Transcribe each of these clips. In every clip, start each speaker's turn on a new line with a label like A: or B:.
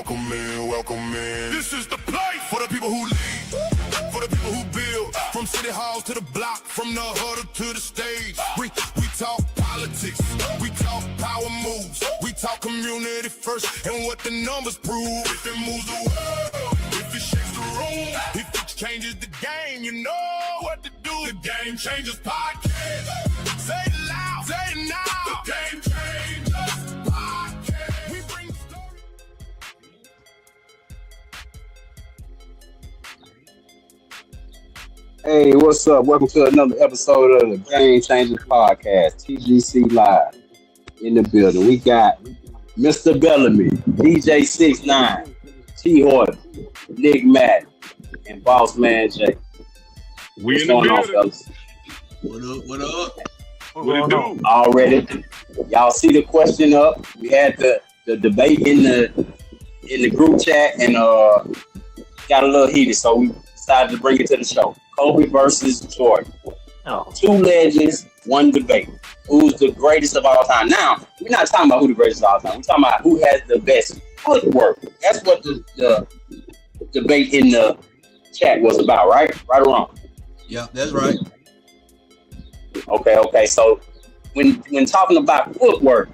A: Welcome in. This is the place for the people who lead, for the people who build. From city halls to the block, from the huddle to the stage. We talk politics, we talk power moves, we talk community first and what the numbers prove. If it moves the world, if it shakes the room, if it changes the game, you know what to do. The Game Changers Podcast. Say it loud, say it now. The Game Changers Podcast. We bring the story.
B: Hey, what's up? Welcome to another episode of the Game Changers Podcast. TGC Live in the building. We got Mr. Bellamy, DJ 69, T Horton, Nick Madden, and Boss Man Jay.
C: We in the building.
D: What up?
C: What it do?
B: Already, y'all see the question up. We had the debate in the group chat and got a little heated, so we decided to bring it to the show. Kobe versus Jordan. Two legends, one debate. Who's the greatest of all time? Now, we're not talking about who the greatest of all time. We're talking about who has the best footwork. That's what the debate in the chat was about, right? Right or wrong?
D: Yeah, that's right.
B: Okay. So when talking about footwork,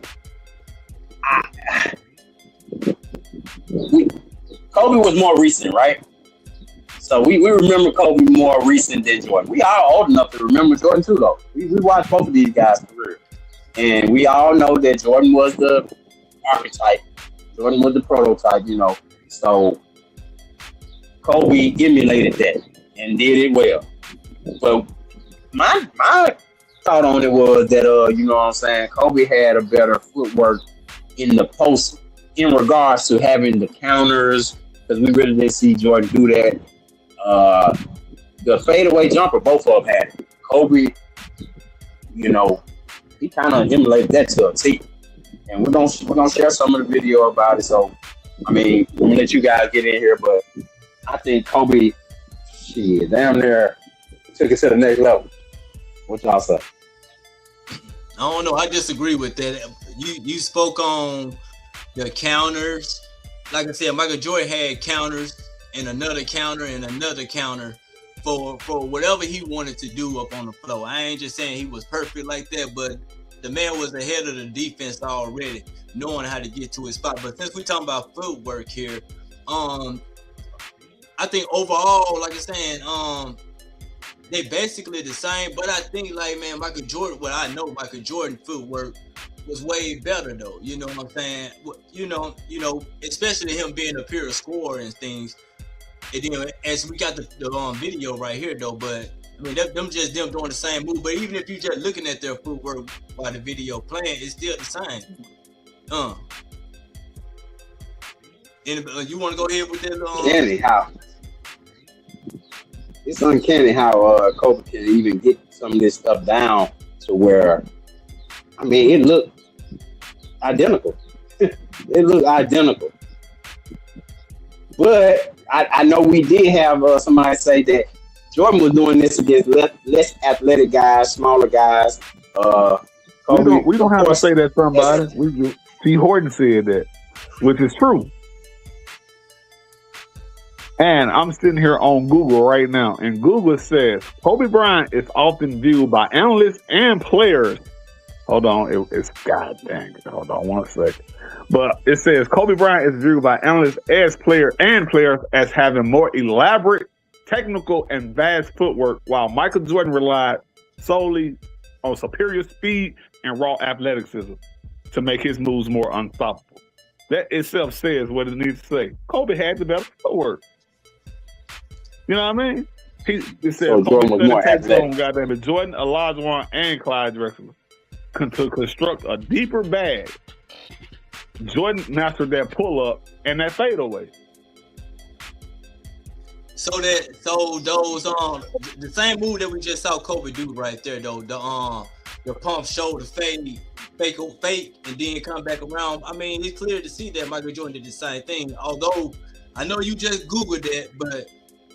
B: Kobe was more recent, right? So we remember Kobe more recent than Jordan. We are old enough to remember Jordan too, though. We watched both of these guys' career. And we all know that Jordan was the archetype. Jordan was the prototype, you know. So Kobe emulated that and did it well. But my thought on it was that, you know what I'm saying, Kobe had a better footwork in the post in regards to having the counters, because we really didn't see Jordan do that. The fadeaway jumper, both of them had it. Kobe, you know, he kind of emulated that to a T. And we're gonna share some of the video about it. So, I mean, I'm gonna let you guys get in here, but I think Kobe, shit, damn near took it to the next level. What y'all say?
D: I don't know. I disagree with that. You spoke on the counters. Like I said, Michael Jordan had counters and another counter and another counter for whatever he wanted to do up on the floor. I ain't just saying he was perfect like that, but the man was ahead of the defense already, knowing how to get to his spot. But since we're talking about footwork here, I think overall, like I'm saying, they basically the same. But I think, like, man, Michael Jordan footwork was way better though. You know what I'm saying? You know, especially him being a pure scorer and things. And then as we got the video right here though, but I mean them doing the same move. But even if you just looking at their footwork while the video playing, it's still the same. And you want to go ahead with that?
B: It's uncanny how Kobe can even get some of this stuff down to where, I mean, it looked identical. But I know we did have somebody say that Jordan was doing this against less athletic guys, smaller guys.
C: Kobe, we don't have to say that somebody. T. Horton said that, which is true. And I'm sitting here on Google right now, and Google says Kobe Bryant is often viewed by analysts and players. Hold on, it's god dang it. Hold on 1 second. But it says Kobe Bryant is viewed by analysts as players as having more elaborate, technical, and vast footwork, while Michael Jordan relied solely on superior speed and raw athleticism to make his moves more unstoppable. That itself says what it needs to say. Kobe had the better footwork. You know what I mean? It says
B: so Jordan was more athletic.
C: Goddamn, Jordan, Olajuwon, and Clyde Drexler to construct a deeper bag. Jordan mastered that pull-up and that fadeaway.
D: So those the same move that we just saw Kobe do right there though, the pump shoulder fake, and then come back around. I mean, it's clear to see that Michael Jordan did the same thing. Although I know you just Googled that, but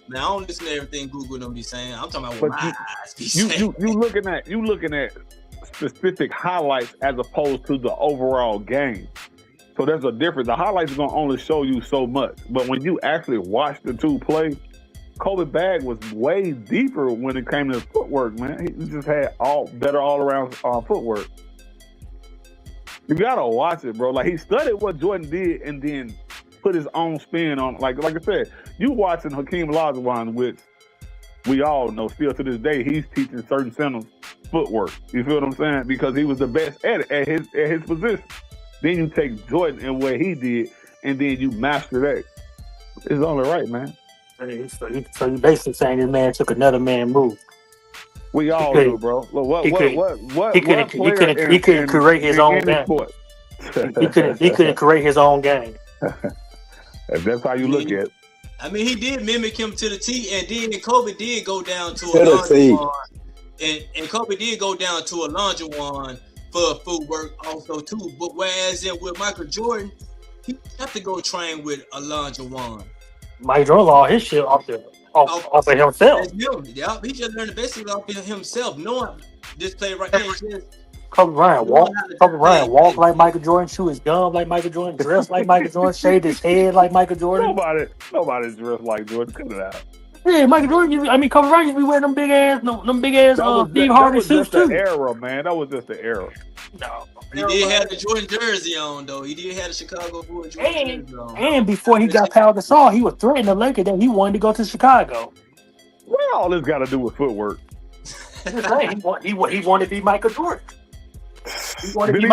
D: man, I don't listen to everything Google don't be saying. I'm talking about what my eyes be saying.
C: You looking at specific highlights as opposed to the overall game. So there's a difference. The highlights are gonna only show you so much, but when you actually watch the two play, Kobe bag was way deeper when it came to his footwork. Man, he just had better all around footwork. You gotta watch it, bro. Like he studied what Jordan did and then put his own spin on. Like I said, you watching Hakeem Olajuwon, which we all know still to this day, he's teaching certain centers footwork. You feel what I'm saying? Because he was the best at it at his position. Then you take Jordan and what he did, and then you master that. It's only right, man.
E: So you basically saying this man took another man move.
C: We all do, bro. Look,
E: he couldn't create his own game. He couldn't create his own game.
C: That's how you look at it.
D: I mean, he did mimic him to the T, and then Kobe did go down to Olajuwon, and Kobe did go down to Olajuwon for footwork also too. But whereas with Michael Jordan, he have to go train with Olajuwon.
E: Mike Jordan all his shit off of himself.
D: Yeah, he just learned basically off of himself, knowing this play right here.
E: Kobe Bryant walk like Michael Jordan, chew his gum like Michael Jordan, dress like Michael Jordan, shave his head like Michael Jordan.
C: Nobody's dressed like Jordan. Cut it out.
E: Yeah, Michael Jordan. Kobe Bryant used to be wearing them big ass Steve Harvey suits too.
C: That was just the era, man. That was just the era.
E: No,
D: he did have the Jordan jersey on though. He did have the Chicago Bulls jersey on.
E: And before he got Pau Gasol, he was threatening the Lakers that he wanted to go to Chicago.
C: What all this got to do with footwork?
E: He wanted to be Michael Jordan.
C: Did he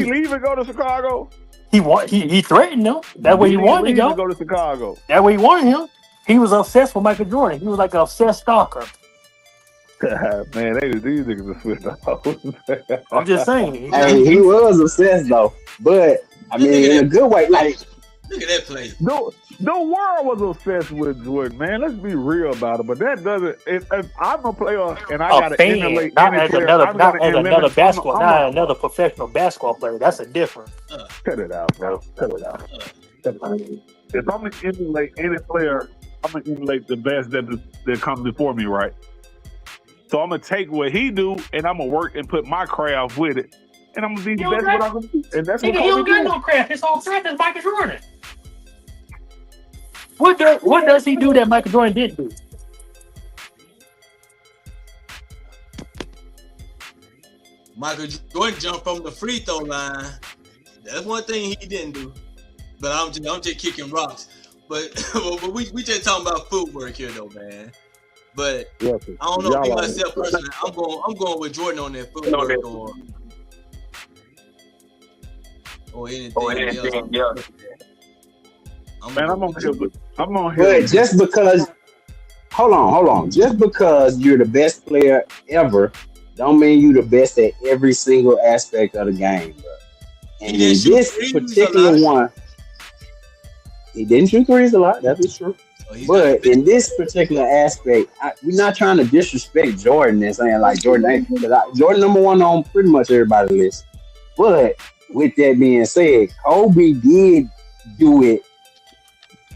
C: leave and go to Chicago?
E: He threatened him. That way he wanted to
C: go to Chicago.
E: That way he wanted him. He was obsessed with Michael Jordan. He was like an obsessed stalker.
C: Man, these niggas are switched off.
E: I'm just saying.
B: Hey, he was obsessed though, but I mean in a good way. Like,
D: look at that play.
C: The world was obsessed with Jordan, man. Let's be real about it. But that doesn't. If I'm a player and I got to emulate
E: another professional basketball player, that's a difference.
C: Cut it out, bro. Cut it out. If I'm gonna emulate any player, I'm gonna emulate the best that comes before me, right? So I'm gonna take what he do and I'm gonna work and put my craft with it, and I'm gonna be the best what I'm gonna do. And that's what
E: he don't got no craft. His whole craft is Michael Jordan. What does he do that Michael Jordan didn't do?
D: Michael Jordan jumped from the free throw line. That's one thing he didn't do. But I'm just kicking rocks. But we just talking about footwork here though, man. But I don't know if myself personally, I'm going with Jordan on that footwork or anything else.
C: Man, I'm on here.
B: But just because, hold on. Just because you're the best player ever, don't mean you the best at every single aspect of the game, bro. And in this particular one, he didn't shoot threes a lot. That is true. But in this particular aspect, we're not trying to disrespect Jordan and saying like Jordan ain't, because Jordan number one on pretty much everybody's list. But with that being said, Kobe did do it,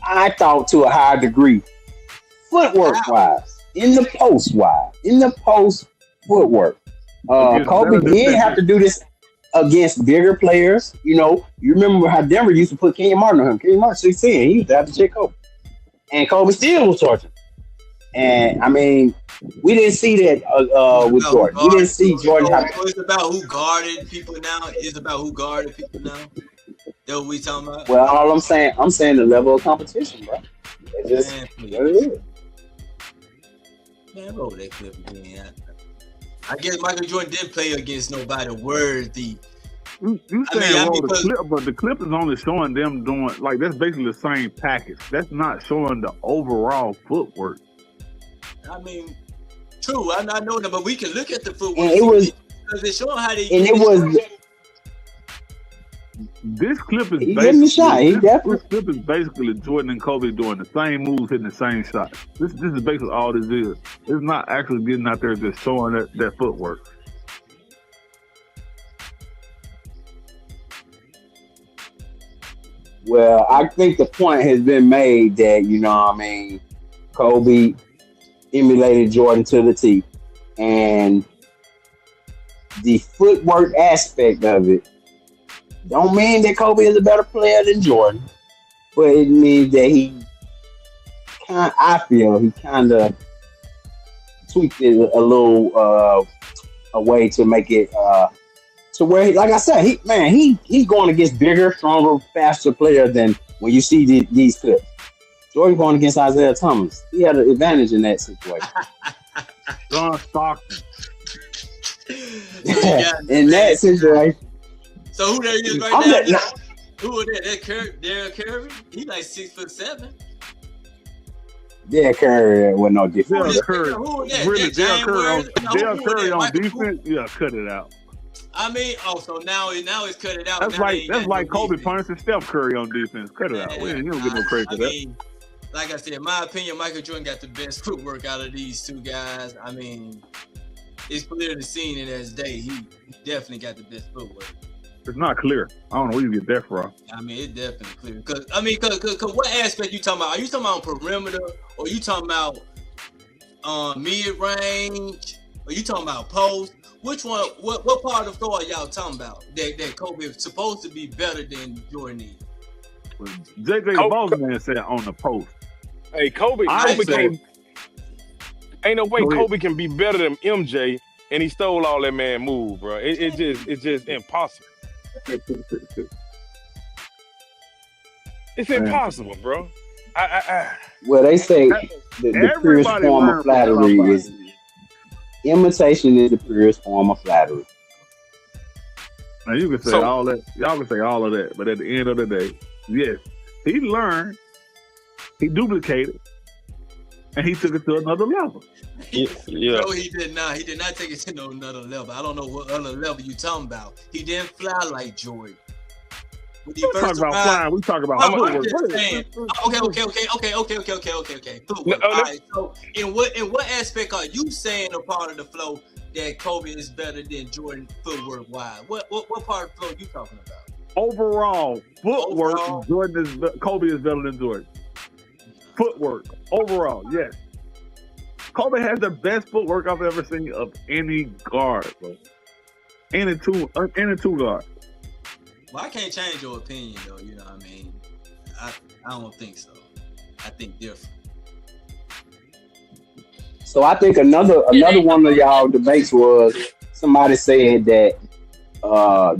B: I thought, to a high degree, footwork wise, in the post footwork. Kobe did have to do this against bigger players. You know, you remember how Denver used to put Kenyon Martin on him. Kenyon Martin 16, he used to have to check Kobe. And Kobe still was tortured. And I mean, we didn't see that with Jordan. We didn't see Jordan.
D: It's about who guarded people now. That's what we talking about.
B: Well, all I'm saying the level of competition, bro. It's just what it is.
D: Man, roll that clip again. I guess Michael Jordan didn't play against nobody worthy.
C: You saying the clip, but the clip is only showing them doing, like, that's basically the same package. That's not showing the overall footwork.
D: I mean, true. I know that, but we can look at the footwork.
B: And it was,
D: because it's showing how they.
B: And it was.
C: This clip is basically Jordan and Kobe doing the same moves, hitting the same shot. This is basically all this is. It's not actually getting out there just showing that footwork.
B: Well, I think the point has been made that, you know what I mean, Kobe emulated Jordan to the T. And the footwork aspect of it, Don't mean that Kobe is a better player than Jordan, but it means that I feel he kind of tweaked it a little a way to make it to where, like I said, he's going against bigger, stronger, faster players than when you see these clips. Jordan going against Isaiah Thomas. He had an advantage in that situation.
C: John Stockton.
B: In that situation.
D: So who that is right now? Who is that? Derrick Curry? He like 6'7".
B: Derrick Curry with no defense.
C: Derrick Curry. Really, Derrick Curry on defense? Yeah, cut it out.
D: I mean, so now it's cut it out.
C: That's like Kobe punishing Steph Curry on defense. Cut it out. You don't get no credit for that.
D: Like I said, in my opinion, Michael Jordan got the best footwork out of these two guys. I mean, it's clear to see in his day. He definitely got the best footwork.
C: It's not clear. I don't know where you get that from.
D: I mean, it's definitely clear. Cause what aspect you talking about? Are you talking about perimeter, or you talking about mid-range, or you talking about post? Which one? What part of the floor are y'all talking about? That Kobe is supposed to be better than Jordan is.
C: Well, J.J. Bozeman said on the post.
F: Hey, Kobe can't. Ain't no way Kobe can be better than MJ, and he stole all that man move, bro. It's just impossible. It's impossible, bro.
B: Well, they say the purest form of flattery is imitation is the purest form of flattery.
C: Now you can say all that. Y'all can say all of that, but at the end of the day, yes, he learned, he duplicated, and he took it to another level.
F: Yeah.
D: No, he did not. He did not take it to no another level. I don't know what other level you talking about. He didn't fly like Jordan.
C: We talk about flying. We talk about
D: I'm just saying. Okay. Footwork. All right. So, in what aspect are you saying a part of the flow that Kobe is better than Jordan footwork wise? What part of the flow you talking about?
C: Overall footwork, Kobe is better than Jordan. Footwork overall, yes. Kobe has the best footwork I've ever seen of any guard, bro. Any two guard.
D: Well, I can't change your opinion, though. You know what I mean? I don't think so. I think different.
B: So I think another one of y'all debates was somebody said that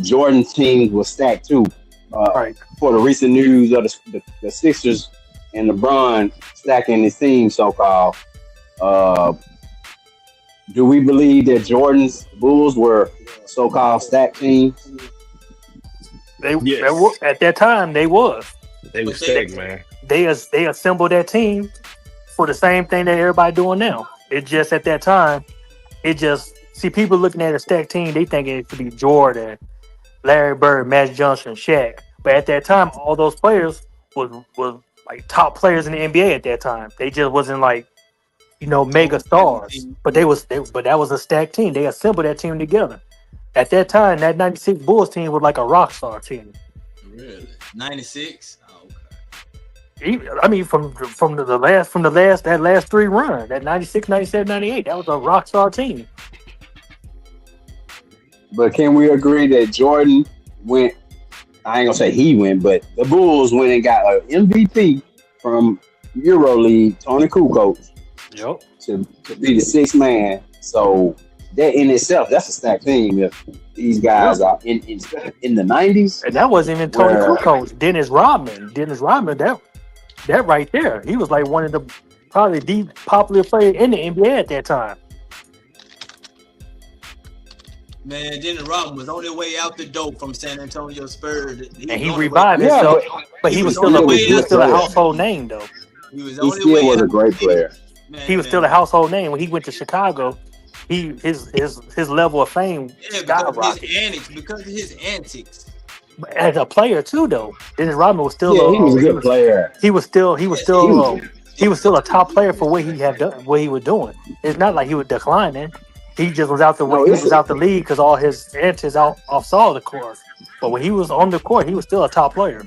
B: Jordan's team was stacked too.
E: Right.
B: For the recent news of the Sixers and LeBron stacking his team, so-called. Do we believe that Jordan's Bulls were so-called stacked teams?
E: They were, at that time, they was.
F: They were stacked, man.
E: They assembled that team for the same thing that everybody doing now. It just at that time, people looking at a stacked team, they think it could be Jordan, Larry Bird, Magic Johnson, Shaq. But at that time, all those players was like top players in the NBA at that time. They just wasn't like, mega stars. But that was a stacked team. They assembled that team together. At that time, that 96 Bulls team was like a rock star team.
D: Really? 96? Oh,
E: okay. I mean, from the last three run, that 96, 97, 98, that was a rock star team.
B: But can we agree that Jordan went, I ain't gonna say he went, but the Bulls went and got an MVP from EuroLeague, Tony Kukoc,
E: Yep.
B: to be the sixth man. So that in itself, that's a stacked team. If these guys are in the 90s,
E: and that wasn't even Tony Kukoc, Dennis Rodman, that right there, he was like one of the probably the popular players in the NBA at that time.
D: Man, Dennis Rodman was on their way out the door from San Antonio Spurs.
E: He revived himself, but he was still a household name though.
B: He still was a great player.
E: He was still a household name when he went to Chicago. His level of fame skyrocketed
D: because of his antics.
E: As a player too, though, Dennis Rodman was still
B: he was a good player.
E: He was still a top player for what he had done, what he was doing. It's not like he was declining. He just was out the league because all his antics outside the court. But when he was on the court, he was still a top player.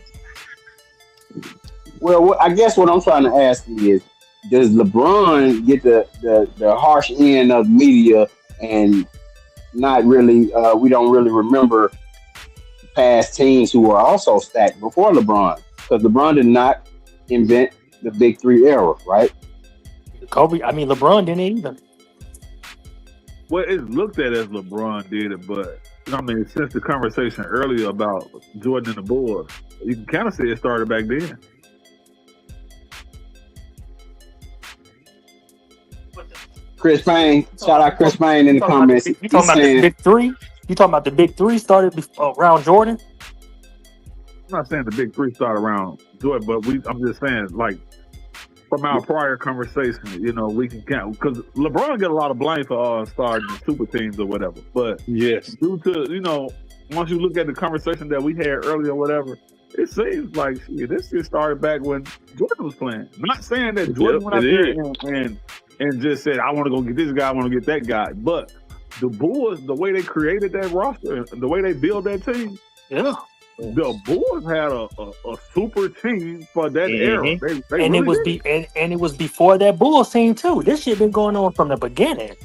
B: Well, I guess what I'm trying to ask you is, does LeBron get the harsh end of media and not really? We don't really remember past teams who were also stacked before LeBron, because LeBron did not invent the Big Three era, right?
E: LeBron didn't either.
C: Well, it's looked at as LeBron did it, but I mean, since the conversation earlier about Jordan and the Bulls, you can kind of say it started back then.
B: Chris Payne, shout out Chris Payne in the comments.
E: You talking about the Big Three? You talking about the Big Three started around Jordan?
C: I'm not saying the Big Three started around Jordan, but I'm just saying, like, from our prior conversation, you know, we can count, because LeBron get a lot of blame for starting super teams or whatever. But
F: yes,
C: due to, you know, once you look at the conversation that we had earlier or whatever, it seems like this just started back when Jordan was playing. Not saying that Jordan went out there and just said, I want to go get this guy, I want to get that guy. But the Bulls, the way they created that roster, the way they built that team, the Bulls had a super team for that era. They
E: and
C: really
E: it was before that Bulls team too. This shit been going on from the beginning.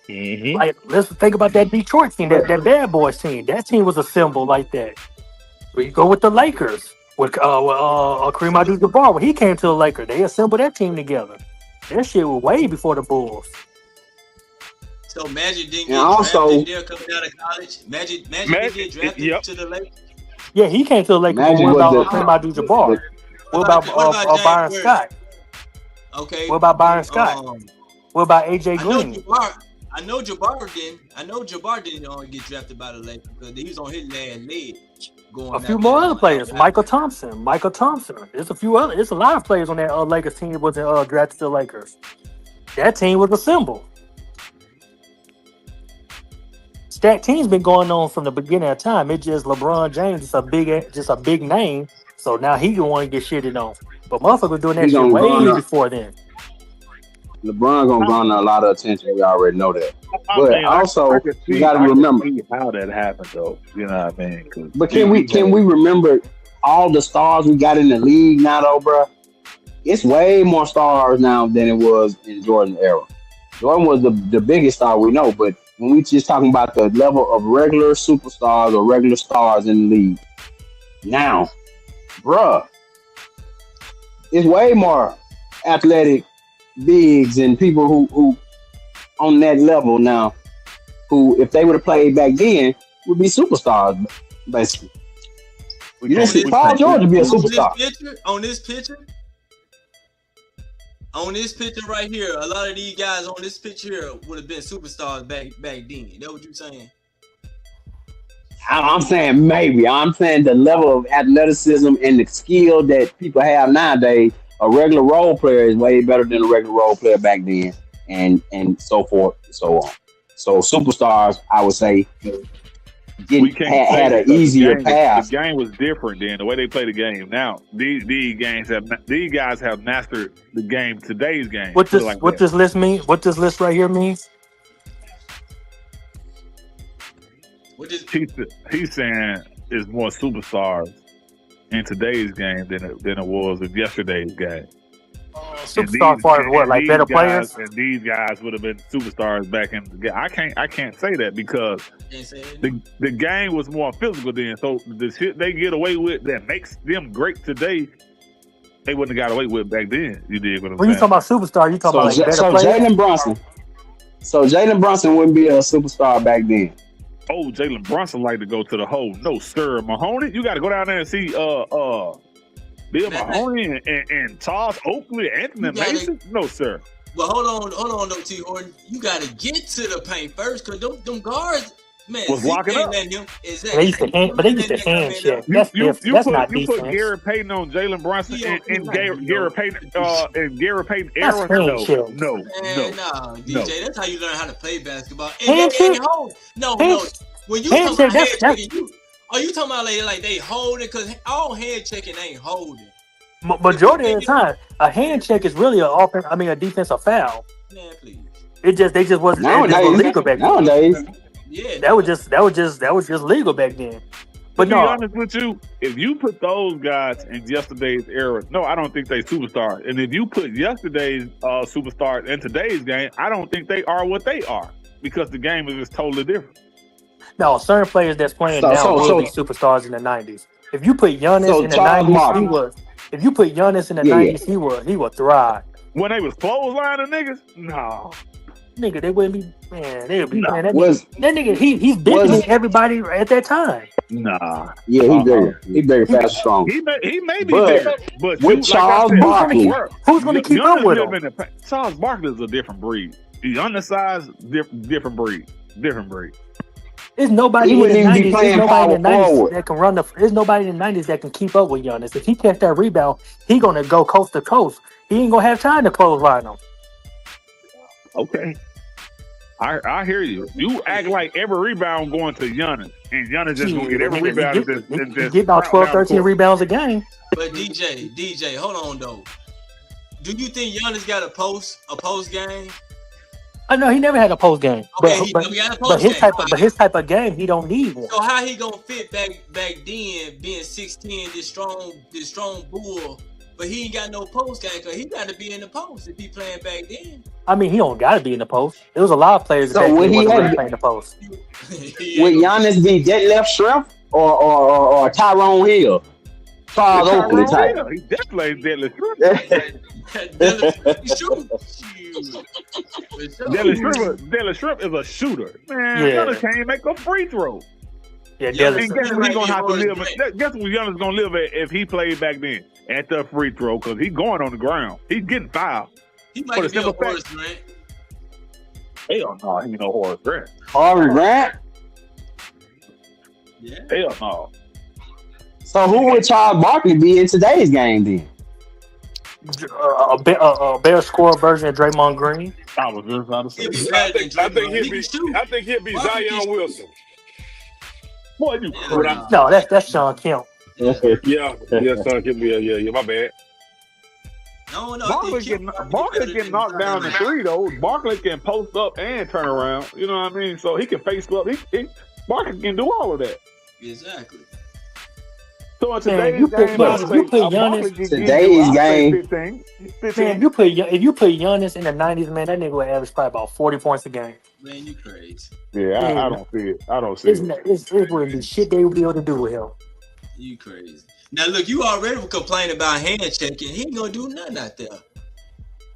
E: Like, let's think about that Detroit team, that Bad Boys team. That team was assembled like that. We go with the Lakers with Kareem Abdul-Jabbar. When he came to the Lakers, they assembled that team together. That shit was way before the Bulls.
D: So Magic didn't get
B: also,
D: drafted there coming out of college. Magic didn't get drafted to the Lakers.
E: Yeah, he came to the Lakers. What about Kareem Abdul-Jabbar? What about Byron Scott?
D: Okay.
E: What about Byron Scott? What about AJ Green?
D: I know Jabbar didn't get drafted by the Lakers because he was on his last leg.
E: A few more other players, Michael Thompson. There's a few other. There's a lot of players on that Lakers team that wasn't drafted to the Lakers. That team was assembled. That team's been going on from the beginning of time. It's just LeBron James is just a big name. So now he gonna want to get shitted on. But motherfucker was doing that shit way before then.
B: LeBron gonna garner a lot of attention. We already know that. But also, you gotta remember
C: how that happened, though. You know what I mean?
B: But can we remember all the stars we got in the league now, though, bro? It's way more stars now than it was in Jordan's era. Jordan was the biggest star we know, but when we just talking about the level of regular superstars or regular stars in the league, now, bruh, it's way more athletic bigs and people who on that level now, who if they would have played back then would be superstars, basically. You didn't see Paul George to be a superstar.
D: On this picture right here, a lot of these guys on this picture here would have been superstars back then. Is that what you're saying?
B: I'm saying maybe. I'm saying the level of athleticism and the skill that people have nowadays, a regular role player is way better than a regular role player back then, and so forth and so on. So superstars, I would say, had an easier path.
C: The game was different then. The way they play the game now, these guys have mastered the game. Today's game.
E: What this list mean? What this list right here means?
C: He's saying is more superstars in today's game than it was in yesterday's game.
E: Superstar far as what, like better players?
C: And these guys would have been superstars back in the game. I can't say that because the game was more physical then. So the shit they get away with that makes them great today, they wouldn't have got away with back then. You did what I'm saying.
E: When you talking about superstar, you talking about like better players?
B: Jalen Brunson wouldn't be a superstar back then.
C: Oh, Jalen Brunson like to go to the hole. No, sir. Mahoney, you got to go down there and see Bill Mahoney and Charles Oakley, Anthony Mason. No, sir.
D: But hold on, though, T. Horton. You got to get to the paint first, because them guards, man,
C: was locking up.
E: Exactly. They used to hand check. That's not defense. You put
C: Gary Payton on Jalen Brunson and Gary Payton era. No,
D: DJ, that's how you learn how to play basketball. No. When you talk about hand checking, are you talking about like they holding? Because all hand checking ain't holding.
E: Majority of the time, a hand check is really a defensive foul.
D: Man, please.
E: They just wasn't legal back then.
B: Nowadays.
D: Yeah,
E: that was just legal back then. But
C: to be honest with you, if you put those guys in yesterday's era, no, I don't think they superstars. And if you put yesterday's superstars in today's game, I don't think they are what they are, because the game is just totally different.
E: No, certain players that's playing
B: So
E: now
B: so
E: will be
B: so
E: superstars in the '90s. If you put Giannis
B: so
E: in the
B: Charles
E: '90s, he
B: Barkley.
E: was. If you put Giannis in the
B: Yeah, yeah.
E: '90s, he would thrive.
C: When they was clotheslining niggas, no.
E: Nigga, they wouldn't be. Man, they would be.
C: No.
E: Man, that
B: Was
E: nigga, he's bigger
B: was
E: than everybody at that time.
C: Nah.
B: yeah, he bigger. He bigger, fast, strong.
C: He may be
B: But
C: bigger, but
B: with
C: shoot, like I
B: Charles
C: said,
B: Barkley,
E: Who's gonna keep up with him?
C: Charles Barkley is a different breed. He's undersized, different breed. Different breed.
E: There's nobody
B: he
E: in the
B: wouldn't even be
E: '90s. There's
B: playing
E: nobody in the
B: power
E: '90s
B: forward.
E: that can run the. There's nobody in the '90s that can keep up with Giannis. If he catch that rebound, he gonna go coast to coast. He ain't gonna have time to clothesline him.
C: Okay. I hear you. You act like every rebound going to Giannis, and Giannis just gonna get every rebound and just
E: get about 12, 13
C: rebound.
E: rebounds a game.
D: But DJ, hold on though. Do you think Giannis got a post game?
E: I know he never had a post game,
D: Okay, he got a post game.
E: his type of game, he don't need one.
D: So how he gonna fit back then, being 6'10", this strong bull, but he ain't got no post game because he got to be in the post if he playing back then.
E: I mean, he don't got to be in the post. There was a lot of players that
B: when he
E: wasn't
B: had,
E: playing the post.
B: would Giannis be deadlift shrimp or Tyrone Hill? Charles Oakley type.
C: He definitely deadlift shrimp. Deadlift shrimp is a shooter. Man, Giannis can't make a free throw.
E: Yeah,
C: and guess what he's gonna have to live? Guess what Giannis gonna live at if he played back then at the free throw? Because he's going on the ground. He's getting fouled.
D: He might be a Horace Grant.
C: Hell no, he ain't no Horace Grant.
B: Horace Grant?
D: Yeah.
C: Hell no.
B: So who would Charles Barkley be in today's game then?
E: A better score version of Draymond Green.
C: I was just about to say.
F: I think he'll be Zion Wilson.
C: Boy, you crazy.
E: No, that's Sean Kemp.
F: Yeah, son, he'll be yeah, my bad.
D: No,
C: Barkley can knock down the three though. Barkley can post up and turn around. You know what I mean? So he can face up. Barkley can do all of that.
D: Exactly.
C: So in today's
E: you put
C: game,
E: Giannis.
B: Today's game.
C: 15.
E: Man, if you put Giannis in the '90s, man, that nigga would average probably about 40 points a game.
D: Man, you crazy.
C: Yeah, I don't see it. I don't see it.
E: It wouldn't be shit they would be able to do with him.
D: You crazy. Now look, you already were complaining about hand checking. He ain't gonna do nothing out there.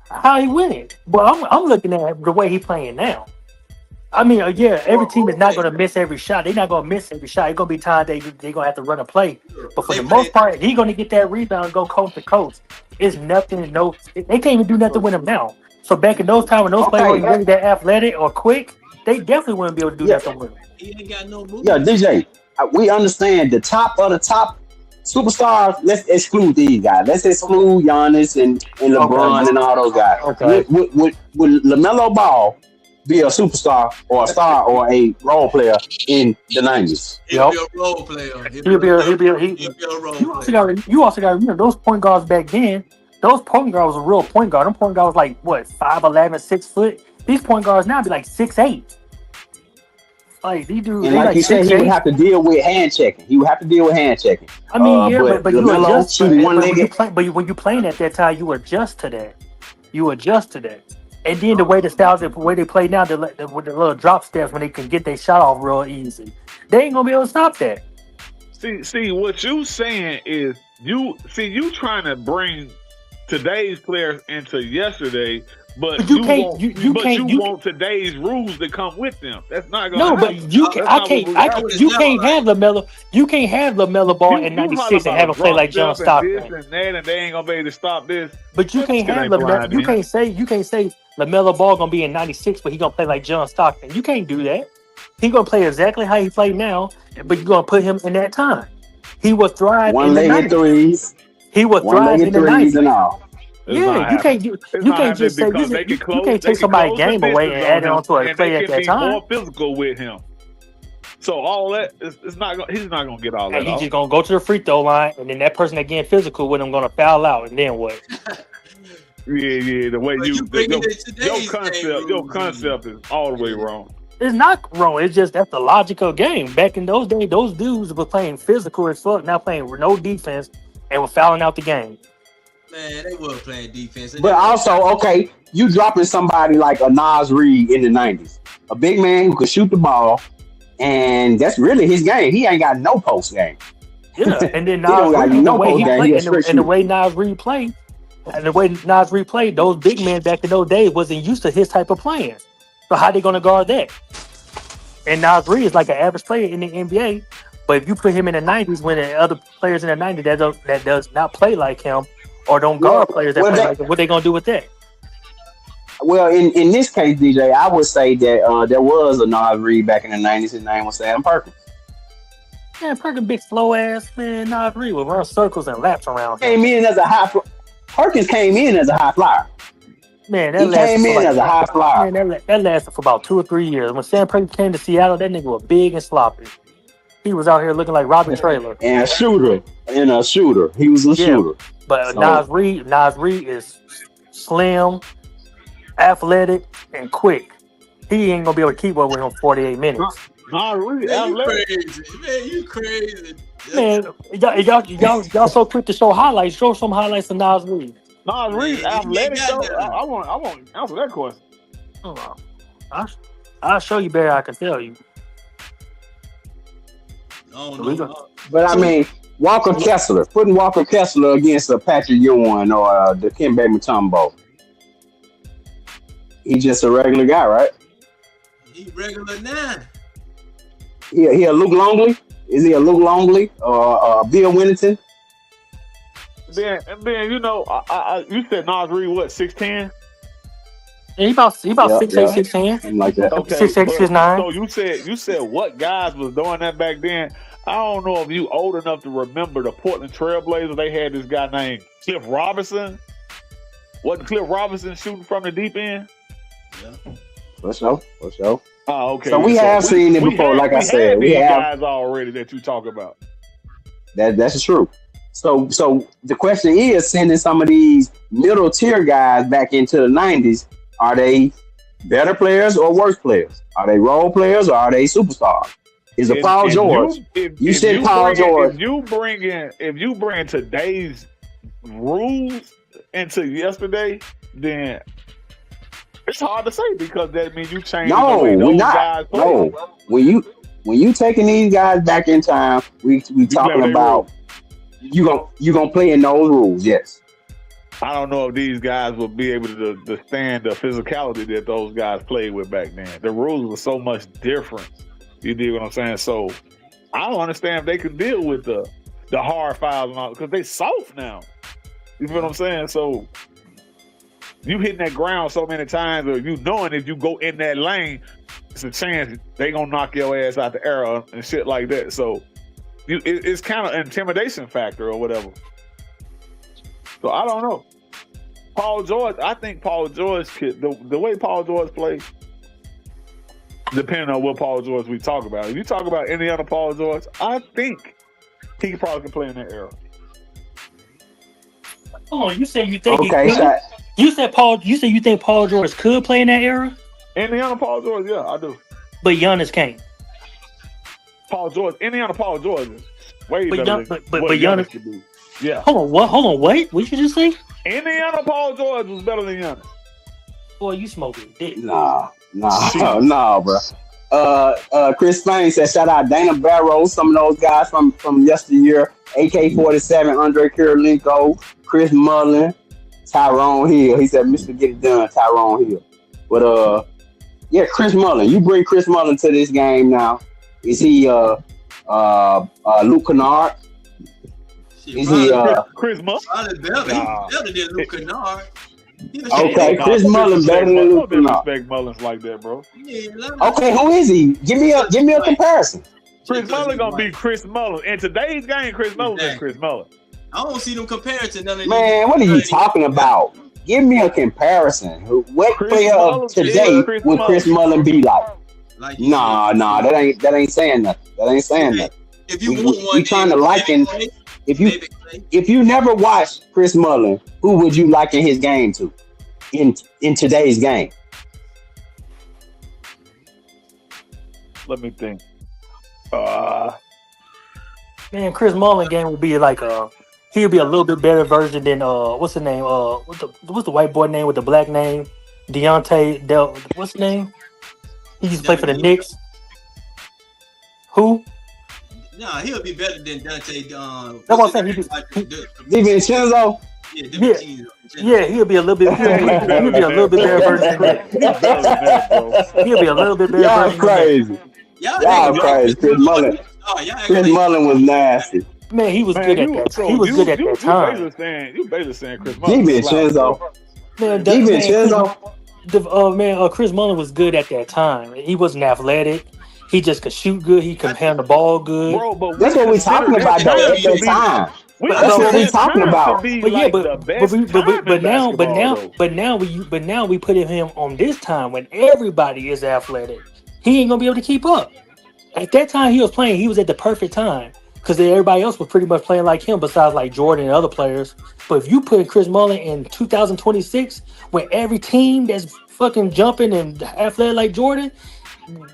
E: How he winning? But I'm looking at the way he playing now. I mean, every team is not going to miss every shot. They're not going to miss every shot. It's going to be time they going to have to run a play. But for the most part, he's going to get that rebound and go coast to coast. It's nothing. They can't even do nothing with him now. So back in those times when those players were really that athletic or quick, they definitely wouldn't be able to do nothing with him.
D: He ain't got no movement.
B: Yeah, DJ, we understand the top of the top superstars. Let's exclude these guys. Let's exclude Giannis and LeBron and all those guys.
E: Okay.
B: Would LaMelo Ball be a superstar or a star or a role player in the 90s?
D: He'll be a role player.
E: He'll be a
D: role
E: player. You also got to remember those point guards back then. Those point guards was a real point guard. Them point guards was like what 5'11", 6 foot. These point guards now be like 6'8". Like these dudes,
B: and like you said,
E: 6'8".
B: he would have to deal with hand checking. I mean,
E: but you adjust.
B: but
E: when you playing at that time, you adjust to that. And then the way they play now, with the little drop steps when they can get their shot off real easy, they ain't gonna be able to stop that.
C: See, what you saying is you trying to bring today's players into yesterday, but you want today's rules to come with them. That's not gonna happen.
E: But you can't have LaMelo Ball in '96 and have him play like John Stockton.
C: And they ain't gonna be able to stop this.
E: But you can't have LaMelo. You can't say LaMelo Ball gonna be in '96, but he gonna play like John Stockton. You can't do that. He gonna play exactly how he played now, but you gonna put him in that time. He will thrive in the 90s.
B: threes.
E: He will thrive in the 90s.
B: And all.
E: Yeah, you can't just say you can't take somebody's game away and add it onto a play at that time.
C: More physical with him. So all that he's not gonna get all that.
E: And he's just gonna go to the free throw line, and then that person that getting physical with him gonna foul out, and then what?
C: Yeah. The way your concept is all the way wrong.
E: It's not wrong. It's just that's the logical game. Back in those days, those dudes were playing physical as fuck, now playing with no defense, and were fouling out the game.
D: Man, they were playing defense.
B: But also, okay, you dropping somebody like a Nas Reed in the 90s. A big man who could shoot the ball, and that's really his game. He ain't got no post game.
E: Yeah, and then
B: He don't
E: Nas
B: got
E: Reed, the
B: no
E: way
B: post
E: he
B: game.
E: played,
B: He a
E: and
B: straight
E: the, and the
B: shooter.
E: way Nas Reed played, and the way Nas Reed played, those big men back in those days wasn't used to his type of playing. So how they gonna guard that? And Nas Reed is like an average player in the NBA, but if you put him in the '90s, when the other players in the '90s that does not play like him or don't guard players that play like him, what they gonna do with that?
B: Well, in this case, DJ, I would say that there was a Nas Reed back in the '90s. His name was Sam Perkins.
E: Man, Perkins big slow ass man. Nas Reed would run circles and laps around him.
B: Came in as a Perkins came in as a high flyer.
E: Man, that
B: He
E: lasted
B: came
E: for
B: in
E: like,
B: as a high flyer.
E: man, that lasted for about 2 or 3 years. When Sam Perkins came to Seattle, that nigga was big and sloppy. He was out here looking like Robin Traylor.
B: And a shooter. He was a shooter.
E: But
B: So-
E: Nas Reed is slim, athletic, and quick. He ain't gonna be able to keep up with him 48 minutes.
C: Nas Reed,
D: Man, you
C: athletic.
D: crazy. Man, you crazy.
E: Man, y'all so quick to show highlights. Show some highlights of Nas Reed.
C: Nas Reed,
D: Man, he
C: athletic
D: got
C: though.
D: that.
C: I want to answer that question.
E: Oh, I'll show you better. I can tell you.
D: Oh,
E: We
D: no.
E: go-
B: But I mean, Walker Kessler, putting Walker Kessler against a Patrick Ewing or the Kembe Mutombo. He's just a regular guy, right?
D: He regular now.
B: He a Luke Longley? Is he a Luke Longley or Bill Winnington?
C: Then you know, you said Nas Reed what 6'10"?
E: Yeah, he about
B: Yeah,
E: 6'8",
B: yeah.
E: 6'10".
B: Something like that.
C: Okay,
E: 6'8",
C: but-
E: 6'9".
C: So you said what guys was doing that back then? I don't know if you old enough to remember the Portland Trailblazers. They had this guy named Cliff Robinson. Wasn't Cliff Robinson shooting from the deep end?
D: Yeah.
B: For sure.
C: Oh, okay.
B: So we have seen it before, like I said. We
C: these
B: have.
C: guys already that you talk about.
B: That's true. So the question is, sending some of these middle tier guys back into the '90s, are they better players or worse players? Are they role players or are they superstars? Is it Paul George? You said Paul George.
C: If you bring today's rules into yesterday, then it's hard to say because that means you change the
B: No,
C: way
B: we're
C: those
B: not.
C: guys play.
B: No, when you taking these guys back in time, we talking
C: their
B: about you gonna play in those rules. Yes.
C: I don't know if these guys will be able to stand the physicality that those guys played with back then. The rules were so much different. You dig what I'm saying? So I don't understand if they could deal with the hard fouls and all because they soft now. You feel what I'm saying? So you hitting that ground so many times, or you knowing if you go in that lane, it's a chance they gonna knock your ass out the arrow and shit like that. So it's kind of an intimidation factor or whatever. So I don't know. Paul George, I think Paul George could the way Paul George plays, depending on what Paul George we talk about. If you talk about any other Paul George, I think he probably can play in that era.
E: Oh, you say you think
B: Okay.
E: he could? You said you think Paul George could play in that era,
C: Indiana Paul George, yeah, I do.
E: but Giannis can't.
C: Paul George, Indiana Paul George is way
E: But
C: better
E: Gian-
C: than
E: but
C: what
E: Giannis-
C: Giannis could be. Yeah.
E: Hold on, what? Hold on, wait. What you just say?
C: Indiana Paul George was better than Giannis.
E: Boy, you smoking dick.
B: Nah, bro. Chris Spain said, shout out Dana Barrows, some of those guys from yesteryear, AK-47, Andre Kirilenko, Chris Mullin, Tyrone Hill. He said, Mr. Get It Done, Tyrone Hill. But yeah, Chris Mullin. You bring Chris Mullin to this game now. Is he Luke Kennard? Is he
C: Chris Mullin?
D: Probably better.
C: Nah.
D: He's better than Luke Kennard.
B: Okay, Chris Mullin better than Luke Kennard.
C: Respect Mullins like that, bro.
D: Yeah,
B: Okay, who is he? Give me a comparison.
C: Chris Mullin gonna be Chris Mullin. In today's game, Chris Mullin is Chris Mullin.
D: I don't see them comparing to none of these.
B: Man, what are you talking about? Give me a comparison. What
C: Chris
B: player
C: Mullin
B: of today
C: is Chris
B: would Chris Mullin be like?
D: Like you
B: Nah, that ain't saying nothing. That ain't saying
D: said.
B: nothing.
D: If you
B: We
D: want one,
B: trying to liken. If you
D: David Clay.
B: if you never watched Chris Mullin, who would you liken his game to in today's game?
C: Let me think.
E: Man, Chris Mullin game would be like he'd be a little bit better version than what's the name? What's the white boy name with the black name? What's his name? He used to play for the Knicks. Who?
D: Nah, he'll be better than Dante.
E: That's what I'm saying.
B: DiVincenzo.
E: Yeah, he'll be a little bit. He'll be a little bit better version than that.
F: He's better than that, bro.
E: He'll be a little bit better
B: Y'all
E: version.
B: crazy. Y'all crazy. Chris Mullin. Chris Mullin was nasty.
E: Man, he was good at that. He was good at that time.
F: You basically saying Chris Mullin.
B: DiVincenzo.
E: Man, Chris Mullin was good at that time. He wasn't athletic. He just could shoot good. He could handle the ball good.
F: Bro, but
B: that's what we talking about though at that time. That's what we talking about.
E: But now we put him on this time when everybody is athletic. He ain't gonna be able to keep up. At that time he was playing, he was at the perfect time because everybody else was pretty much playing like him besides like Jordan and other players. But if you put Chris Mullin in 2026 when every team that's fucking jumping and athletic like Jordan,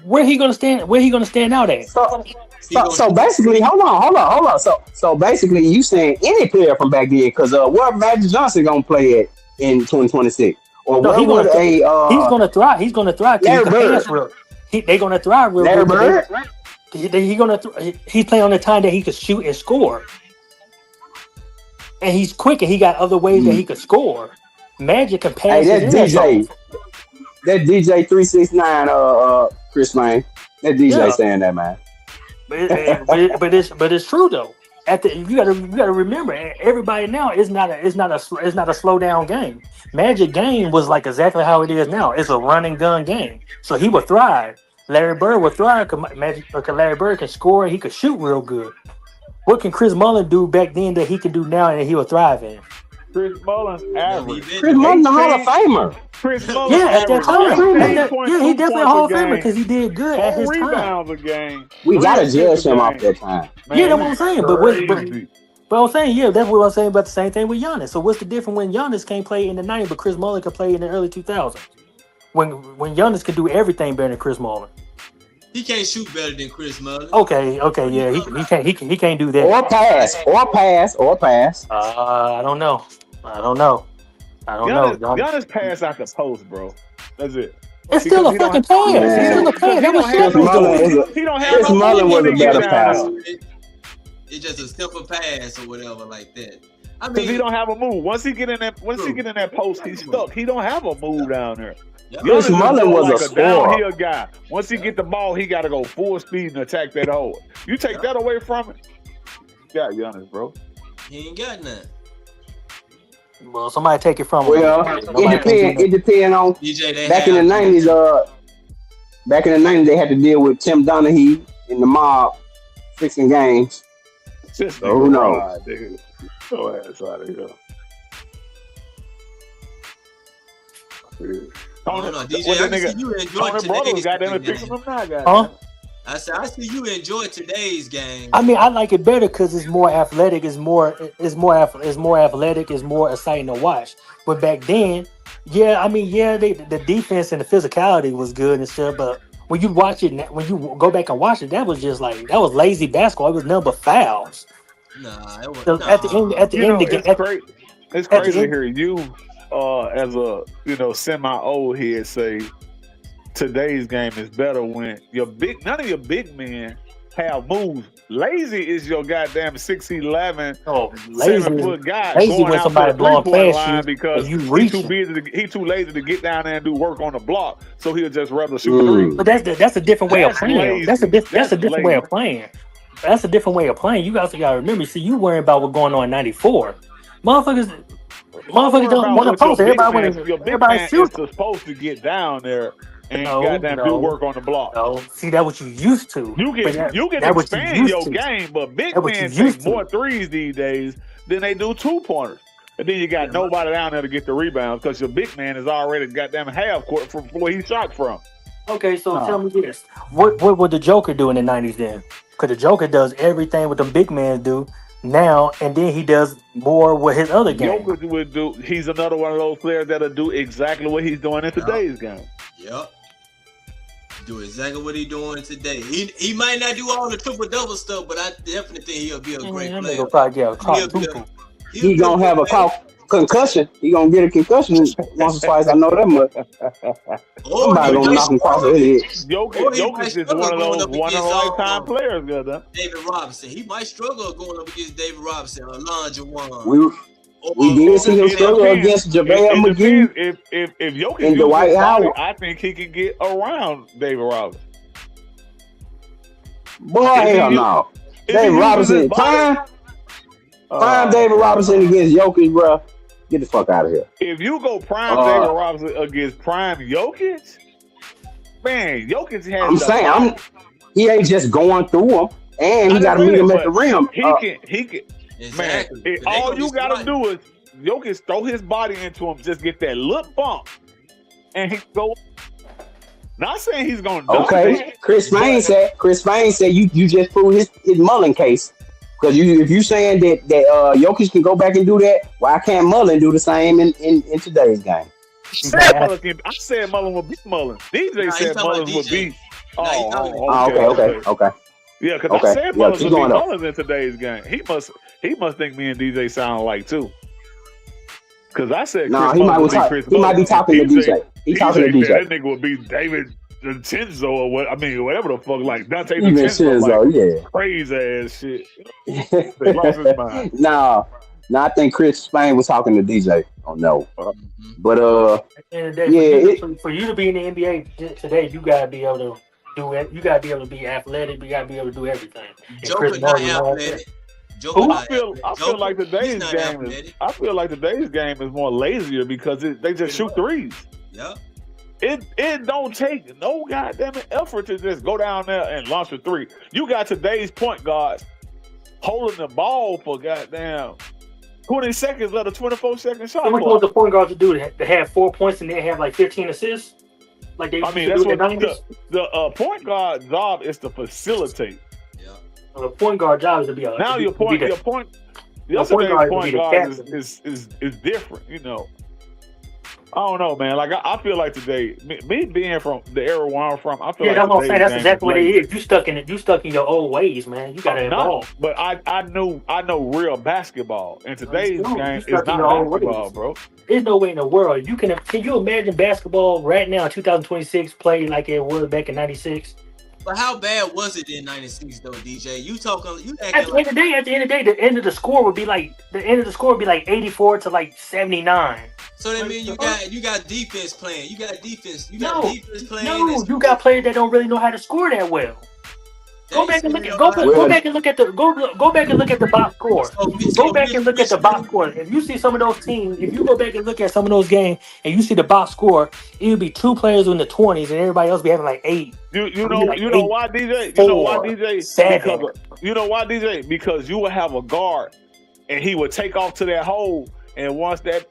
E: where he gonna stand? Where he gonna stand out at?
B: So basically, hold on. So basically, you saying any player from back then? Because where Magic Johnson gonna play at in 2026? Or
E: no, he's gonna thrive. He's gonna thrive.
B: Larry Bird.
E: They're gonna thrive real.
B: Larry Bird.
E: He's playing on the time that he could shoot and score, and he's quick and he got other ways that he could score. Magic can pass.
B: Hey, that DJ 369. Chris man, that DJ saying that, man.
E: But it's true though. You gotta remember, everybody now is not a slow down game. Magic game was like exactly how it is now. It's a run and gun game, so he would thrive. Larry Bird would thrive because Larry Bird can score and he could shoot real good. What can Chris Mullin do back then that he can do now and he will thrive in?
F: Chris Mullin's average.
B: Chris Mullin, the Hall of Famer.
F: Chris Mullin,
E: at that time, he definitely a Hall of Famer because he did good at his time.
F: A game.
B: We gotta judge him off that time.
E: Man, yeah, that's what I'm saying. But I'm saying, that's what I'm saying about the same thing with Giannis. So what's the difference when Giannis can't play in the 90s, but Chris Mullin can play in the early 2000s? When Giannis could do everything better than Chris Mullin.
D: He can't shoot better than Chris Mullin.
E: Okay, yeah, he can't do that.
B: Or pass.
E: I don't know.
F: Giannis pass out the post, bro. That's it.
E: It's still a fucking pass. It's still a pass. That was
B: Chris Mullin was a better passer.
D: It's just a simple pass or whatever like that. I mean,
F: because he don't have a move. Once he get in that post, he's stuck. He don't have a move down there.
B: Chris Mullin was a scorer.
F: Downhill guy. Once he get the ball, he got to go full speed and attack that hole. You take that away from it, yeah, Giannis, bro.
D: He ain't got nothing.
E: Well, somebody take it from him.
B: Well, it depends on
D: DJ,
B: back in the 90s. Back in the 90s, they had to deal with Tim Donaghy in the mob fixing games. So who knows?
F: Go ahead, out of here.
D: DJ, I see you enjoyed today's game.
E: Huh?
D: I see you enjoyed today's game.
E: I mean, I like it better because it's more athletic, it's more athletic, it's more exciting to watch. But back then, the defense and the physicality was good and stuff. But when you watch it, when you go back and watch it, that was lazy basketball. It was nothing but fouls.
D: Nah, it was,
E: at the end of the game.
F: It's crazy to hear you, as a semi old head, say today's game is better when none of your big men have moves. Lazy is your goddamn 6'11", 7-foot guy
E: lazy
F: going
E: when
F: out
E: somebody
F: to the
E: blowing
F: three-point
E: past
F: line
E: you
F: because he's too lazy to get down there and do work on the block, so he'll just rather shoot three.
E: But that's a different way of playing.
F: Lazy.
E: That's a different way of playing. That's a different way of playing. You guys gotta remember. See, you worrying about what's going on in '94. Motherfuckers don't want to post. Everybody shoots.
F: It's supposed to get down there and do work on the block.
E: No, see, that's what you used to.
F: You can expand your game, but big men take more threes these days than they do 2-pointers. And then you got nobody down there to get the rebounds because your big man is already goddamn half court from where he shot from.
E: Okay, so tell me this: what would the Joker do in the '90s then? Because the Joker does everything what the big men do now, and then he does more with his other game.
F: Joker would do. He's another one of those players that'll do exactly what he's doing in today's game.
D: Yep. Do exactly what he's doing today. He might not do all the triple-double stuff, but I definitely think he'll be a great player.
B: He gonna have a concussion. He gonna get a concussion once or twice. I know that much.
D: Or
B: Somebody
D: he
B: gonna
D: might
B: knock him across the
D: struggle.
B: head.
F: Jokic is one of those one-in-a-lifetime players, brother.
D: David Robinson. He might struggle going up against David Robinson or Elijah Juwan.
B: We did see him struggle against JaVale McGee
F: If Jokic
B: and
F: uses
B: Dwight
F: his body,
B: Howard.
F: I think he can get around David Robinson.
B: Boy, hell no. David Robinson, prime David Robinson against Jokic, bro. Get the fuck out of here.
F: If you go prime David Robinson against prime Jokic, man, Jokic has.
B: I'm saying, he ain't just going through him, and he got to meet him at the rim.
F: He can.
D: Exactly.
F: Man, all you gotta do is Jokic throw his body into him, just get that little bump, and he go. Not saying he's gonna.
B: Okay, Chris Payne said you just proved his Mullen case. Because if you saying that Jokic can go back and do that, why can't Mullen do the same in today's game?
F: I said Mullen would beat Mullen. DJ said Mullen would beat.
B: Okay.
F: Yeah, because I said Mullen would beat Mullen in today's game. He must think me and DJ sound alike too. Because I said
B: he might be talking to DJ. He's talking to DJ.
F: That nigga would be David DiVincenzo or what? I mean, whatever the fuck, like Dante DiVincenzo, like crazy ass shit. They lost his mind.
B: No, I think Chris Payne was talking to DJ. Oh no, but
E: at the end of the day, for you to be in the NBA today, you gotta be able to do it. You gotta be able to be athletic. You gotta be able to do everything.
D: Joker not athletic.
F: I feel like today's game is more lazier because they just shoot threes.
D: Yeah.
F: It don't take no goddamn effort to just go down there and launch a three. You got today's point guards holding the ball for goddamn 20 seconds, let a 24-second shot.
E: So what you want the point guard to do? To have 4 points and then have like 15 assists? Like they
F: that's what the point guard job is to facilitate.
D: Yeah.
E: The point guard job is to be
F: point guard is different, you know. I don't know, man. Like I feel like today, me being from the era where I'm from, I feel like
E: that's what I'm saying. That's exactly what it is. You stuck in your old ways, man. You gotta evolve.
F: But I know real basketball, and today's game is not basketball, bro.
E: There's no way in the world can you imagine basketball right now in 2026 played like it was back in '96?
D: But how bad was it in '96 though, DJ? You acting
E: at the end of the day, the end of the score would be like 84 to like 79.
D: So that means you got defense playing. You got defense playing.
E: No, you got players that don't really know how to score that well. Go back and look at the box score. Go back and look at the box score. If you see some of those teams, if you go back and look at some of those games and you see the box score, it would be 2 players in the 20s and everybody else be having like 8.
F: You know why, DJ? You know why, DJ? Because you would have a guard and he would take off to that hole. And once that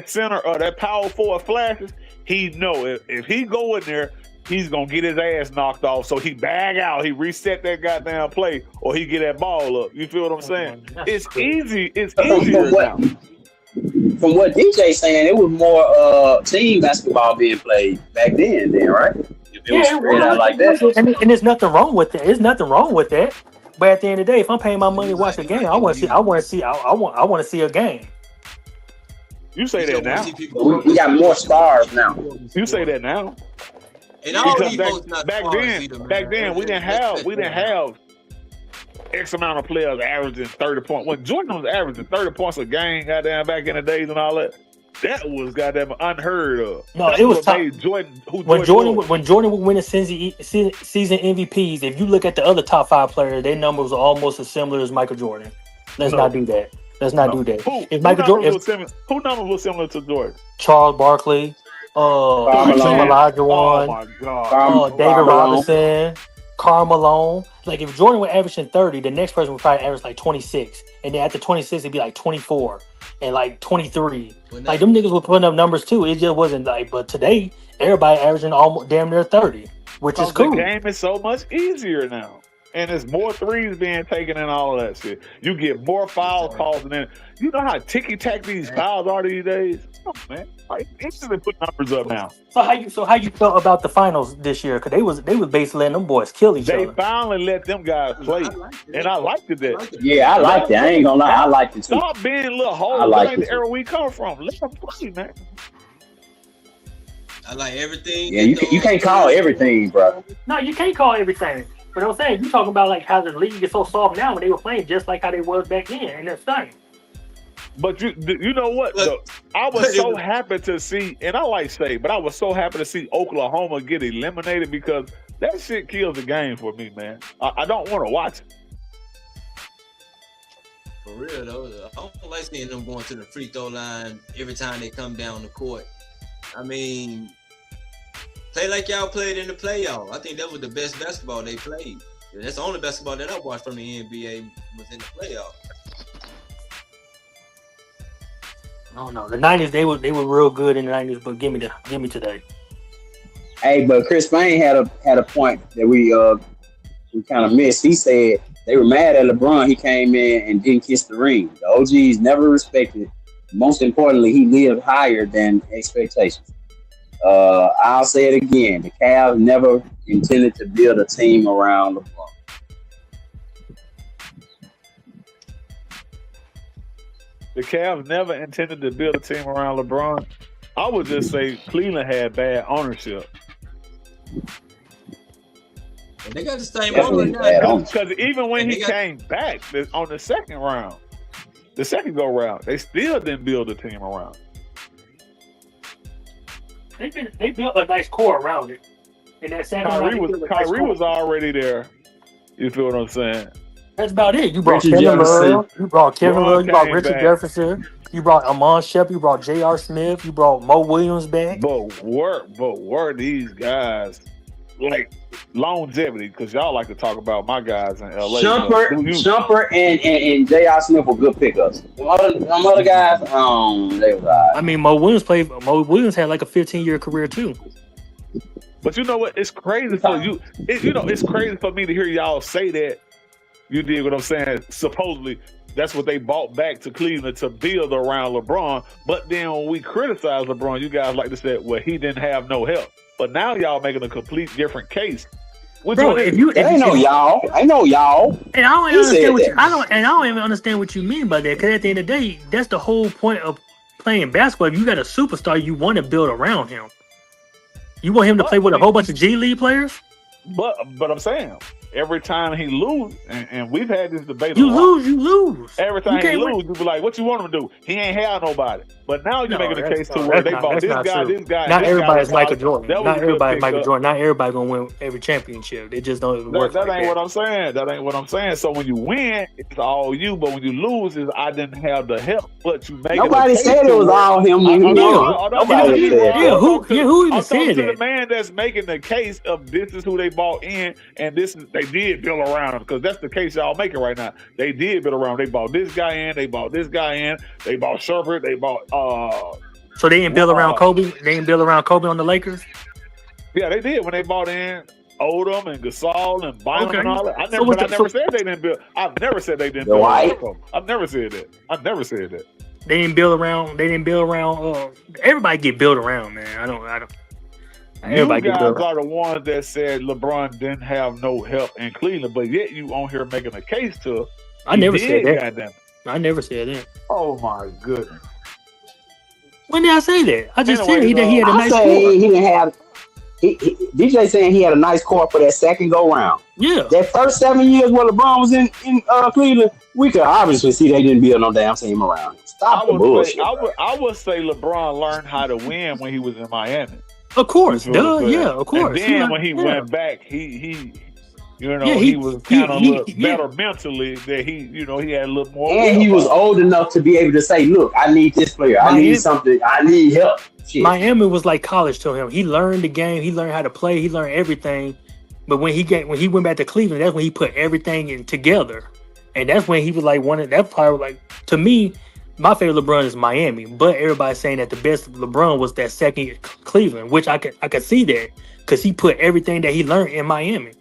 F: center or that power forward flashes, he know if he go in there, he's gonna get his ass knocked off. So he bag out, he reset that goddamn play, or he get that ball up. You feel what I'm saying? It's easy. It's easier now.
B: From what DJ's saying, it was more team basketball being played back then, right? If it was spread out like that.
E: And there's nothing wrong with it. There's nothing wrong with that. But at the end of the day, if I'm paying my money to watch a game, I want to see a game.
F: You say that now.
B: We got more stars now.
F: You say that now.
D: And all
F: because back then we didn't have X amount of players averaging 30 points. When Jordan was averaging 30 points a game, goddamn, back in the days and all that, that was goddamn unheard of.
E: No, it was tough. When Jordan would win a season MVPs, if you look at the other top 5 players, their numbers are almost as similar as Michael Jordan. Let's not do that. Let's not do that. Who
F: numbers was similar to Jordan?
E: Charles Barkley, Olajuwon,
F: oh my God,
E: David Robinson, Karl Malone. Like if Jordan were averaging 30, the next person would probably average like 26, and then after 26 it'd be like 24 and like 23. Like them niggas were putting up numbers too. It just wasn't like. But today everybody averaging almost damn near 30, which is cool.
F: The game is so much easier now. And there's more threes being taken and all of that shit. You get more foul calls, and then you know how ticky tack these fouls are these days. Oh, man, like instantly put numbers up now.
E: So how you felt about the finals this year? Because they was basically letting them boys kill each
F: They
E: other.
F: finally let them guys play, and I liked it.
B: Yeah, I liked it. I ain't gonna lie, I liked it too.
F: Stop being little hoes.
B: I like
F: That ain't
B: it
F: the era we come from. Let them play, man.
D: I like everything.
B: Yeah, you can't call everything, bro.
E: No, you can't call everything. But I'm saying you talking about like how the league is so soft now when they were playing just like how they was back then, and that's thing.
F: But you know what? I was so happy to see, and I like State, but I was so happy to see Oklahoma get eliminated because that shit kills the game for me, man. I don't want to watch it.
D: For real though, I don't like seeing them going to the free throw line every time they come down the court. I mean, play like y'all played in the playoff. I think that was the best basketball they played. That's the only basketball that I watched from the NBA was in the playoff.
E: I don't know. The 90s, they were real good in the 90s, but give me today.
B: Hey, but Chris Payne had a point that we kind of missed. He said they were mad at LeBron. He came in and didn't kiss the ring. The OGs never respected. Most importantly, he lived higher than expectations. I'll say it again. The Cavs never intended to build a team around LeBron.
F: The Cavs never intended to build a team around LeBron. I would just say Cleveland had bad ownership.
D: And they got the same
B: Definitely
D: owner
B: bad
D: now.
B: ownership.
F: Because even when he came back on the second go round, they still didn't build a team around.
E: They built a nice core around it. And that
F: Kyrie was already there. You feel what I'm saying?
E: That's about it. You brought
B: Richard
E: Kevin
B: Jefferson.
E: Love. You brought Kevin
F: Ron
E: Love. You brought
F: came
E: Richard
F: back.
E: Jefferson. You brought Amon Shep. You brought J.R. Smith. You brought Mo Williams back.
F: But were these guys like longevity? Because y'all like to talk about my guys in LA.
B: Shumpert and J.R. Smith were good pickups. Some other guys, they was all right.
E: I mean, Mo Williams had like a 15-year career too.
F: But you know what? It's crazy for you. It's crazy for me to hear y'all say that. You dig what I'm saying? Supposedly, that's what they bought back to Cleveland to build around LeBron. But then when we criticize LeBron, you guys like to say, well, he didn't have no help. But now y'all making a complete different case.
E: Bro,
B: I know y'all.
E: And I don't
B: He said
E: understand
B: that.
E: I don't even understand what you mean by that. Because at the end of the day, that's the whole point of playing basketball. If you got a superstar, you want to build around him. You want him to play with a whole bunch of G League players?
F: But I'm saying, every time he lose, and we've had this debate.
E: You lose.
F: Every time he
E: can't
F: lose, you be like, "What you want him to do?" He ain't have nobody. But now you're making a case to
E: that's
F: where they
E: not-
F: bought
E: that's
F: this
E: not
F: guy,
E: true.
F: this guy.
E: Not
F: this
E: everybody's
F: guy.
E: Michael Jordan.
F: That was
E: Not
F: a good
E: everybody's Michael
F: pickup.
E: Jordan. Not everybody gonna win every championship. They just don't work
F: That
E: like
F: ain't
E: that.
F: what I'm saying. That ain't what I'm saying. So when you win, it's all you. But when you lose, is I didn't have the help. But you make
B: Nobody said it was all him when he won. Nobody said
E: Yeah,
B: that.
E: who even
F: I'm talking
E: said
F: to
E: that?
F: the man that's making the case of this is who they bought in, and this is they did build around him, because that's the case y'all making right now. They did build around. They bought this guy in. They bought this guy in. They bought Sherbert. They bought.
E: So they didn't build around Kobe. They didn't build around Kobe on the Lakers.
F: Yeah, they did when they bought in Odom and Gasol and Bynum
E: Okay.
F: and all that. I
E: So
F: never said they didn't build. I've never said they didn't
B: The
F: build.
B: White?
F: around. I've never said that. I've never said that.
E: They didn't build around. Everybody get built around, man. I don't. Everybody
F: You
E: get
F: guys
E: built around.
F: are the ones that said LeBron didn't have no help in Cleveland, but yet you on here making a case to.
E: I never said that.
F: Goddamn.
E: I never said that.
F: Oh my goodness.
E: When did I say that? I just
F: Anyway,
E: said that he had a
B: I
E: nice
B: say
E: core.
B: he didn't have. DJ saying he had a nice core for that second go round.
E: Yeah.
B: That first 7 years while LeBron was in Cleveland, we could obviously see they didn't build no damn team around him. Stop the bullshit.
F: I would say LeBron learned how to win when he was in Miami.
E: Of course.
F: You know what
E: Duh.
F: I'm saying?
E: Yeah. Of course.
F: And then when he went back, he
E: Yeah,
F: he was kind of a little
E: yeah.
F: better mentally. That he had a little more.
B: And he was old enough to be able to say, "Look, I need this player. I need something. I need help." Shit.
E: Miami was like college to him. He learned the game. He learned how to play. He learned everything. But when he went back to Cleveland, that's when he put everything in together. And that's when he was like that part. Like, to me, my favorite LeBron is Miami. But everybody's saying that the best LeBron was that second Cleveland, which I could see that because he put everything that he learned in Miami.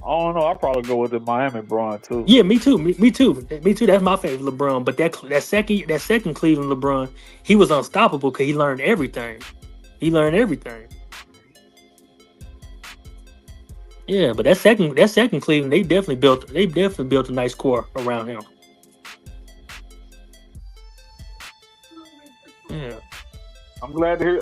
F: don't know. I'd probably go with the Miami Bron too.
E: Yeah, me too. Me too. Me too. That's my favorite LeBron. But that second Cleveland LeBron, he was unstoppable because he learned everything. He learned everything. Yeah, but that second Cleveland, they definitely built a nice core around him. Yeah.
F: I'm glad to hear.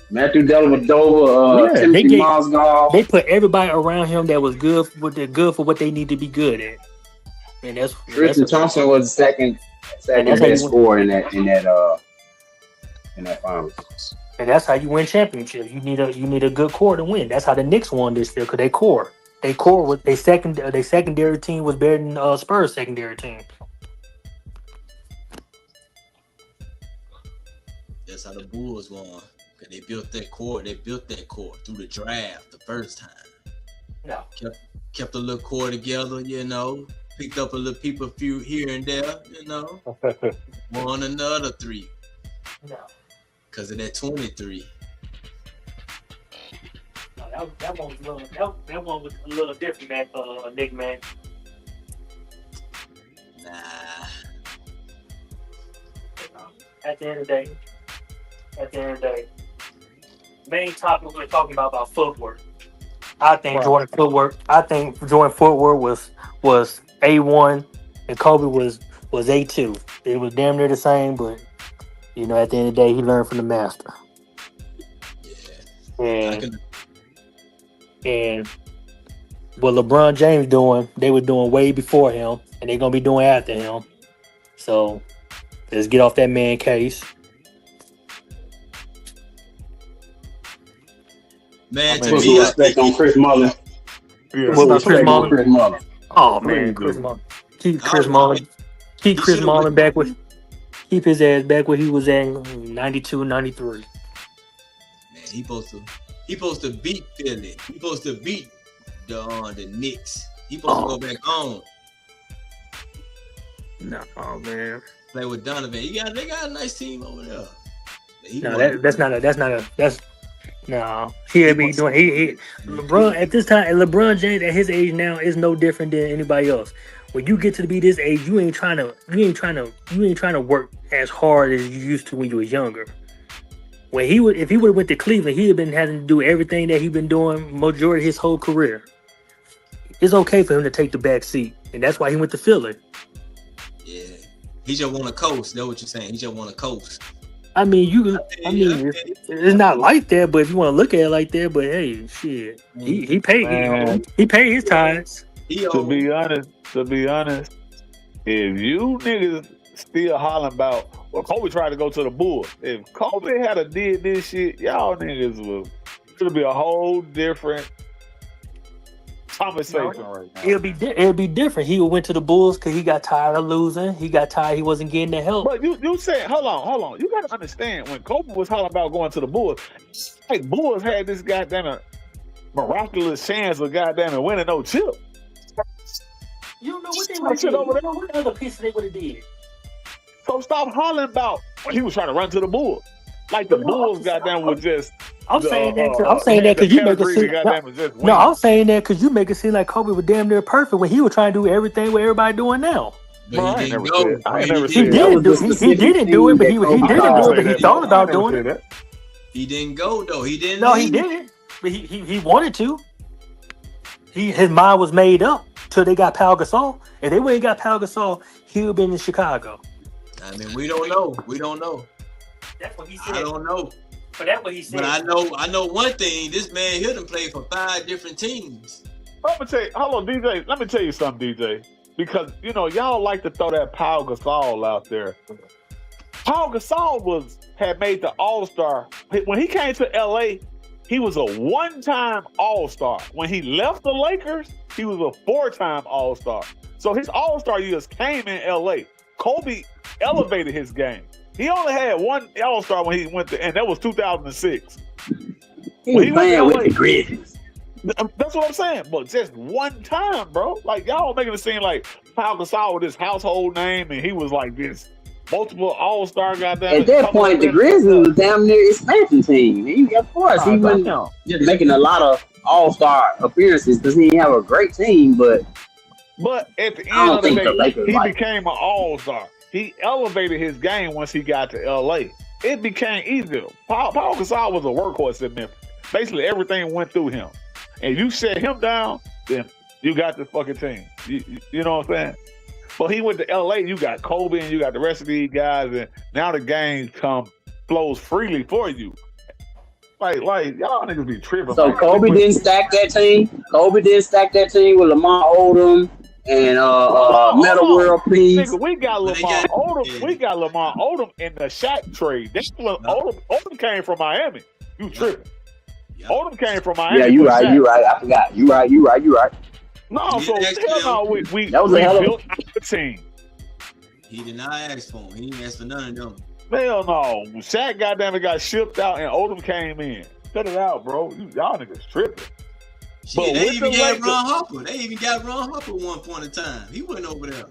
B: Matthew Dellavedova, Timothy Mozgov.
E: They put everybody around him that was good for what they need to be good at. And that's
B: Tristan Thompson was the second best scorer in that finals.
E: And that's how you win championships. You need a good core to win. That's how the Knicks won this year because they core. They core with their secondary team was better than Spurs secondary team.
D: That's how the Bulls won. Cause they built that core. They built that core through the draft the first time.
E: No.
D: Kept a little core together, you know. Picked up a few here and there, you know. Won another 3.
E: No.
D: Cause of that 23.
E: No, that one was a little different, man. Nick, man.
D: Nah.
E: At the end of the day, main topic we're talking about footwork. I think Jordan footwork was A1 and Kobe was A2. It was damn near the same, but you know, at the end of the day, he learned from the master.
D: Yeah.
E: And what LeBron James doing, they were doing way before him, and they're gonna be doing after him. So let's get off that man case.
D: Man,
B: Put some respect on Chris Mullin.
F: Yeah.
E: What was Chris Mullin?
B: Chris Mullin.
E: Oh man, Chris Mullin. Keep Chris Mullin. Keep Chris Mullin back with. Keep his ass back where he was at 92, 93.
D: Man, he supposed to beat Philly. He supposed to beat the Knicks. He supposed to go back home.
E: No, man.
D: Play with Donovan. They got a nice team over there.
E: No. He'll be doing he LeBron at this time, and LeBron James at his age now is no different than anybody else. When you get to be this age, you ain't trying to work as hard as you used to when you was younger. If he would have went to Cleveland, he'd have been having to do everything that he's been doing majority of his whole career. It's okay for him to take the back seat, and that's why he went to Philly.
D: Yeah, he just want to coast. That's what you're saying. He just want to coast.
E: It's not like that, but if you want to look at it like that, but hey, shit, he paid his tithes.
F: To be honest, if you niggas still hollering about, well, Kobe tried to go to the Bulls. If Kobe had did this shit, y'all niggas it'll be a whole different conversation right now.
E: It'll be different. He went to the Bulls because he got tired of losing. He got tired. He wasn't getting the help.
F: But you said, hold on. You got to understand, when Kobe was hollering about going to the Bulls, like Bulls had this goddamn miraculous chance of goddamn winning no chip.
E: You don't know what they would have did. You don't know what other pieces they would have did.
F: So stop hollering about when he was trying to run to the Bulls. Like the Bulls goddamn was just.
E: I'm saying that because you make it seem. I'm saying that because you make it seem like Kobe was damn near perfect when he was trying to do everything what everybody doing now.
D: But
F: he
D: didn't go.
F: I never
E: He
F: said
E: didn't do it, but he thought about doing it.
D: He didn't go though. He didn't.
E: No, he didn't. But he wanted to. His mind was made up till they got Pau Gasol. If they wouldn't got Pau Gasol, he would have been in Chicago.
D: I mean, we don't know.
E: That's what he said.
D: I don't know.
E: But that's what he said.
D: But I know one thing. This man here done played for 5 different teams.
F: I'm gonna tell you, hold on, DJ. Let me tell you something, DJ. Because y'all like to throw that Pau Gasol out there. Pau Gasol had made the All-Star when he came to LA. He was a 1-time All-Star. When he left the Lakers, he was a 4-time All-Star. So his All-Star years came in LA. Kobe elevated his game. He only had 1 All-Star when he went to, and that was 2006.
B: He was playing with the Grizzlies.
F: That's what I'm saying. But just 1 time, bro. Like, y'all making it seem like Pau Gasol was this household name, and he was like this multiple All-Star goddamn.
B: At that point, the Grizzlies was damn near expansion team. Of course, he wasn't just making a lot of All-Star appearances because he didn't have a great team, but
F: at the
B: I
F: end
B: don't
F: of the
B: think the
F: day,
B: Lakers
F: he
B: like
F: became an All-Star. He elevated his game once he got to LA. It became easier. Paul Gasol was a workhorse in Memphis. Basically, everything went through him. And you set him down, then you got this fucking team. You know what I'm saying? But he went to LA, you got Kobe and you got the rest of these guys, and now the game flows freely for you. Like y'all niggas be tripping.
B: So
F: man.
B: Kobe didn't stack that team. Kobe didn't stack that team with Lamar Odom and Metal World Peace.
F: Nigga, we got Lamar Odom. We got Lamar Odom in the Shaq trade. Odom came from Miami. You tripping? Odom came from Miami.
B: Yeah, you right. I forgot. You right.
F: No, so hell no, we
B: that was a hell of
F: built a team.
D: He did not ask for him. He didn't ask for none of them.
F: Hell no. Shaq got shipped out and Odom came in. Cut it out, bro. Y'all niggas tripping.
D: Shit, they even got Ron Harper. They even got Ron Harper at one point in time. He wasn't over there.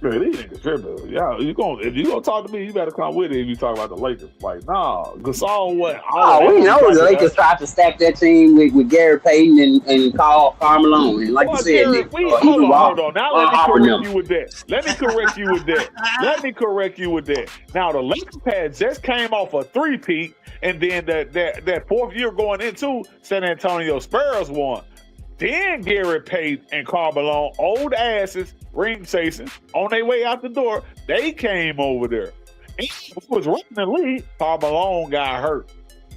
F: Man, these niggas tripping. Yeah, if you gonna talk to me, you better come with it if you talk about the Lakers. Like, nah, Gasol what?
B: Oh, we know the Lakers tried to stack that team with Gary Payton and Karl Malone. And like you said, Nick,
F: hold on. Now let me correct you with that. Let me correct you with that. Now the Lakers had just came off a three-peat, and then that fourth year going into San Antonio Spurs won. Then Gary Payton and Karl Malone, old asses, ring chasing, on their way out the door, they came over there. And was running the league. Karl Malone got hurt.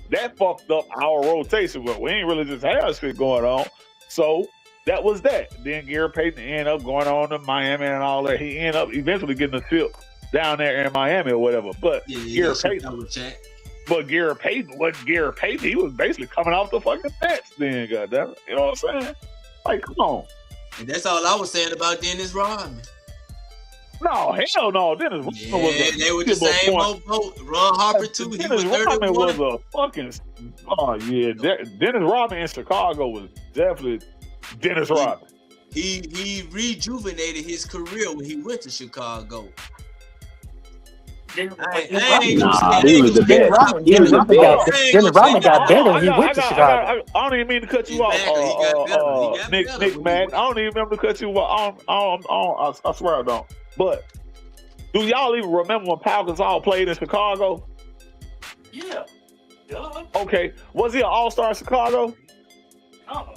F: That fucked up our rotation, but we ain't really just had shit going on. So that was that. Then Gary Payton ended up going on to Miami and all that. He ended up eventually getting a ship down there in Miami or whatever. But Gary Payton wasn't Gary Payton. He was basically coming off the fucking Nets then, goddamn it. You know what I'm saying? Like, come on.
D: And that's all I was saying about Dennis Rodman.
F: No, hell no. Dennis Rodman was
D: they were the same old boat. Ron Harper too.
F: Dennis Rodman was a fucking. Oh yeah, Dennis Rodman in Chicago was definitely Dennis Rodman.
D: He rejuvenated his career when he went to Chicago.
B: He was the best.
E: Dennis Rodman got better when he went to Chicago.
F: I don't even mean to cut you off, Nick Madden. I don't even remember to cut you off. I swear I don't. But do y'all even remember when Pau Gasol played in Chicago?
E: Yeah.
F: Okay. Was he an All-Star in Chicago?
E: No.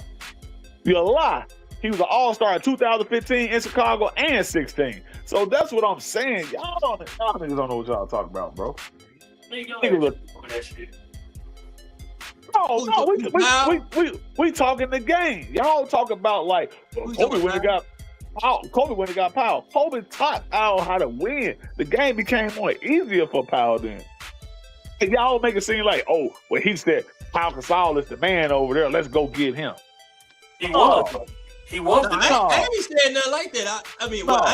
F: You a lie. He was an All-Star in 2015 in Chicago and 16. So that's what I'm saying. Y'all niggas don't know what y'all talking about, bro. No, we talking the game. Y'all talking about like Kobe when he got Powell. Kobe taught Powell how to win. The game became more easier for Powell then. And y'all make it seem like, oh, well, he said Pau Gasol is the man over there. Let's go get him.
E: He was.
D: I ain't saying nothing like that. I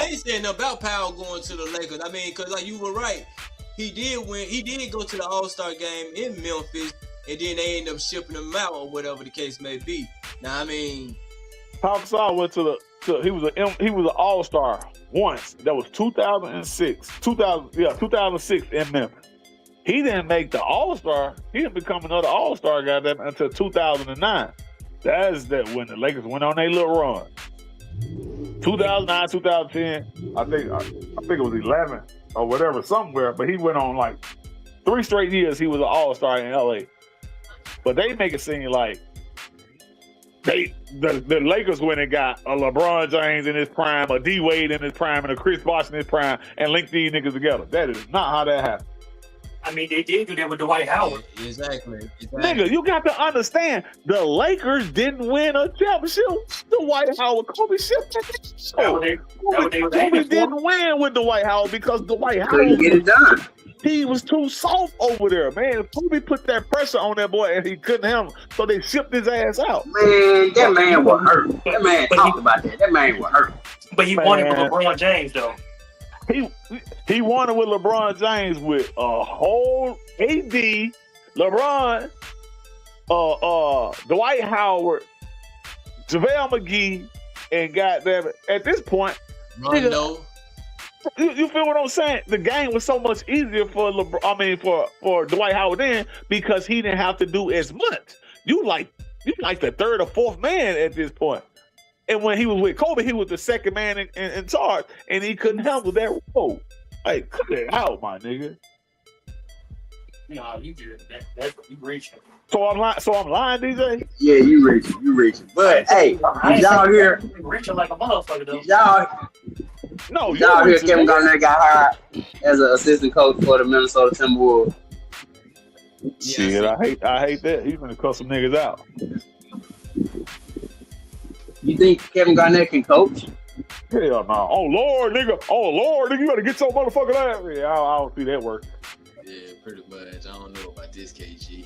D: ain't saying nothing about Powell going to the Lakers. I mean, because like you were right, he did win. He did go to the All-Star game in Memphis, and then they ended up shipping him out or whatever the case may be. Now, I mean,
F: Pau Gasol went he was an All-Star once. That was 2006. 2006 in Memphis. He didn't make the All-Star. He didn't become another All-Star guy until 2009. That's when the Lakers went on their little run. 2009, 2010, I think it was 11 or whatever, somewhere. But he went on like 3 straight years. He was an All-Star in LA. But they make it seem like the Lakers went and got a LeBron James in his prime, a D Wade in his prime, and a Chris Bosh in his prime, and linked these niggas together. That is not how that happened.
E: I mean, they did do that with Dwight Howard.
D: Exactly.
F: Nigga, you got to understand, the Lakers didn't win a championship. Dwight Howard, Kobe shipped that. Kobe didn't win with Dwight Howard because Dwight Howard
B: couldn't get it done.
F: He was too soft over there, man. Kobe put that pressure on that boy and he couldn't handle, so they shipped his ass out.
B: Man, that man was hurt. That man talked about that. That man was hurt.
E: But he won it with LeBron James, though.
F: He won it with LeBron James with a whole AD, LeBron, Dwight Howard, JaVale McGee, and goddamn it, at this point,
D: Rondo.
F: You feel what I'm saying? The game was so much easier for LeBron. I mean, for Dwight Howard then because he didn't have to do as much. You like the third or fourth man at this point. And when he was with Kobe, he was the second man in charge, and he couldn't handle that role. Like, cut it out, my nigga.
E: No, you did that's you reaching.
F: So I'm lying, DJ.
B: Yeah, you reaching. But hey, did y'all hear?
E: Reaching like a motherfucker though.
B: Did y'all hear
F: reaching,
B: Kevin
F: nigga.
B: Garnett got hired as an assistant coach for the Minnesota Timberwolves?
F: Shit, I hate that. He's gonna cut some niggas out.
B: You think Kevin Garnett can coach?
F: Hell no. Oh Lord, nigga. You gotta get your motherfucking ass. Yeah, I don't see that work.
D: Yeah, pretty much. I don't know about this, KG.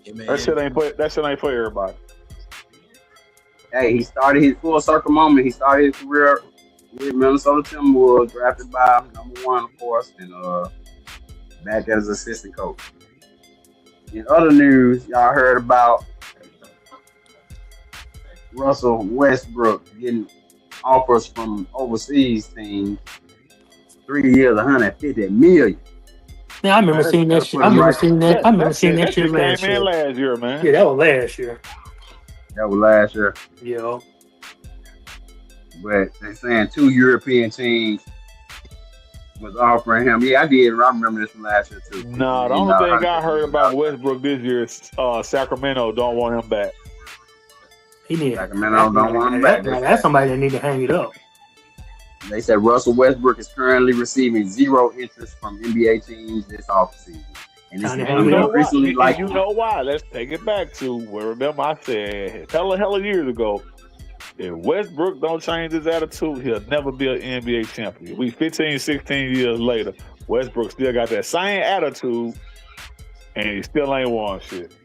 D: Yeah, man.
F: That shit ain't for everybody.
B: Hey, he started his full circle moment. He started his career with Minnesota Timberwolves, drafted by #1, of course, and back as assistant coach. In other news, y'all heard about Russell Westbrook getting offers from overseas teams. 3 years, $150 million.
E: Yeah, I remember seeing that shit. I remember seeing that shit last
F: came
E: year.
F: in last year, man.
E: Yeah, that was last year.
B: That was last year.
E: Yeah.
B: But they're saying 2 European teams was offering him. Yeah, I did. I remember this from last year too.
F: No, the only thing I heard about Westbrook this year is Sacramento don't want him back.
E: He need.
B: Sacramento don't want him back.
E: That's somebody that need to hang it up.
B: They said Russell Westbrook is currently receiving zero interest from NBA teams this offseason. And this is recently like
F: you know why? Let's take it back to where remember I said hella years ago. If Westbrook don't change his attitude, he'll never be an NBA champion. We 15, 16 years later, Westbrook still got that same attitude, and he still ain't won shit.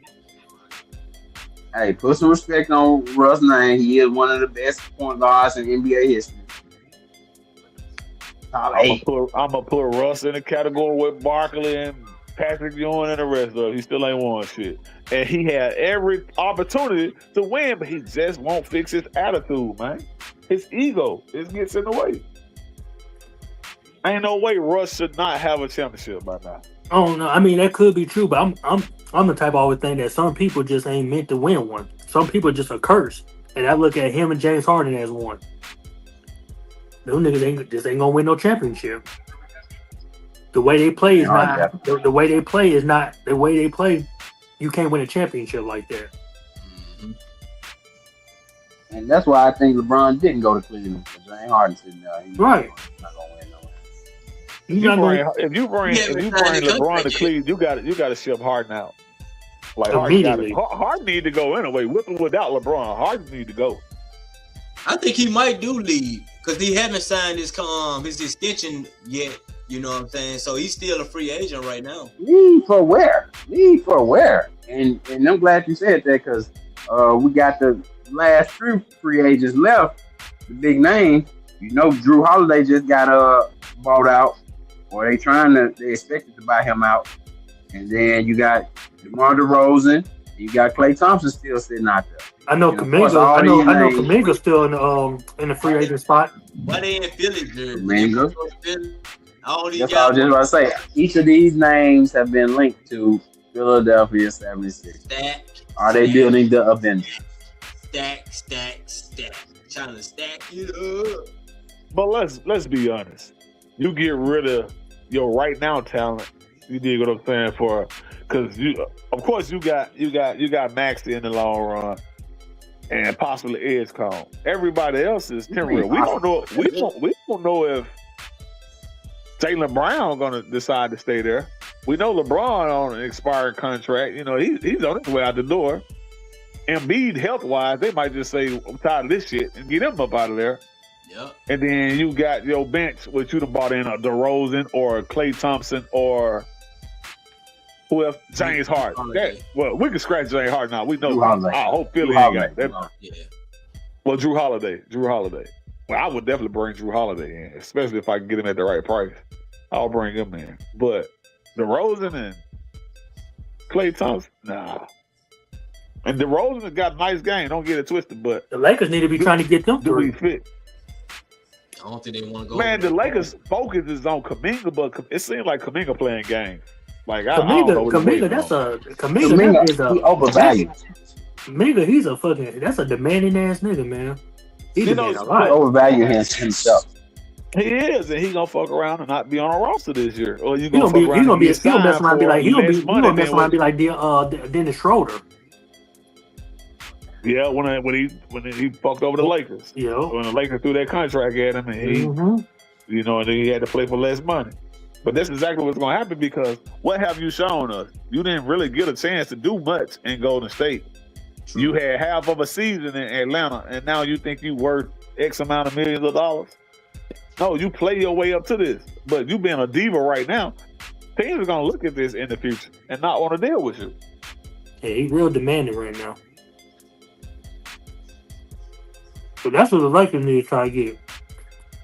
B: Hey, put some respect on Russ' name. He is one of the best point guards in NBA history.
F: I'm gonna put Russ in the category with Barkley and Patrick Ewing and the rest of it. He still ain't won shit. And he had every opportunity to win, but he just won't fix his attitude, man. His ego, it gets in the way. Ain't no way Russ should not have a championship by now.
E: Oh no, I mean that could be true, but I'm the type of always think that some people just ain't meant to win one. Some people just a curse, and I look at him and James Harden as one. Those niggas ain't gonna win no championship. The way they play is not the way they play is not the way they play. You can't win a championship like that.
D: Mm-hmm.
B: And that's why I think LeBron didn't go to Cleveland because James Harden sitting there. He's
E: right.
B: Not gonna win no way.
F: If you bring LeBron to Cleveland, you got to ship Harden out. Like Harden need to go anyway. With or without LeBron, Harden need to go.
D: I think he might do leave because he haven't signed his extension yet. You know what I'm saying? So he's still a free agent right now.
B: Leave for where? And I'm glad you said that because we got the last three free agents left. The big name, you know, Drew Holiday just got bought out, or they expected to buy him out. And then you got DeMar DeRozan, you got Klay Thompson still sitting out there.
E: I know Kuminga's still in the free agent spot.
D: Why they in Philly, dude?
B: Kuminga.
D: That's
B: all I was just about to say. Each of these names have been linked to Philadelphia 76. Are they building the Avengers?
D: Stack. Trying to stack it up.
F: But let's be honest. You get rid of your right now talent. You dig what I'm saying? Because of course you got Maxey in the long run, and possibly Edge Cone. Everybody else is temporary. We don't know if Jaylen Brown gonna decide to stay there. We know LeBron on an expired contract. You know he's on his way out the door. Embiid health wise, they might just say I'm tired of this shit and get him up out of there.
D: Yep.
F: And then you got your bench, which you'd have bought in a DeRozan or Klay Thompson or who else? James Harden. We can scratch James Harden now. We know. I hope Philly ain't got that.
D: Yeah.
F: Well, Drew Holiday. Well, I would definitely bring Drew Holiday in, especially if I can get him at the right price. I'll bring him in. But DeRozan and Klay Thompson, nah. And DeRozan has got a nice game. Don't get it twisted, but
E: the Lakers need to be trying to get them
F: do we
E: three.
F: fit?
D: I don't think they want to go.
F: Man, the Lakers' focus is on Kuminga, but it seems like Kuminga playing games. Like I don't know what he's
E: Kaminga,
F: waiting
E: that's
F: on.
E: a Kaminga. That is
B: he overvalued.
E: Kaminga, he's a fucking. That's a demanding ass nigga, man. He demands a
B: He
E: lot.
B: overvalued himself.
F: He is, and he gonna fuck around and not be on a roster this year. Or you
E: He
F: gonna
E: gonna be.
F: fuck
E: He
F: around
E: gonna
F: and
E: be.
F: get
E: He gonna mess
F: signed
E: around and be
F: for
E: like. He gonna be.
F: less
E: He
F: money
E: gonna mess
F: than
E: around and
F: what-
E: be like Dennis Schroeder.
F: Yeah, when he fucked over the Lakers.
E: You know.
F: When the Lakers threw that contract at him, and he,
E: Mhm.
F: you know, and then he had to play for less money. But that's exactly what's gonna happen because what have you shown us? You didn't really get a chance to do much in Golden State.
D: True.
F: You had half of a season in Atlanta, and now you think you worth X amount of millions of dollars? No, you play your way up to this. But you being a diva right now, teams are gonna look at this in the future and not want to deal with you.
E: Yeah, he's real demanding right now. So that's what the Lakers need to try to get.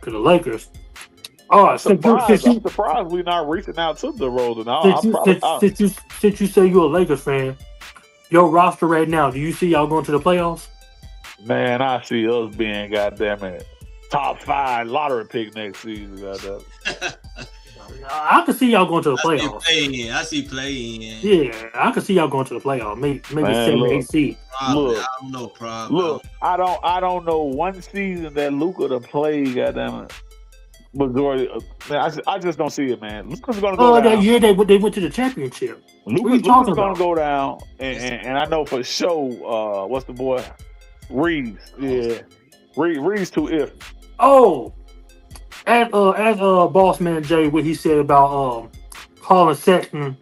E: Cause the Lakers. Oh,
F: I'm surprised we're not reaching out to the Rosen.
E: Since you say you're a Lakers fan, your roster right now, do you see y'all going to the playoffs?
F: Man, I see us being goddamn it top 5 lottery pick next season. Goddamn.
E: I can see y'all going to the playoffs.
D: I see playing.
E: Yeah, I can see y'all going to the playoffs. Maybe
F: Man,
E: 7
F: look.
E: 8 seed.
D: Probably.
F: Look.
D: I don't know. Problem.
F: Look, I don't know one season that Luka to play. Goddamn it, majority. Man, I just don't see it, man. Luka's gonna go down.
E: That year they went to the championship.
F: Luka's
E: talking
F: gonna
E: about?
F: go down, and I know for sure. What's the boy? Reeves. Yeah, Reeves too if.
E: Oh, as boss man Jay, what he said about Colin Sexton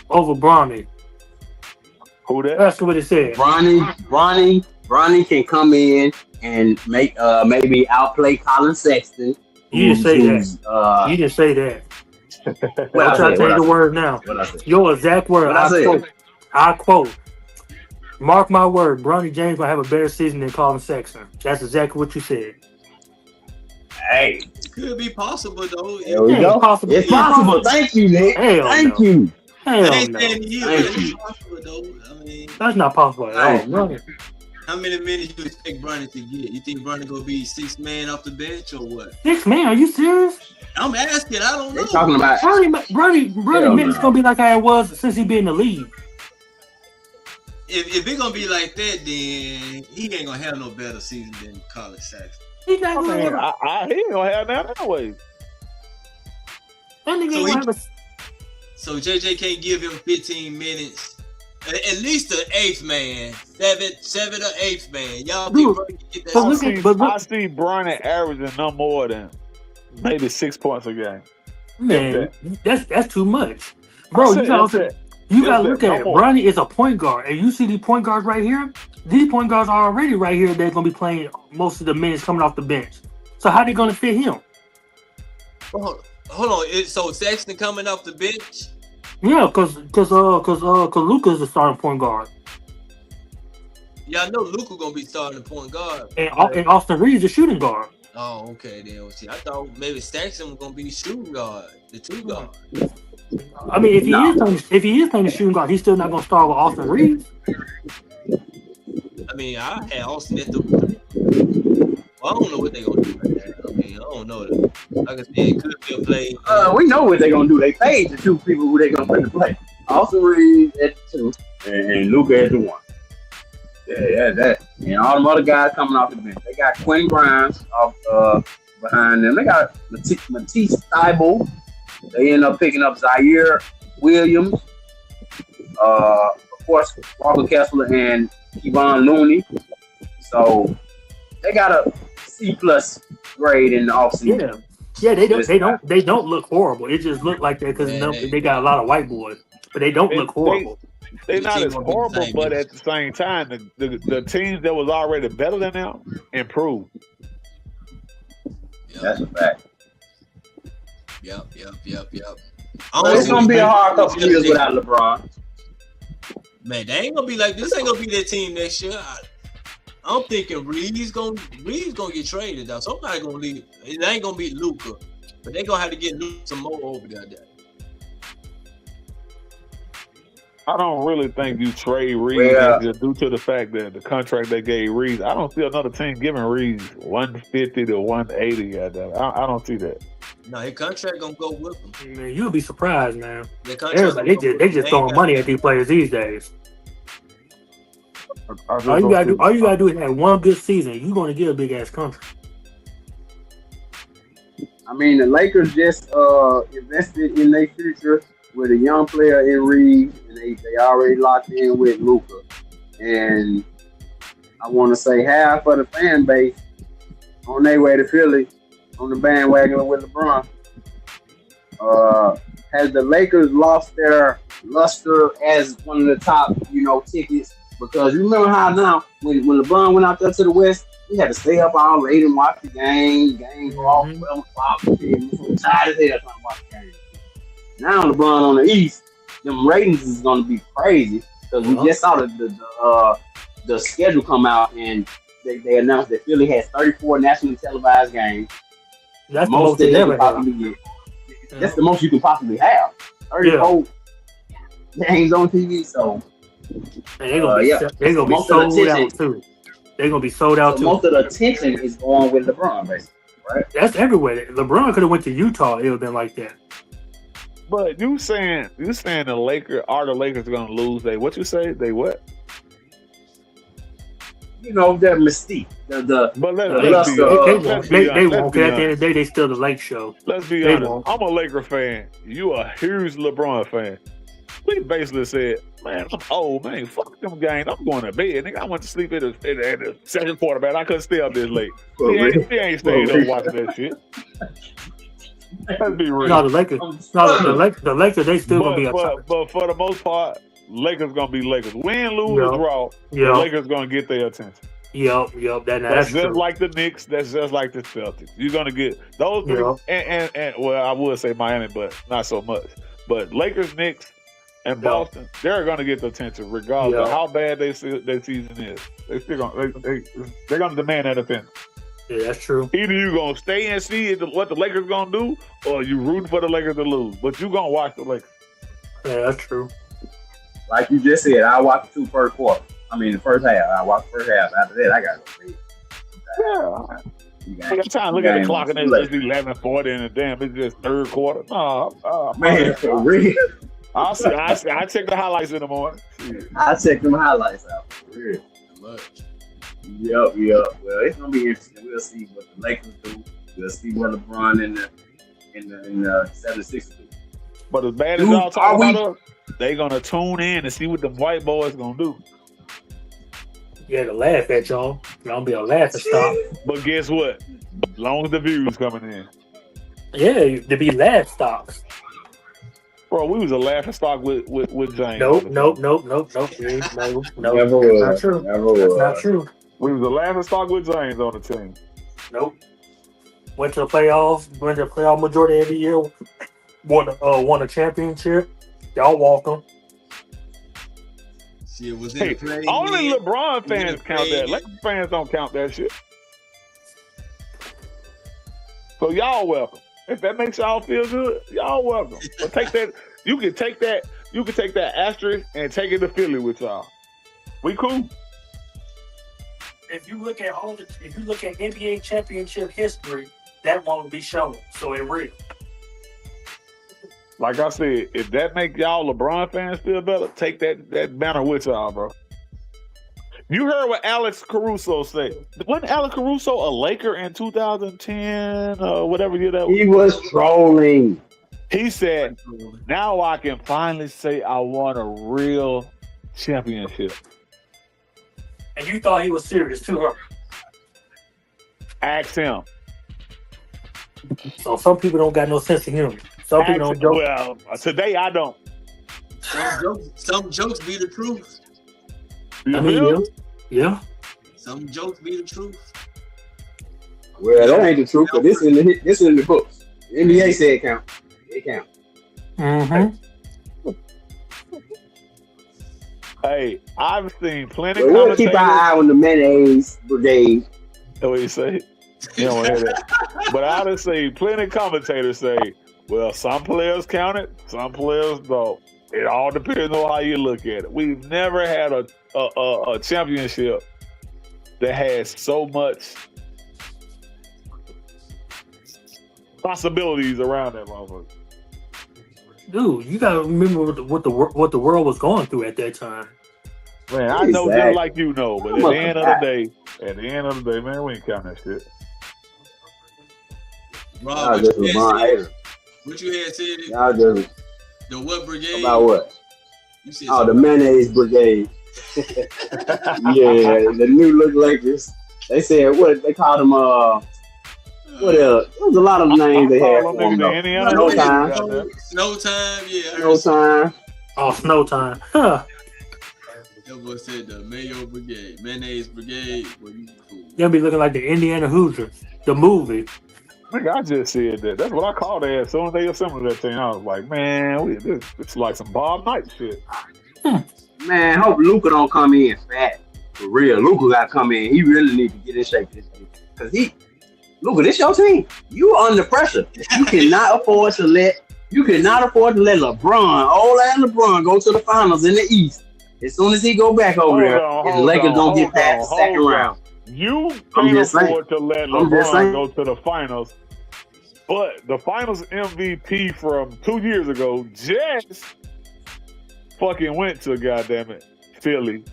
E: over Bronny.
F: Who that?
E: That's what he said.
B: Bronny can come in and make maybe outplay Colin Sexton.
E: You didn't say that. You didn't say that.
B: What I
E: I'm trying to
B: said,
E: tell you the word now.
B: What I said.
E: Your exact word.
B: What I said.
E: I quote. Mark my word, Bronny James gonna have a better season than Colin Sexton. That's exactly what you said.
B: Hey,
D: It could be possible though.
B: there we
E: Yeah,
B: go.
E: it's possible.
B: It's possible. Thank you, Nick.
E: Hell
B: Thank
E: no.
B: you.
E: Hell
D: I ain't
E: no.
D: saying you, but
B: Thank
D: it's
B: you.
D: possible though. I mean,
E: That's not possible at all. Bronny.
D: how many minutes you expect Bronny to get? You think Bronny gonna be 6 man off the bench or what?
E: 6 man, are you serious?
D: I'm asking. I don't know.
B: They're talking about
E: Bronny
B: Hell
E: minutes
B: no.
E: gonna be like how it was since he been in the league.
D: If it gonna be like that, then he ain't gonna have no better season than Colin Sexton.
E: He's not
F: I
E: gonna
F: mean,
E: have
F: he ain't gonna have that anyway.
E: that nigga
D: So
E: ain't
D: he-
E: gonna have a.
D: So JJ can't give him 15 minutes. At least the 8th man, 7 or 8th man. Y'all
E: Dude,
D: be Bronny get
E: but
D: that.
E: look at-
F: I see Bronny averaging no more than maybe 6 points a game.
E: Man, that's too much, bro. You gotta look at it. Bronny is a point guard, and you see these point guards right here. These point guards are already right here. They're gonna be playing most of the minutes coming off the bench. So how they gonna fit him?
D: Hold on. So Sexton coming off the bench?
E: Yeah, cause Luka's the starting point guard,
D: Y'all know Luka gonna be starting the point guard.
E: and Austin Reeves the shooting guard.
D: Oh, okay. Then see, I thought maybe Sexton was gonna be the shooting guard, the 2 guard.
E: I mean, if he is playing the shooting guard, he's still not gonna start with Austin Reeves.
D: I mean, I had Austin at the. Well, I don't know what they gonna do right there. I mean, I don't know. Like I said, it could be a play.
B: we know what they're gonna do. They paid the 2 people who they gonna put to play. Austin Reeves at 2 and Luka at the 1. Yeah, that. And all them other guys coming off the bench. They got Quentin Grimes off behind them. They got Matisse Thybulle. They end up picking up Zaire Williams. Of course, Walker Kessler and Kevon Looney. So they got a C+ grade in the offseason.
E: Yeah, they don't look horrible. It just look like that because they got a lot of white boys, but they don't look horrible.
F: They're not as horrible, but at the same time, the teams that was already better than them improved.
B: That's a fact.
D: Yep.
B: It's gonna be a hard couple years without LeBron.
D: Man, they ain't gonna be like this. Ain't gonna be their team next year. I'm thinking Reeves gonna get traded. Now somebody gonna leave. It ain't gonna be Luka, but they gonna have to get Luka some more over there.
F: I don't really think you trade Reeves just due to the fact that the contract they gave Reeves. I don't see another team giving Reeves 150 to 180. I don't see that.
D: No, his contract gonna go with him.
E: Man, you'll be surprised, man.
D: Everybody,
E: they just throwing money at these players these days. All you gotta do is have one good season. You're gonna get a big ass contract.
B: I mean, the Lakers just invested in their future with a young player in Reeves, and they already locked in with Luka. And I want to say half of the fan base on their way to Philly on the bandwagon with LeBron. Has the Lakers lost their luster as one of the top, tickets? Because you remember how now when LeBron went out there to the West, we had to stay up all late and watch the game. Games were all 12 o'clock. We were tired as hell trying to watch the game. Now LeBron on the East, them ratings is going to be crazy because we just saw the schedule come out and they announced that Philly has 34 nationally televised games.
E: That's the most they ever
B: possibly get. That's the most you can possibly have. 34 games on TV, so.
E: And they're gonna be sold out too. They're gonna be sold out too.
B: Most of the attention is going with LeBron, basically, right?
E: That's everywhere. LeBron could have went to Utah. It would have been like that.
F: But you saying the Lakers gonna lose? What you say? They what?
B: That mystique.
E: They won't. At the end of the day, they still the Lake Show.
F: Let's be honest. I'm a Laker fan. You a huge LeBron fan. We basically said, man, I'm old, man. Fuck them games. I'm going to bed. Nigga, I went to sleep in the second quarter, man. I couldn't stay up this late. He ain't staying up watching that shit. Let's be real.
E: No, the Lakers, they still going to be up.
F: But for the most part, Lakers going to be Lakers. Win, lose, draw, the Lakers going to get their attention.
E: Yep. That's
F: just
E: true.
F: like the Knicks. That's just like the Celtics. You're going to get those three. And well, I would say Miami, but not so much. But Lakers, Knicks, and Boston, they're going to get the attention regardless of how bad their season is. They're going to demand that attention.
E: Yeah, that's true.
F: Either you going to stay and see what the Lakers going to do, or you rooting for the Lakers to lose. But you going to watch the Lakers.
E: Yeah, that's true.
B: Like you just said, I watched the first quarter. I mean, the first half. I watched the first half. After that, I got to go
F: see. Yeah. I got time to look at the clock and it's 11:40 and damn, it's just third quarter. No,
B: man, for real.
F: I check the highlights in the morning.
B: I check them highlights out. For real. Yep. Well, it's gonna be interesting. We'll see what the Lakers do. We'll see what LeBron in the 76ers do.
F: But as bad as y'all talk about us, they gonna tune in and see what the white boys gonna do.
E: Yeah, to laugh at y'all. Y'all be a laughing stock.
F: But guess what? As long as the views coming in.
E: Yeah, to be laugh stocks.
F: Bro, we was a laughing stock with James.
E: Nope. No.
B: Never was.
E: Not true.
B: Never was.
E: That's not true.
F: We was a laughing stock with James on the team.
E: Nope. Went to the playoff majority every year. Won a championship. Y'all welcome.
D: Shit,
F: only LeBron fans count that. Lakers fans don't count that shit. So y'all welcome. If that makes y'all feel good, y'all welcome. But take that. You can take that asterisk and take it to Philly with y'all. We cool.
E: If you look at NBA championship history, that won't be shown. So it real.
F: Like I said, if that make y'all LeBron fans feel better, take that banner with y'all, bro. You heard what Alex Caruso said. Wasn't Alex Caruso a Laker in 2010 or whatever year that was?
B: He was trolling.
F: He said, now I can finally say I won a real championship.
E: And you thought he was serious too, huh?
F: Ask him.
E: So some people don't got no sense of humor. Some people don't joke.
F: Well, today I don't.
D: Some jokes be the truth.
E: I mean, yeah.
D: Some jokes be the truth.
B: Well, that ain't the truth, but this is in the books. The NBA said it count. It count.
E: Mm-hmm.
F: Hey, I've seen plenty.
B: We'll keep our eye on the mayonnaise brigade.
F: That's what you say. You don't hear that. But I've seen plenty of commentators say, well, some players counted, some players don't. It all depends on how you look at it. We've never had a championship that has so much possibilities around that motherfucker.
E: Dude, you gotta remember what the world was going through at that time.
F: Man, I know
B: Exactly.
F: just like you know, but at the end of the day, man, we ain't counting that shit.
D: Rob,
B: Y'all
D: what
B: just
D: you had
B: LeBron
D: said?
B: haters.
D: What you had said?
B: Y'all just
D: The what brigade?
B: about what?
D: You said
B: Oh, the mayonnaise brigade. Yeah, the new look Lakers. They said what they called them. What else? There was a lot of names they had
F: Call
B: for
F: them
B: them.
F: niggas the Indiana
B: No
F: Hoosiers,
B: time.
F: goddamn.
D: Snow time, yeah. I
B: No
D: heard
B: time.
E: Oh, snow time. Huh.
D: that boy said the Mayo Brigade, Mayonnaise Brigade. Well, you cool.
E: They'll be looking like the Indiana Hoosiers, the movie.
F: Nigga, I just said that. That's what I called it. As soon as they assembled that thing, I was like, man, it's like some Bob Knight shit.
B: Man, hope Luka don't come in fat. For real, Luka got to come in. He really need to get in shape this year. Cause Luka, this your team. You are under pressure. You cannot afford to let LeBron, old ass LeBron, go to the finals in the East. As soon as he go back over there, and the Lakers don't get past the second round.
F: You
B: I'm
F: can't
B: just saying.
F: afford to let
B: I'm just
F: LeBron
B: saying.
F: go to the finals, but the finals MVP from 2 years ago just fucking went to goddammit Philly.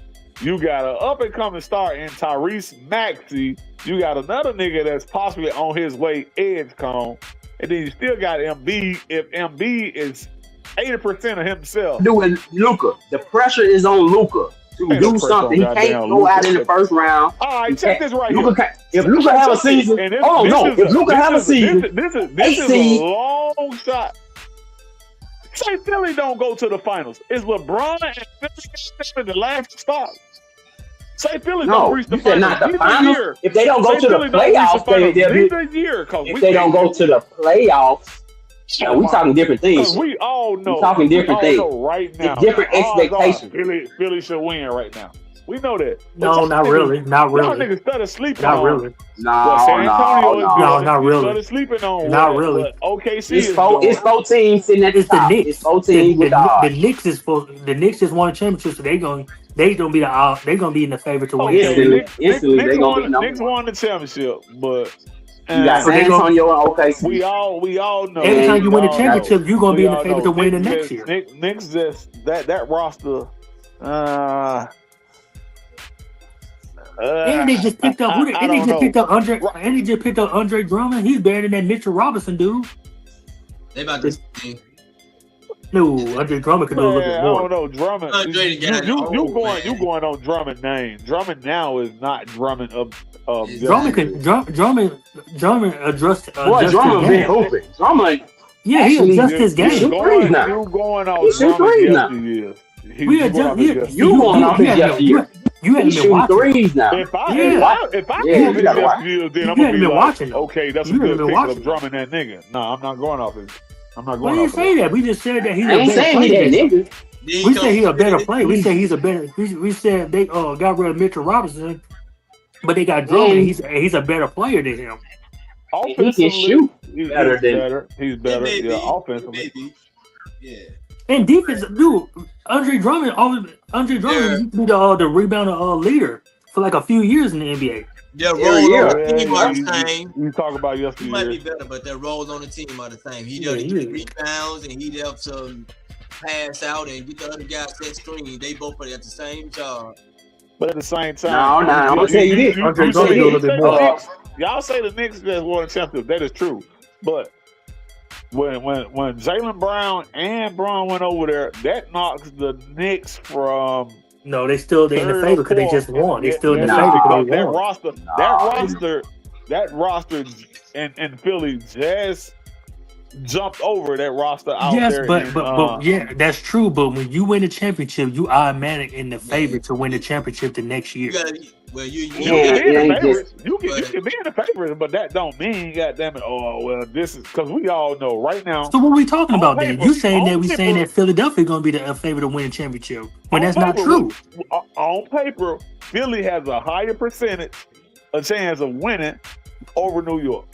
F: You got an up and coming star in Tyrese Maxey. You got another nigga that's possibly on his way, Edge Cone, and then you still got Embiid. If Embiid is 80% of himself,
B: Doing Luka, the pressure is on Luka to
F: Ain't no
B: do
F: pressure
B: something. He
F: on
B: can't
F: goddamn
B: go out
F: Luka.
B: in the first round.
F: all right,
B: He
F: check
B: can't-
F: this right
B: Luka
F: here.
B: can't- If Luka have a season,
F: And this-
B: oh
F: this
B: no!
F: is
B: If Luka
F: this
B: have a
F: is-
B: season,
F: this
B: eight
F: is
B: seed.
F: a long shot. Say Philly don't go to the finals. Is LeBron and Philly the last stop? Say Philly
B: no,
F: don't reach the
B: you said
F: finals.
B: not the
F: Neither
B: finals.
F: year.
B: If they don't go
F: Say
B: to the
F: Philly don't reach
B: playoffs, they'll be.
F: neither year.
B: If they don't go to the playoffs, now we talking different things.
F: Because we all know.
B: We talking different
F: we all
B: things.
F: know right now.
B: different
F: the odds are
B: expectations.
F: Philly should win right now. We know that. But
E: No,
F: y'all
E: not
F: niggas-
E: really. Not
F: Y'all
E: really.
F: niggas started sleeping
E: Not
F: on.
E: really.
F: Well, San Antonio is
E: No,
F: good.
E: not
F: You
E: really.
F: started sleeping on.
E: Not
F: what-
E: really.
F: what OKC
B: It's
F: is
B: four.
F: doing.
B: It's 4 teams sitting at the
E: It's the
B: top.
E: Knicks.
B: It's 4 teams with the
E: the
B: odds.
E: Knicks is supposed. The Knicks just won a championship, so they gonna be the they gonna be in the favorite to win.
F: Okay,
B: Instantly, instantly, they gonna be number
F: Knicks
B: one.
F: won the championship, but
B: You got
E: So
B: San
E: they gonna-
B: Antonio and OKC.
F: we all know.
E: Every time you win a
F: we all
E: championship,
F: know.
E: you're gonna be
F: We
E: in the
F: all
E: favorite
F: know.
E: to win the
F: Knicks
E: next year.
F: Knicks just that roster.
E: And they just picked up.
F: I don't know.
E: And they just picked up Andre Drummond. He's better than that Mitchell Robinson dude.
D: They about to see.
E: No, Andre Drummond could do a little
F: Man,
E: bit
F: I
E: more.
F: don't know. Drummond.
D: Andre got it.
F: You
D: Oh,
F: going
D: man.
F: on Drummond name. Drummond now is not Drummond of
E: Drummond can Drummond adjust.
B: Boy,
E: adjust
B: Drummond
E: his
B: been
E: game.
B: hooping. Drummond,
E: Yeah, he
B: actually,
E: adjusts his
B: you
E: game.
B: shoot threes now.
F: You going on
B: He shoot
F: Drummond
B: threes now.
F: yesteryears.
E: We adjust.
B: You going off his yesteryear.
E: You
B: He's
E: haven't been
B: shooting
E: watching.
B: threes now.
F: If I
E: Yeah.
F: go
B: Yeah,
F: his
B: you gotta watch.
F: yesteryears, then
E: You
F: I'm gonna
E: haven't
F: be
E: been
F: like,
E: watching him.
F: okay, that's a
E: You
F: good
E: haven't been
F: picture
E: watching
F: of Drummond that nigga. No, I'm not going off his. I'm not
E: We
F: going
E: didn't
F: off
E: say that. We just said that he's
B: I
E: a
B: ain't
E: better
B: saying he
E: player.
B: that nigga.
E: We said he's a better player. We said he's a better. We said they got rid of Mitchell Robinson, but they got Drummond.
B: Mm.
E: He's a better player than him.
B: He can shoot better than.
F: He's better.
D: Maybe.
F: Yeah, offensively.
D: Maybe. Yeah.
E: And defense, dude, Andre Drummond used to be the rebounder leader for like a few years in the NBA.
D: Their
B: Yeah,
D: roles
B: yeah.
D: on the team are the
F: Yeah,
D: same.
F: You talk about
D: He might be
F: yesteryear.
D: better, but their roles on the team are the same. He
E: Yeah,
D: does
E: yeah.
D: get rebounds and he helps pass out and get the other guy set screen. They both are at the same job.
F: But at the same time,
B: No, I'm gonna tell you this.
E: Andre
F: you
E: Drummond
F: say
E: do a little bit
F: the
E: more.
F: Knicks- Y'all say the Knicks just won a championship. That is true. But when Jaylen Brown and Braun went over there, that knocks the Knicks from
E: No, they in the favor because they just won. They still in the
B: No.
E: favor because they
F: that
E: won.
F: roster in Philly just jumped over that roster out
E: Yes,
F: there.
E: but yeah, that's true. But when you win a championship, you automatic in the favor to win the championship the next year.
D: You gotta, well,
F: You
B: Yeah,
F: can be in
B: it
F: the
B: ain't
F: favorites.
B: just-
F: You can be in the favorites, but that don't mean, goddamn it. Oh well, this is because we all know right now.
E: So what we talking about then?
F: paper-
E: You saying that
F: on
E: we saying
F: paper-
E: that Philadelphia gonna be the favor to win a championship when
F: On
E: that's not
F: paper,
E: true.
F: On paper, Philly has a higher percentage, a chance of winning over New York.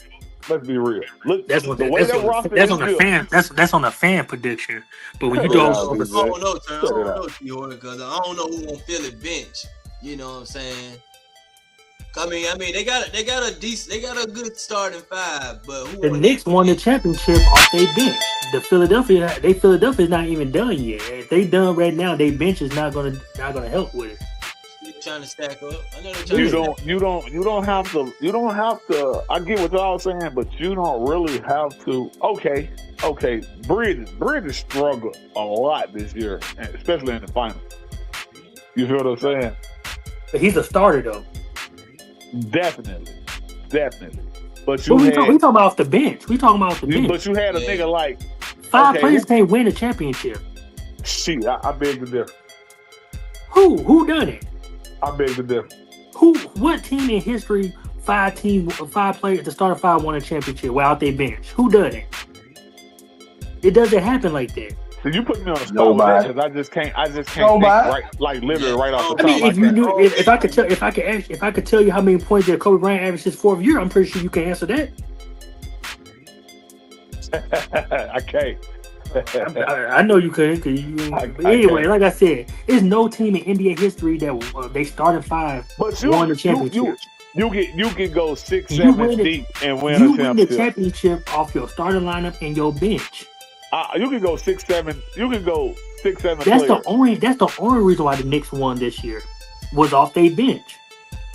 F: Let's be real. Look,
E: That's what
F: the way that roster
E: that's
F: is
E: on the
F: built.
E: fan. That's on the fan prediction. But when you
F: Yeah,
E: go
D: I
E: over,
D: don't know, Turn. I don't know, T-Horn, because I don't know who gonna fill it bench. You know what I'm saying? I mean, they got a good starting five, but who
E: the
D: on
E: Knicks
D: that
E: won the
D: bench?
E: championship off their bench. The Philadelphia's not even done yet. If they done right now, their bench is not gonna help with it.
D: They trying to stack up. I know they're trying to stack up.
F: You don't have to. I get what y'all saying, but you don't really have to. Okay. Bridges struggled a lot this year, especially in the finals. You feel what I'm saying?
E: But he's a starter though.
F: Definitely. But
E: we talking about off the bench. We talking about off the bench.
F: But you had a nigga like
E: five players can't win a championship.
F: Shit, I beg to differ.
E: Who done it?
F: I beg to differ.
E: What team in history? Five players, the starting five won a championship without their bench. Who done it? It doesn't happen like that.
F: So you put me on the spot with that because I just can't think literally right off the top.
E: I mean, if I could tell you how many points that Kobe Bryant averaged his fourth year, I'm pretty sure you can answer that.
F: I can't.
E: I know you couldn't. But anyway, like I said, there's no team in NBA history that they started five won the championship.
F: You can go 6-7 deep and win a championship.
E: You win the championship off your starting lineup and your bench.
F: You can go 6-7. You can go 6-7.
E: That's the only reason why the Knicks won this year was off their bench.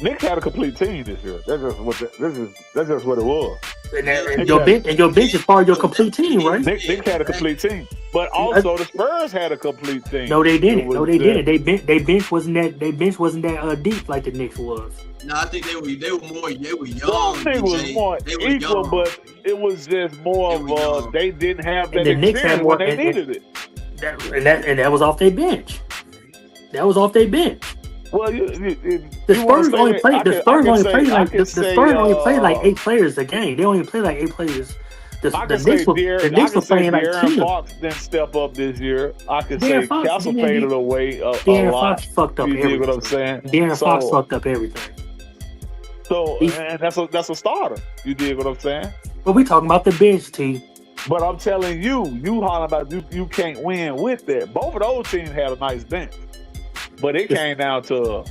F: Knicks had a complete team this year. That's just what it was.
E: And your bench is part of your complete team, right?
F: Knicks had a complete team, but also the Spurs had a complete team.
E: No, they didn't. They bench wasn't that deep like the Knicks was.
D: No, I think they were young.
F: Some things was more equal, but it was just more of they didn't have that experience when they needed it.
E: That was off their bench.
F: Well,
E: the Spurs only played like 8 players a game. They only played like 8 players. The Knicks were playing like
F: De'Aaron Fox didn't step up this year. I can say Castle faded away a
E: De'Aaron
F: lot.
E: Fox fucked up everything.
F: You dig what I'm saying?
E: De'Aaron Fox fucked up everything.
F: So, and that's a starter. You dig what I'm saying?
E: But we talking about the bench team.
F: But I'm telling you hollering about you can't win with that. Both of those teams had a nice bench, but it came down to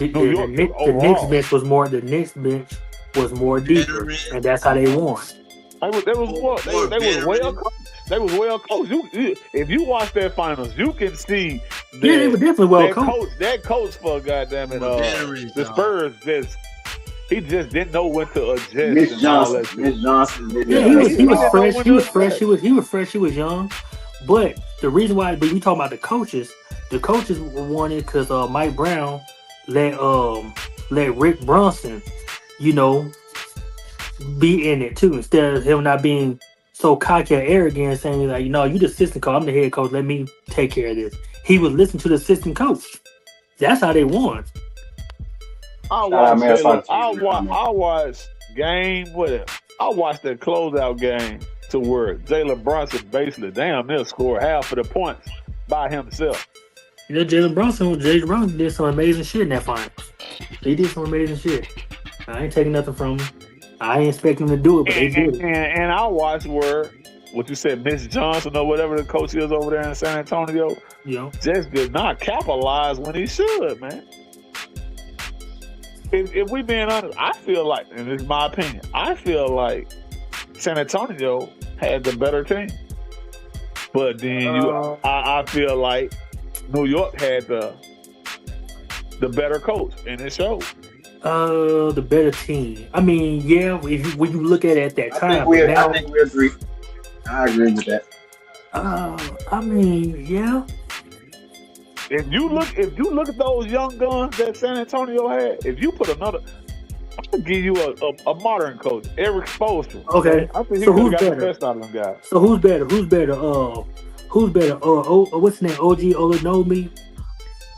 F: New York.
E: The Knicks bench was more. The Knicks bench was more deeper, and that's how they won.
F: They was well coached. They was well coached. If you watch that finals, you can see.
E: They were definitely well coached.
F: That coach for goddamn it, the Spurs he just didn't know when to adjust.
B: Mitch Johnson.
E: Yeah, he was fresh. He was fresh. He was fresh. He was young. But the reason why we talking about the coaches won it because Mike Brown let Rick Brunson, be in it too, instead of him not being so cocky or arrogant and saying like, you the assistant coach, I'm the head coach, let me take care of this. He was listening to the assistant coach. That's how they won.
F: I watched game with it. I watched that closeout game to where Jalen Brunson basically near scored half of the points by himself.
E: Jalen Brunson did some amazing shit in that final. He did some amazing shit. I ain't taking nothing from him. I ain't expecting him to do it, but they did it.
F: And I watched where what you said, Mitch Johnson or whatever the coach is over there in San Antonio, just did not capitalize when he should, man. If we being honest, I feel like, and this is my opinion, I feel like San Antonio had the better team. But then I feel like New York had the better coach, and it showed.
E: The better team. I mean, yeah, when you look at it at that time.
B: I think we agree. I agree with that.
E: I mean, yeah.
F: If you look at those young guns that San Antonio had, if you put another, I could give you a modern coach, Eric Spoelstra.
E: Okay.
F: I think he could have got the best out of them guys.
E: So who's better? Who's better? What's his name? OG Olanomi?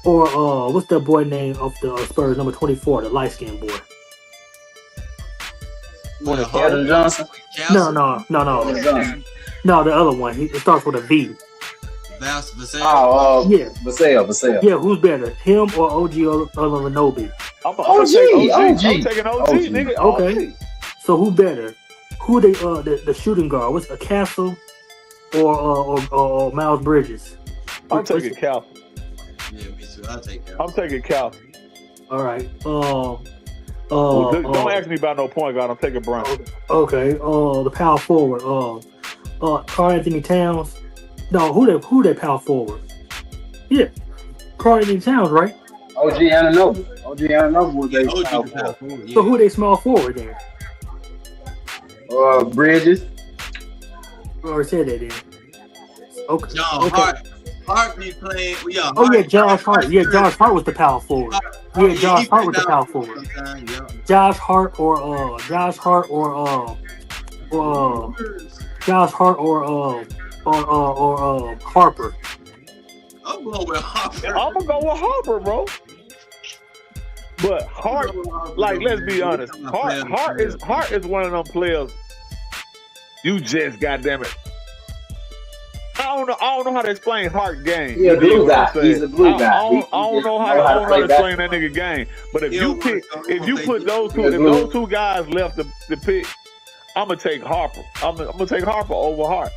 E: Or what's that boy name of the Spurs, number 24, the light skinned boy?
B: Keldon Johnson?
E: No. No, the other one. It starts with a V.
B: Vassell.
E: Yeah.
B: Vassell.
E: Yeah, who's better, him or OG Olanomi?
F: I'm taking OG, nigga.
E: Okay. So who better? Who they the shooting guard? What's a Castle or Miles Bridges?
F: I'm taking Cal.
D: Yeah, me too. I'll take that.
F: I'm taking Cal.
E: All right.
F: Don't ask me about no point guard. I'm taking Brunson.
E: Okay. The power forward. Karl Anthony Towns. No, who they power forward? Yeah, Karl Anthony Towns, right?
B: OG Anunoby. OG Anunoby was
D: Yeah,
B: a
D: OG
B: power
D: the
B: forward.
D: power forward, yeah.
E: So who they small forward then?
B: Bridges.
E: We already said that then. Okay.
D: John
E: Okay.
D: Hart be playing. Yeah.
E: Oh yeah, Josh Hart. Yeah, Josh Hart was the power forward. Yeah, Josh Hart was the power forward.
D: Yeah.
E: Josh Hart or Josh Hart or Harper.
D: I'm going with Harper.
F: I'm gonna go with Harper, bro. But Hart, like, let's be honest, Hart is one of them players. You just goddamn it. I don't know how to explain Hart game.
B: He a glue guy. He's a glue guy.
F: I don't know how to explain that nigga game. But if you put those two guys left to pick, I'm gonna take Harper. I'm gonna take Harper over Hart.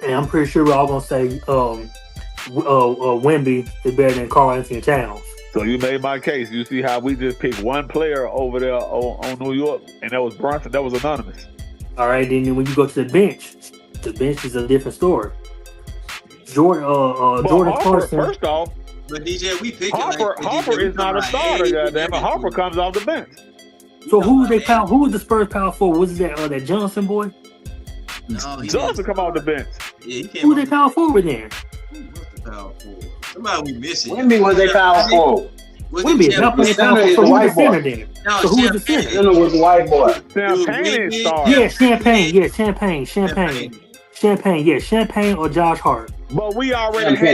E: And I'm pretty sure we're all gonna say Wemby is better than Karl Anthony Towns.
F: So you made my case. You see how we just picked one player over there on New York, and that was Brunson. That was anonymous.
E: All right, then when you go to the bench is a different story. Jordan Clarkson.
F: First off,
D: But DJ, we pick
F: Harper is not a starter. Goddamn it, Harper comes off the bench.
E: So who was the Spurs power forward? Was it that Johnson boy?
D: No,
F: Johnson come off the bench.
D: Yeah, he came
E: Who they power forward then?
D: What's the power forward? Somebody we missing.
B: Wemby was a power forward.
E: Wemby is not playing power forward. So who was the center then?
D: No,
E: So who was the center?
B: Center was the white boy.
F: Champagne is starter.
E: Yeah, Champagne. Yeah, Champagne or Josh Hart.
F: But we already took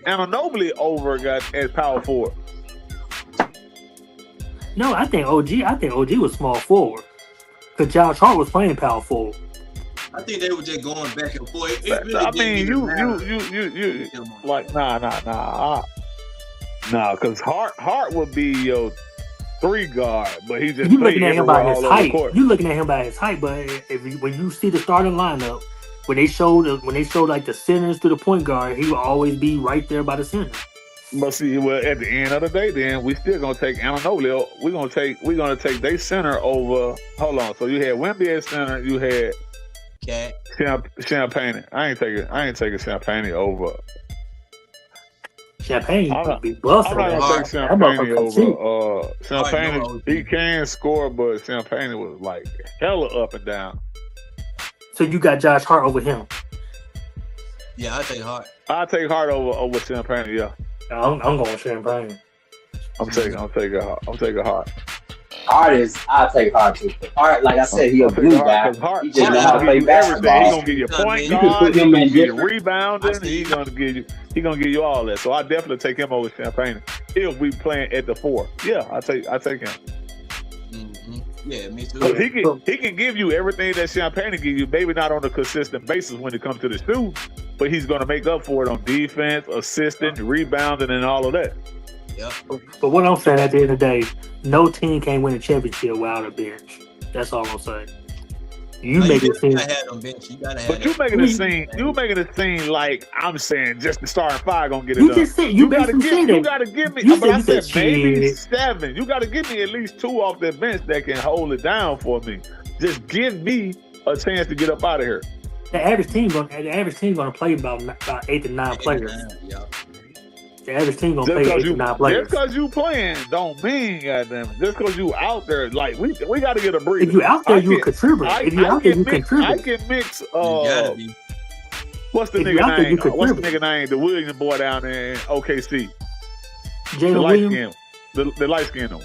F: Anunoby over as power forward.
E: No, I think OG was small forward. Because Josh Hart was playing power forward.
D: I think they were just going back and forth.
F: I mean, you like nah, because Hart would be your 3 guard, but he just
E: You looking at him by his height.
F: Court.
E: You looking at him by his height, but when you see the starting lineup, when they showed like the centers to the point guard, he will always be right there by the center.
F: But see, well, at the end of the day, then we still gonna take Anunoby. We're gonna take their center over. Hold on. So you had Wemby at center. You had Champagne. I ain't taking Champagne over.
E: Champagne would be busting.
F: I'm not gonna take Champagne over. Champagne, he can score, but Champagne was like hella up and down.
E: So you got Josh Hart over him.
D: Yeah, I take Hart.
F: I take Hart over Champagne. Yeah,
E: I'm going Champagne.
F: I'm taking Hart.
B: I'll take Hart too. Hart, like I said, he a glue guy. He just know how to play basketball.
F: He gonna give you point
B: You can
F: guard.
B: put
F: He
B: him
F: gonna
B: in
F: give you
B: different.
F: rebounding. He gonna give you all that. So I definitely take him over Champagne if we playing at the 4. Yeah, I take him.
D: Mm-hmm. Yeah, me too.
F: But he can give you everything that Champagne can give you. Maybe not on a consistent basis when it comes to the shoot, but he's gonna make up for it on defense, assisting, rebounding, and all of that.
D: Yep.
E: But what I'm saying at the end of the day, no team can win a championship without a bench. That's all I'm saying. You make it seem.
F: But you making it seem like I'm saying just the starting 5 gonna get it
E: You
F: done.
E: just said you gotta
F: give me.
E: You
F: But I
E: said
F: said maybe
E: shit.
F: 7. You gotta give me at least 2 off that bench that can hold it down for me. Just give me a chance to get up out of here.
E: The average team gonna play about 8 to 9 players.
D: Yep.
E: The average team gonna play 8 to 9 players.
F: Just because you playing don't mean goddamn. Just because you out there, like we got to get a breather.
E: If you out there, you contribute. If you out there, you contribute.
F: I can mix. What's the
E: If you out
F: nigga
E: there, you
F: name? What's the
E: contribute.
F: nigga name? The Williams boy down there in OKC. The
E: Jalen
F: light
E: Williams.
F: skin. The light skin one.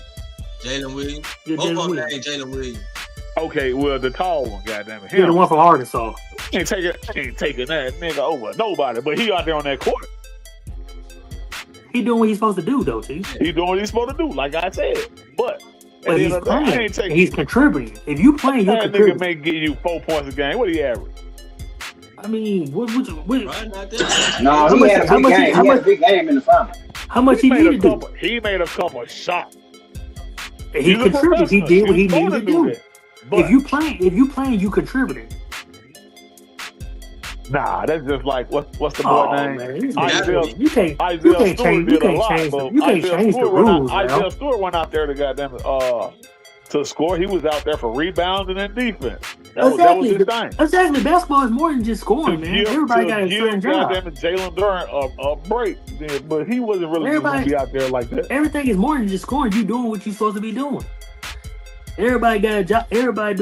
D: Jalen Williams.
E: Yeah,
D: Both
E: Jalen
D: of them
E: Williams.
D: named Jalen Williams.
F: Okay, well the tall one, goddamn it.
E: Yeah, the
F: Him.
E: one from Arkansas.
F: Ain't taking that nigga over nobody, but he out there on that court.
E: He doing what he's supposed to do, though, T.
F: He doing what he's supposed to do, like I said. But
E: But he's playing. And he's contributing. If you playing, you're
F: that nigga
E: contributing.
F: may give you 4 points a game. What do you average?
E: I mean, what
D: Right, not that.
B: No, he had a big game. He had a big game in the final.
E: how much he needed to do?
F: He made a couple shots.
E: He
F: He's a
E: contributed. He
F: professional.
E: did what he
F: He's
E: needed
F: supposed
E: to do.
F: that. But
E: If you playing, you contributed.
F: nah, that's just like what's the boy
E: Oh
F: name?
E: man, you
F: Isaiah
E: can't
F: Stewart
E: change. You
F: did a
E: can't
F: lot,
E: change.
F: but
E: You can't
F: Isaiah
E: change the
F: Stewart went
E: rules
F: out.
E: now.
F: Isaiah Stewart went out there to goddamn to score. He was out there for rebounding and defense. That was his thing.
E: Exactly. Basketball is more than just scoring, man. Everybody got a certain job.
F: Goddamn Jalen Durant a break, but he wasn't really going to be out there like that.
E: Everything is more than just scoring. You doing what you're supposed to be doing. Everybody got a job. Everybody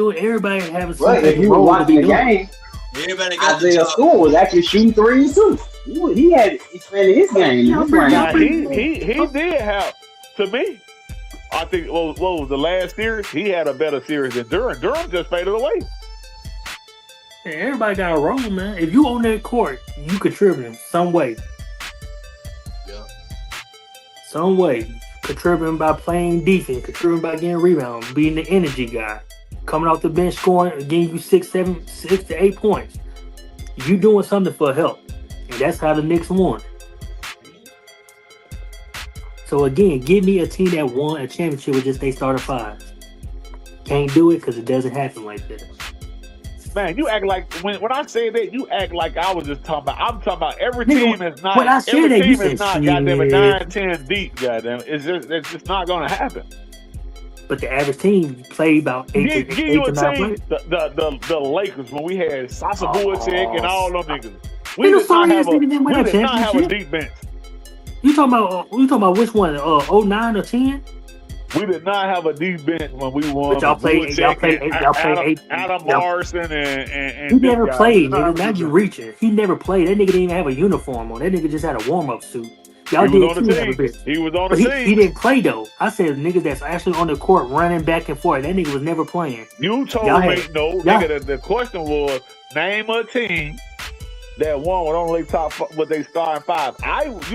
E: having
B: Well, if you were watching the game,
D: Everybody got
B: Isaiah Stewart was actually shooting threes too. He had expanded his game.
F: Now, he did have, to me, I think, what was the last series? He had a better series than Durant. Durant just faded away.
E: Yeah, everybody got a role, man. If you on that court, you contributing some way.
D: Yeah.
E: Some way. Contributing by playing defense, contributing by getting rebounds, being the energy guy, coming off the bench scoring, getting you 6 to 8 points. You doing something for help. And that's how the Knicks won. So again, give me a team that won a championship with just they started 5. Can't do it because it doesn't happen like that.
F: Man, you act like when I say that, you act like I was just talking about. I'm talking about every team is not.
E: When I said
F: every
E: that, you
F: team is
E: said,
F: not goddamn it 9-10 deep. Goddamn, it's just not going to happen.
E: But the average team played about 8
F: Give you
E: to
F: a
E: 9
F: team,
E: players.
F: the Lakers when we had Sasa Vujacic and all them niggas.
E: We did not
F: have a deep bench.
E: You talking about which one? 09 or 10?
F: We did not have a deep bench when we won.
E: But y'all played
F: Adam Morrison and
E: he never played,
F: nigga.
E: nigga. Now you reaching. He never played. That nigga didn't even have a uniform on. That nigga just had a warm-up suit. Y'all
F: He
E: did
F: was on
E: too,
F: the
E: have a
F: team.
E: bit.
F: He was on
E: But
F: the team.
E: he didn't play though. I said niggas that's actually on the court running back and forth. That nigga was never playing.
F: You told
E: Y'all
F: me
E: had-
F: no,
E: y'all-
F: nigga. The question was name a team that won with only with they starting 5.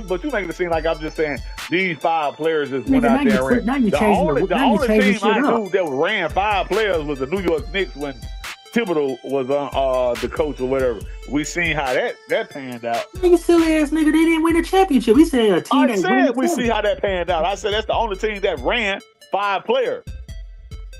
F: But you making it seem like I'm just saying these 5 players just went
E: Nigga,
F: out there. And
E: now you
F: the
E: changing
F: only
E: shit
F: team I
E: up.
F: knew that ran 5 players was the New York Knicks when Thibodeau was the coach or whatever. We seen how that panned out.
E: Nigga, silly ass nigga, they didn't win a championship. He said a team
F: I
E: that
F: said we
E: wins.
F: see how that panned out. I said that's the only team that ran 5 players.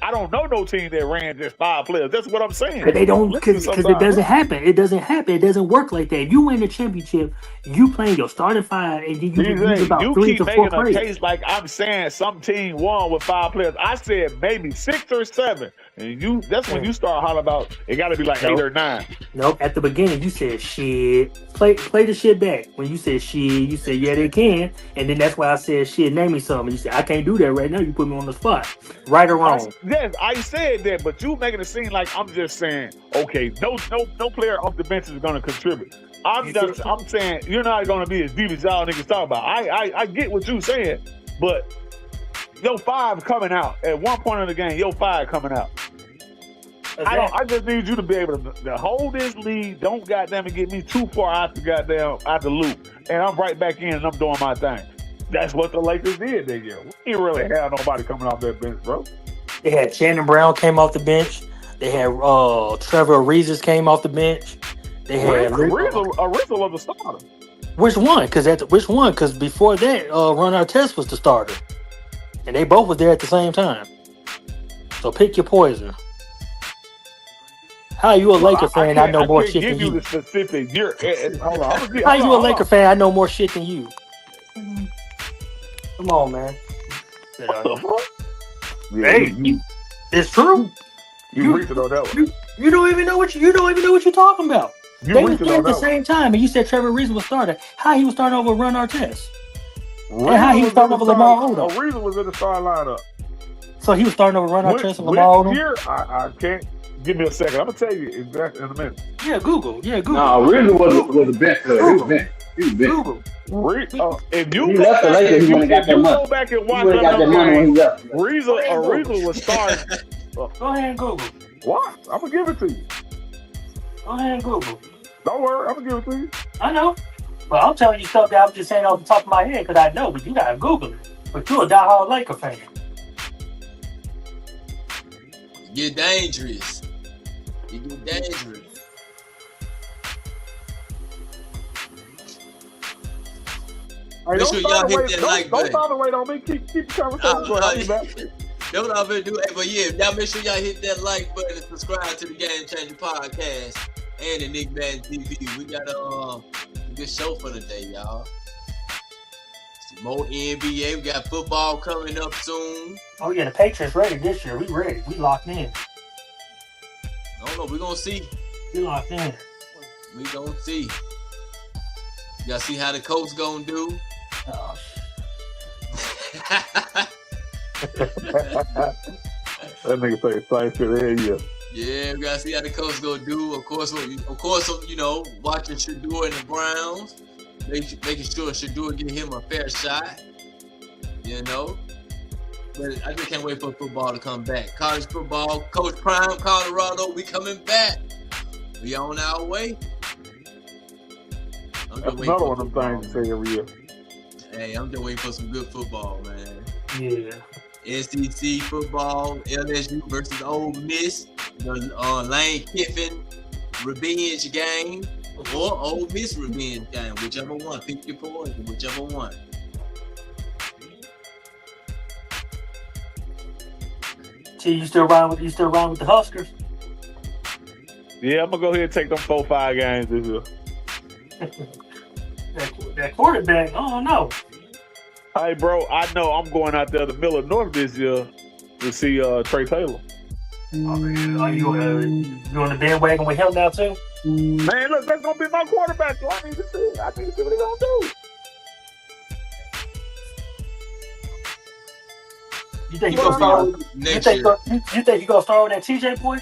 F: I don't know no team that ran just 5 players. That's what I'm saying.
E: But they don't,
F: Listen
E: because
F: sometimes.
E: it doesn't happen. It doesn't happen. It doesn't work like that. You win the championship, you playing your starting 5, and then you use about
F: You
E: 3
F: keep
E: to 4
F: making a
E: players.
F: case like I'm saying some team won with 5 players. I said maybe 6 or 7. And that's when you start hollering about it got to be like 8 or 9.
E: Nope. At the beginning, you said shit. Play the shit back. When you said shit, you said yeah they can, and then that's why I said shit. Name me something. You said I can't do that right now. You put me on the spot. Right or wrong?
F: Yes, I said that, but you making it seem like I'm just saying okay, no player off the bench is going to contribute. I'm saying you're not going to be as deep as y'all niggas talk about. I get what you saying, but your 5 coming out at one point in the game. Your 5 coming out. I just need you to be able to hold this lead. Don't goddamn it get me too far out the loop, and I'm right back in and I'm doing my thing. That's what the Lakers did that year. We didn't really have nobody coming off that bench, bro.
E: They had Shannon Brown came off the bench. They had Trevor Ariza came off the bench. They had
F: Ariza was the starter.
E: Which one? Because before that, Ron Artest was the starter, and they both was there at the same time. So pick your poison. How you a Laker fan? I know more shit than you.
F: The specific year. Hold on.
E: How you a Laker fan? I know more shit than you. Come on, man. Hey, it's true.
F: You reached it on that one.
E: You don't even know what you're talking about. They were there at the same time, and you said Trevor Ariza was starting. How he was starting over Ron Artest? And how he was starting over Lamar Odom?
F: Ariza was in the starting lineup.
E: So he was starting over Ron Artest and Lamar Odom?
F: Year, I can't. Give me a second. I'm gonna tell you exactly in a minute.
E: Yeah, Google.
B: No, really was a bench player. He was bench.
E: Google.
F: If you
B: He left the Lakers, he wouldn't got that money.
F: go back and watch
B: He would've got that money when he left.
F: Ariza was starting.
E: Go ahead and Google.
F: What? I'm gonna give it to you.
E: Go ahead and Google.
F: Don't worry, I'm gonna give it to you.
E: I know. But I'm telling you stuff that I'm just saying off the top of my head because I know, but you gotta Google it. But you're a diehard Laker fan.
D: Get dangerous. You get dangerous.
F: Right,
D: Make sure y'all hit that like button.
F: Don't bother wait on me. Keep the conversation going. I'll be back.
D: That's what I'm gonna do. Hey, but yeah, y'all make sure y'all hit that like button and subscribe to the Game Changer Podcast and the Nick Madden TV. We got a good show for the day, y'all. Some more NBA. We got football coming up soon.
E: Oh yeah, the Patriots ready this year. We ready. We locked in.
D: I don't know. We're gonna see.
E: We locked in.
D: We gonna see. Y'all see how the coach gonna do?
E: Oh,
F: That nigga say same shit every year.
D: Yeah, we gotta see how the coach gonna do. Of course, you know, watching Shador and the Browns, making sure Shador get him a fair shot. You know, but I just can't wait for football to come back. College football, Coach Prime, Colorado, we coming back. We on our way.
F: That's another one of them things to say every year.
D: Hey, I'm just waiting for some good football, man.
E: yeah.
D: SEC football, LSU versus Ole Miss, the Lane Kiffin revenge game, or Ole Miss revenge game, whichever one. Pick your poison, whichever one.
E: T, you still riding with the Huskers?
F: Yeah, I'm gonna go ahead and take them 4-5 games this year.
E: that quarterback, oh no.
F: Hey, bro, I know I'm going out there to Miller North this year to see Trey Taylor.
E: Oh, man. Are you on the bandwagon with him now too?
F: Man, look, that's gonna be my quarterback. So I need to see what he's gonna do.
E: You think he's gonna start?
D: Next year.
E: You think he's gonna start with that TJ boy?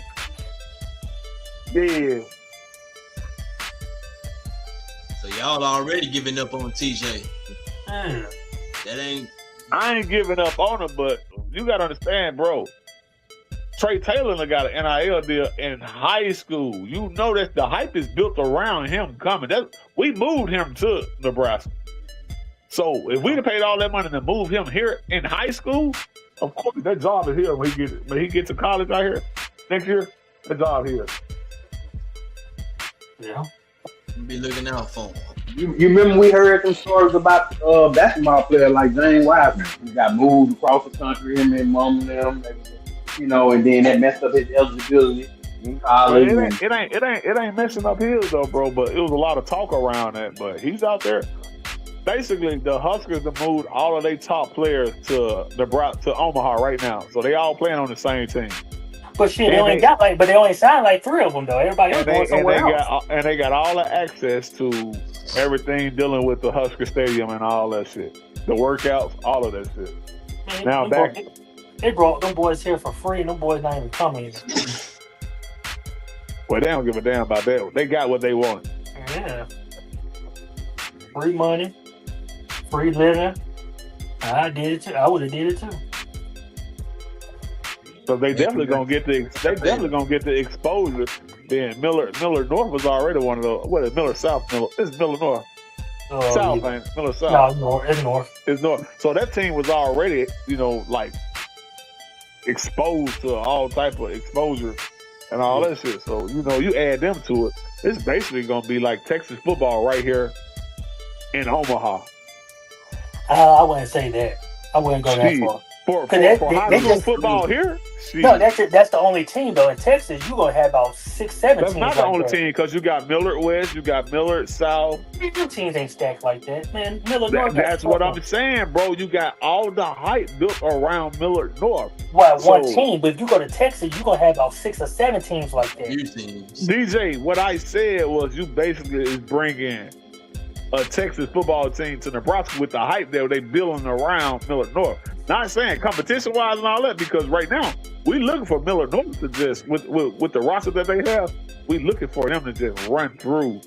F: Yeah.
D: So y'all already giving up on TJ.
E: Mm.
D: That ain't.
F: I ain't giving up on him, but you gotta understand, bro. Trey Taylor got an NIL deal in high school. You know that the hype is built around him coming. We moved him to Nebraska. So if we'd have paid all that money to move him here in high school, of course that job is here when he gets to college out here next year. The job here.
E: Yeah.
D: Be looking out for him.
B: You remember we heard some stories about basketball players like James Wiseman, who got moved across the country, him and mom and them, you know, and then that messed up his eligibility in college.
F: It ain't messing up his though, bro. But it was a lot of talk around that. But he's out there. Basically, the Huskers have moved all of their top players to Omaha right now, so they all playing on the same team.
E: But shit, they only signed like 3 of them though. Everybody else going somewhere else.
F: And they got all the access to everything dealing with the Husker Stadium and all that shit. The workouts, all of that shit.
E: Man,
F: Now back.
E: They brought them boys here for free, and them boys not even coming.
F: Well, they don't give a damn about that. They got what they wanted.
E: Yeah. Free money, free living. I did it too. I would have did it too.
F: So they definitely gonna get the exposure. Then Miller North was already one of the what is Miller South? It's Miller North. South, man. Miller South.
E: No, it's North.
F: It's North. So that team was already, like exposed to all type of exposure and all that shit. So, you add them to it, it's basically gonna be like Texas football right here in Omaha.
E: I wouldn't say that. I wouldn't go that far.
F: For high school football here?
E: No, that's the only team though. In Texas, you're gonna have about 6, 7
F: teams. That's not the only team because you got Millard West, you got Millard South.
E: Them teams ain't stacked like that, man. Millard North.
F: That's what I'm saying, bro. You got all the hype built around Millard North.
E: Well, one team, but if you go to Texas, you're gonna have about 6 or 7 teams like that.
F: DJ, what I said was you basically is bringing a Texas football team to Nebraska with the hype that they building around Millard North. Not saying competition-wise and all that, because right now we looking for Millard North to just with the roster that they have, we looking for them to just run through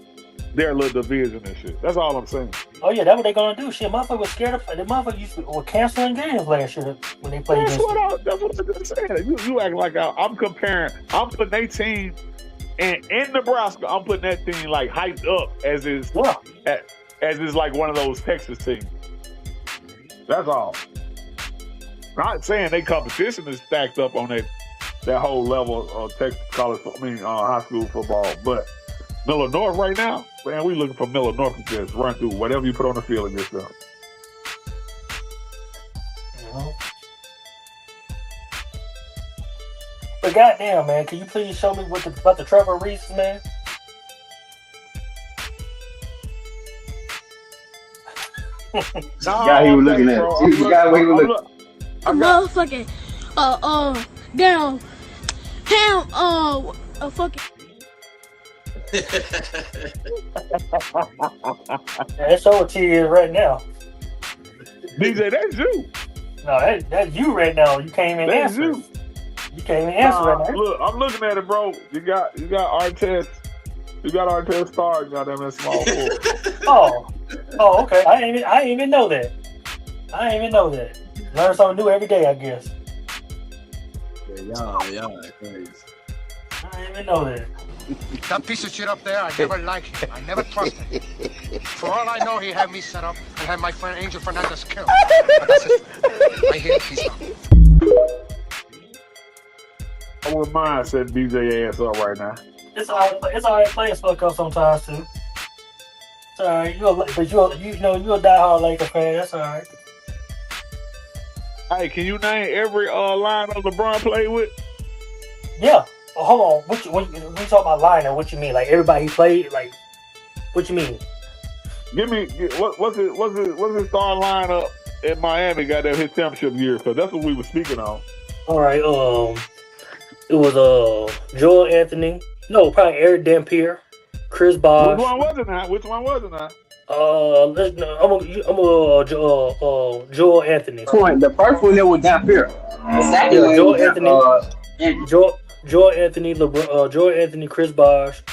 F: their little division and shit. That's all I'm saying.
E: Oh yeah, that's what they gonna do. Shit, motherfucker was scared of the motherfucker were canceling games last year when they played. That's
F: what I'm saying. You act like I'm comparing. I'm putting their team in Nebraska. I'm putting that team like hyped up as is like one of those Texas teams. That's all. Not saying they competition is stacked up on that whole level of Texas high school football, but Miller North right now, man, we looking for Miller North to just run through whatever you put on the field against them.
E: But goddamn, man, can you please show me about the Trevor Reeses, man?
B: Guy he was looking at. The guy he was looking.
G: Motherfucking, damn, fucking.
E: That's over to you right now.
F: DJ, that's you.
E: No, that's you right now. You can't even
F: That's
E: answer.
F: you.
E: You can't even answer right now.
F: Look, I'm looking at it, bro. You got Artest. You got Artest Star. Goddamn that small forward.
E: Oh, okay. I didn't even know that. Learn something new every day, I guess.
D: Y'all crazy.
E: I didn't even know that.
H: That piece of shit up there, I never liked him. I never trusted him. For all I know, he had me set up and had my friend Angel Fernandez killed. But that's it. I hear he's gone.
F: I wouldn't mind setting DJ ass up right now.
E: It's alright playing fuck up sometimes too. It's alright. You're a diehard Laker fan. That's alright.
F: Hey, can you name every line of LeBron played with?
E: Yeah. Oh, hold on. When you talk about line, what you mean? Like everybody he played? Like what you mean?
F: Give me what's his starting lineup in Miami? Got that his championship year, because that's what we were speaking on.
E: All right. It was Joel Anthony. No, probably Eric Dampier, Chris Bosh.
F: Which one was it now?
E: Joel Anthony.
B: The first one there was down here. The second one
E: Joel
B: was
E: Anthony. Joel Anthony, Joel Anthony, Chris Bosh,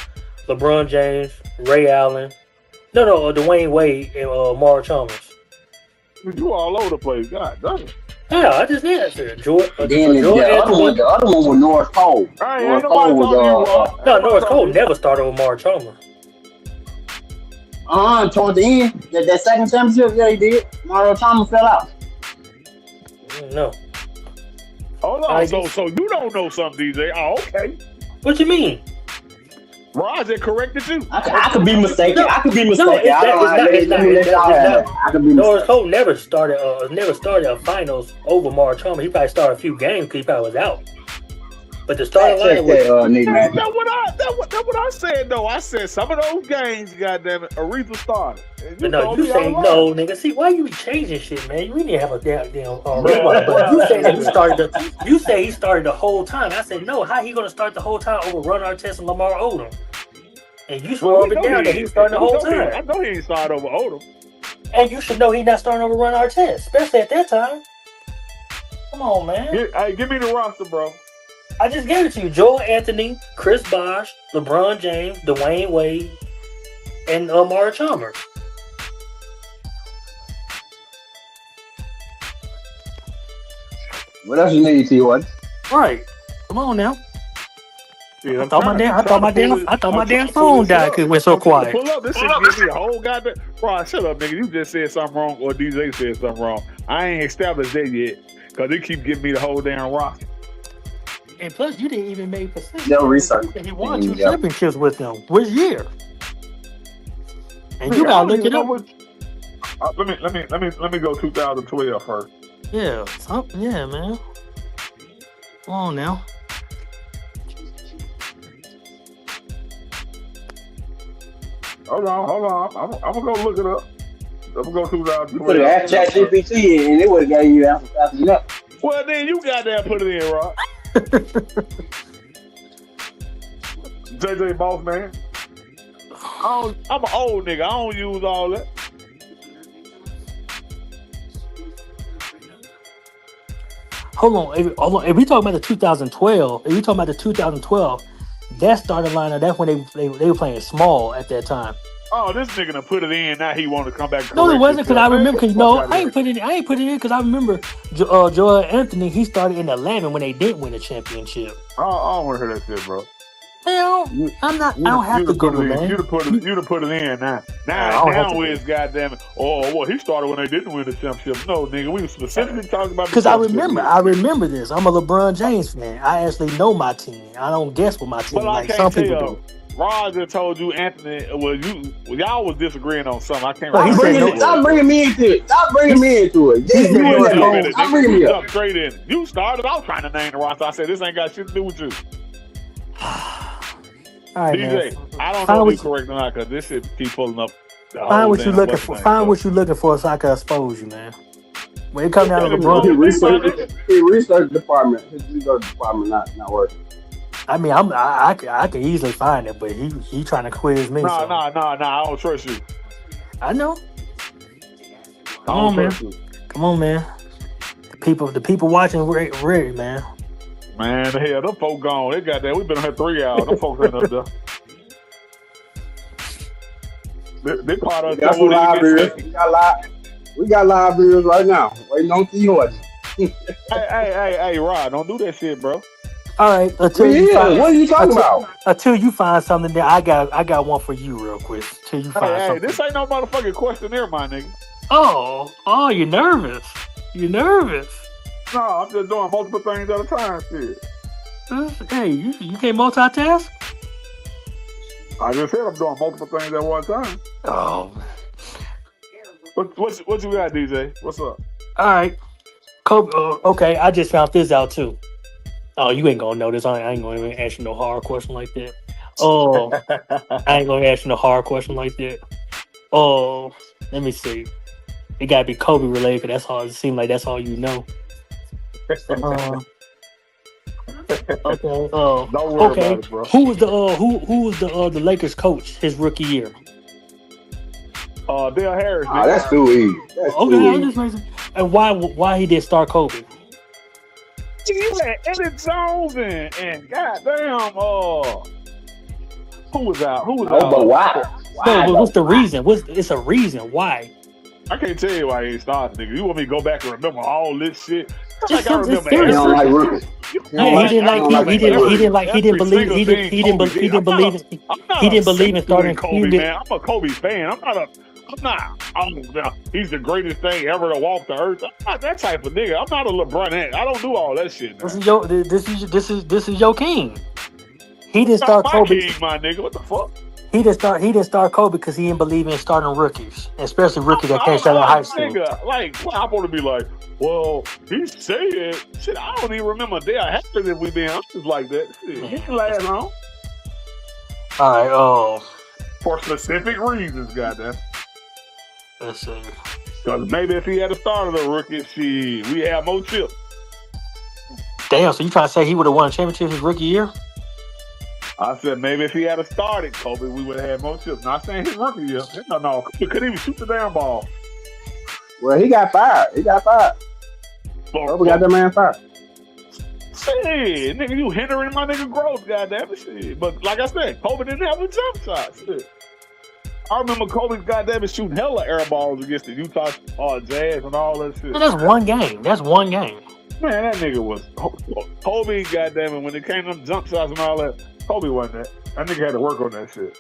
E: LeBron James, Ray Allen. No, Dwayne Wade and Mauro Chalmers.
F: You all over the place, God damn it.
E: Yeah, I just answered. Joel
B: the
E: Anthony.
B: other one was Norris Cole. Norris Cole was
E: Norris Cole never started with Mauro Chalmers.
B: Toward the end, that second championship, yeah, he did. Mauro Chalmers fell out.
E: No.
F: Hold on, so you don't know something, DJ? Oh, okay.
E: What you mean?
F: Roger corrected you.
B: I could be mistaken.
E: No,
B: I could be
E: no,
B: mistaken.
E: it's not.
B: I could be
E: Norris
B: mistaken.
E: Cole never started a finals over Mauro Chalmers. He probably started a few games because he probably was out. But the starting lineup was.
F: That's what I said though. I said some of those games, goddamn it, Aretha started.
E: But no, you say no, nigga. See, why you be changing shit, man? You really have a damn but you say that he started. You say he started the whole time. I said no. How he gonna start the whole time over Ron Artest and Lamar Odom? And you swore up and down that he started the whole time.
F: I know he ain't started over Odom.
E: And you should know he not starting over Ron Artest, especially at that time. Come on, man.
F: Give me the roster, bro.
E: I just gave it to you. Joel Anthony, Chris Bosh, LeBron James, Dwayne Wade, and Mauro Chalmers.
B: What else you need, T1?
E: Right. Come on now.
F: Yeah,
E: I thought my damn phone died because it went so quiet.
F: Pull up. This shit give me a whole goddamn. Bro, shut up, nigga. You just said something wrong, or DJ said something wrong. I ain't established that yet, because they keep giving me the whole damn roster.
E: And plus, you didn't even make percent.
B: No research.
E: He won 2 championships with them. Which year? And you gotta look it up.
F: Let me go 2012 first.
E: Yeah, yeah, man. Come on now.
F: Hold on. I'm gonna go look it up. I'm gonna go 2012.
B: Put it at ChatGPT and it would have got you after that.
F: Well, then you got there, put it in, Rob. JJ Boss Man. I'm an old nigga. I don't use all that.
E: Hold on. If we talk about the 2012, that starting lineup, that's when they were playing small at that time.
F: Oh, this nigga done put it in. Now he want to come back.
E: No, it wasn't because I remember. Cause I ain't put it in because I remember Joel Anthony. He started in 11 when they didn't win a championship.
F: I don't want to hear that shit, bro.
E: Hell, I'm not. I don't have to go, man.
F: You'd have put it in now. Now is goddamn it. Oh, well, he started when they didn't win the championship. No, nigga, we were specifically talking about.
E: Because I remember this. I'm a LeBron James fan. I actually know my team. I don't guess what my team like some people do.
F: Roger told you Anthony. Well, y'all was disagreeing on something. I can't
E: Well, he
F: remember.
E: said no.
B: Stop bringing me into it. Stop bringing me into it.
E: He said
B: You
E: no
B: in that
E: Cole.
B: hole. Stop bringing me
F: You
B: up.
F: jumped straight in. You started out trying to name the roster. I said this ain't got shit to do with you.
E: All right,
F: DJ,
E: man.
F: I don't
E: Find
F: know
E: what
F: if you're correct or not because this shit keep pulling up.
E: Find what you looking for. Find what you looking for, so I can expose you, man. When it comes down to LeBron,
B: His research department not working.
E: I mean, I can easily find it, but he trying to quiz me.
F: Nah,
E: so.
F: I don't trust you.
E: I know.
F: I don't trust you.
E: Come on, man. The people watching ready, man.
F: Man, hell, them folk gone. They got that. We've been on here 3 hours. Them folks ain't up there. They part of
B: That's what live viewers. We got live viewers right now. Waiting on T Horton.
F: Hey, Rod, don't do that shit, bro.
E: All right,
B: what are you talking about?
E: Until you find something that I got one for you real quick. Till you find something.
F: This ain't no motherfucking questionnaire, my nigga.
E: Oh, you're nervous. You're nervous.
F: No, I'm just doing multiple things at a time, shit.
E: Hey, you can't multitask?
F: I just said I'm doing multiple things at one time.
E: Oh.
F: What you got, DJ? What's up?
E: All right. Kobe, okay, I just found this out too. Oh, you ain't gonna know this. I ain't gonna even ask you no hard question like that. Oh, I ain't gonna ask you no hard question like that. Oh, let me see. It gotta be Kobe related, 'cause that's all. It seems like that's all you know. Okay.
F: Don't worry
E: Okay.
F: about it, bro.
E: Who was the Lakers coach his rookie year?
F: Dale Harris.
B: That's too easy.
E: I'm just making. And why he did start Kobe?
F: You had Eddie Jones and goddamn who was out?
B: But why?
E: No, what's the reason? It's a reason why.
F: I can't tell you why he ain't started, nigga. You want me to go back and remember all this shit?
E: Just
F: I remember.
B: He don't like rookies.
E: He didn't believe in starting
F: Kobe, man. I'm a Kobe fan. He's the greatest thing ever to walk the earth. I'm not that type of nigga. I'm not a LeBron. I don't do all that shit. Now.
E: This is your king. He didn't start Kobe.
F: King, my nigga. What the fuck?
E: He didn't start Kobe because he didn't believe in starting rookies, especially rookies that can't start out of high school.
F: Nigga, I want to be like, well, he said shit. I don't even remember a day I happened if we being honest like that. Shit, he can last long.
E: All right.
F: For specific reasons, goddamn.
E: Let's see.
F: Because maybe if he had started a rookie, we have more chips.
E: Damn. So you trying to say he would have won a championship his rookie year?
F: I said maybe if he had started Kobe, we would have had more chips. Not saying his rookie year. No, he couldn't even shoot the damn ball.
B: Well, he got fired. Kobe got that man fired.
F: Shit, nigga, you hindering my nigga growth, goddamn it, shit. But like I said, Kobe didn't have a jump shot, shit. I remember Kobe's goddamn it shooting hella air balls against the Utah Jazz and all that shit.
E: Man, that's one game.
F: Man, that nigga was Kobe, goddamn it, when it came to them jump shots and all that. Kobe wasn't that. That nigga had to work on that shit.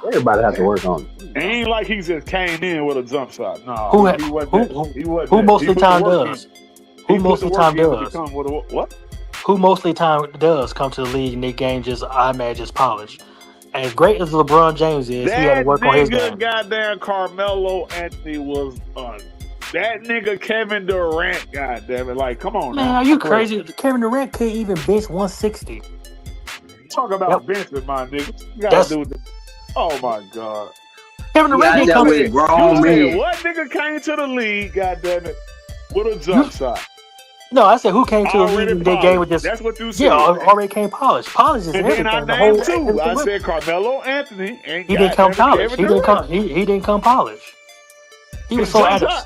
B: Everybody has to work on it.
F: It ain't like he just came in with a jump shot. No,
E: Who
F: most
E: of the time does? Who most of the time does?
F: What?
E: Who most of the time does come to the league and their game just polished? And as great as LeBron James is, he had to work on his game.
F: Goddamn Carmelo Anthony was that nigga Kevin Durant, goddamn it. Like, come on,
E: man,
F: now.
E: Are you crazy? Kevin Durant couldn't even bench 160.
F: Talk about benching, my nigga. You gotta do this. Oh my god.
E: Kevin Durant didn't come in.
F: What nigga came to the league, goddamn it, with a jump shot?
E: No, I said who came to the league in their game with this?
F: That's what you said.
E: Yeah, already came polished. Polished is
F: and
E: everything.
F: And then I named two. I said Carmelo Anthony. And
E: he didn't come polished. He didn't come polished. He was so out of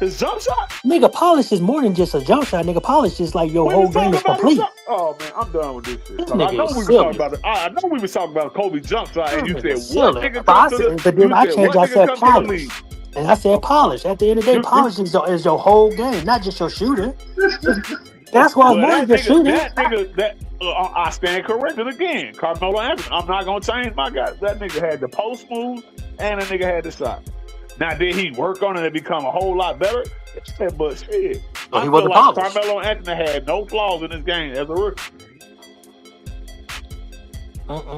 F: his jump shot?
E: Nigga, polish is more than just a jump shot. Nigga, polish is like your whole game is complete.
F: Oh man, I'm done with this shit.
E: This
F: I know we was talking about it. I know we was talking about Kobe jump shot, and you said what nigga come to the league?
E: But then I changed. I said polish, and I said polish. At the end of the day, polish is your whole game, not just your shooter. That's why more than your shooter.
F: I stand corrected again. Carmelo Anthony. I'm not gonna change my guy. That nigga had the post move, and the nigga had the shot. Now, did he work on it and become a whole lot better? But shit.
E: He wasn't polished.
F: Carmelo Anthony had no flaws in his game as a rookie.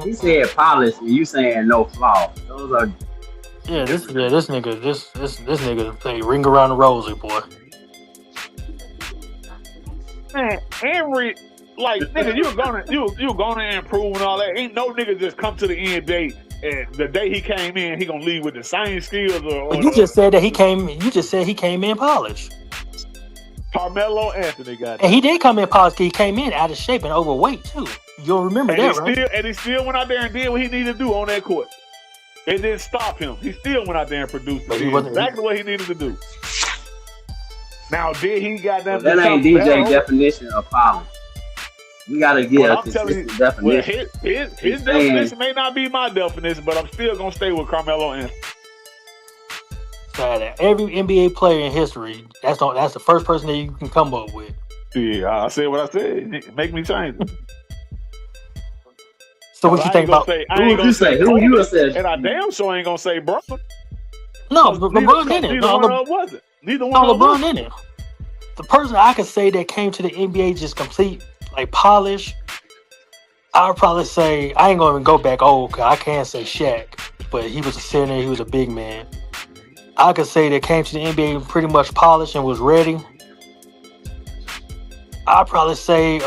B: He said polished, and you saying no flaw. Those are
E: this nigga play ring around the rosy, boy.
F: Man, nigga, you're gonna improve and all that. Ain't no nigga just come to the NBA and the day he came in, he gonna leave with the same skills
E: But you just said that he came. You just said he came in polished.
F: Carmelo Anthony got.
E: And he did come in polished. He came in out of shape and overweight too. You'll remember that, right?
F: And he still went out there and did what he needed to do on that court. It didn't stop him. He still went out there and produced. But he wasn't exactly what he needed to do. Now, did he got that?
B: That ain't DJ definition of power. We gotta get a consistent definition.
F: His definition may not be my definition, but I'm still gonna stay with Carmelo Anthony.
E: Every NBA player in history, that's the first person that you can come up with.
F: Yeah, I said what I said. Make me change it.
E: So what you think about?
B: Who you say? Who you said?
F: And I damn sure ain't gonna say Bron.
E: No, but LeBron didn't.
F: Neither one of them wasn't. Neither one of them.
E: LeBron didn't. The person I could say that came to the NBA just complete, like polish, I would probably say, I ain't gonna even go back old, cause I can't say Shaq, but he was a center, he was a big man. I could say that came to the NBA pretty much polished and was ready. I'd probably say,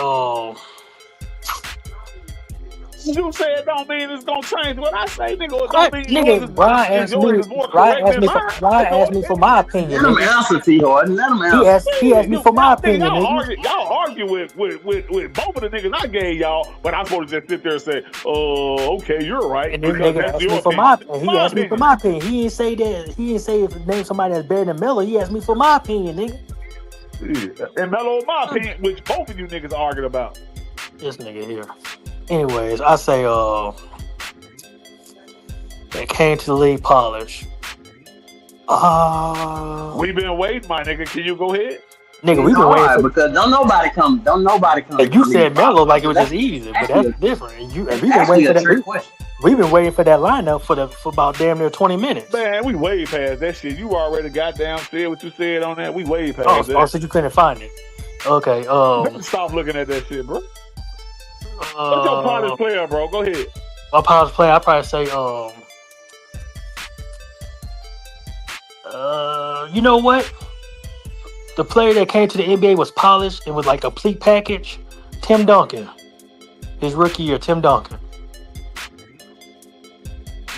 F: you say it don't mean it's gonna change what I say, nigga. It don't mean
E: Brian asked me for my opinion.
B: Let him answer, T. Harden. Let him
E: answer. He asked me for my opinion.
F: Y'all argue with both of the niggas I gave y'all, but I'm supposed to just sit there and say, "Oh, okay, you're right."
E: And then nigga asked me for my opinion. He asked me for my opinion. He didn't say that. He didn't say if name somebody that's better than Melo. He asked me for my opinion, nigga.
F: Yeah. And Melo, my opinion, which both of you niggas argued about.
E: This nigga here. Anyways, I say that came to the league polish.
F: We've been waiting, my nigga. Can you go ahead?
E: Nigga, we've been waiting
B: because don't nobody come.
E: And you said Melo like it was just easy, but that's different. And we've been waiting for that. We've been waiting for that lineup for about damn near 20 minutes.
F: Man, we way past that shit. You already goddamn said what you said on that. We way past that.
E: Oh, so you couldn't find it? Okay.
F: Stop looking at that shit, bro. What's your polished player, bro? Go ahead.
E: My polished player, I'd probably say, you know what? The player that came to the NBA was polished and was like a complete package. Tim Duncan. His rookie year, Tim Duncan.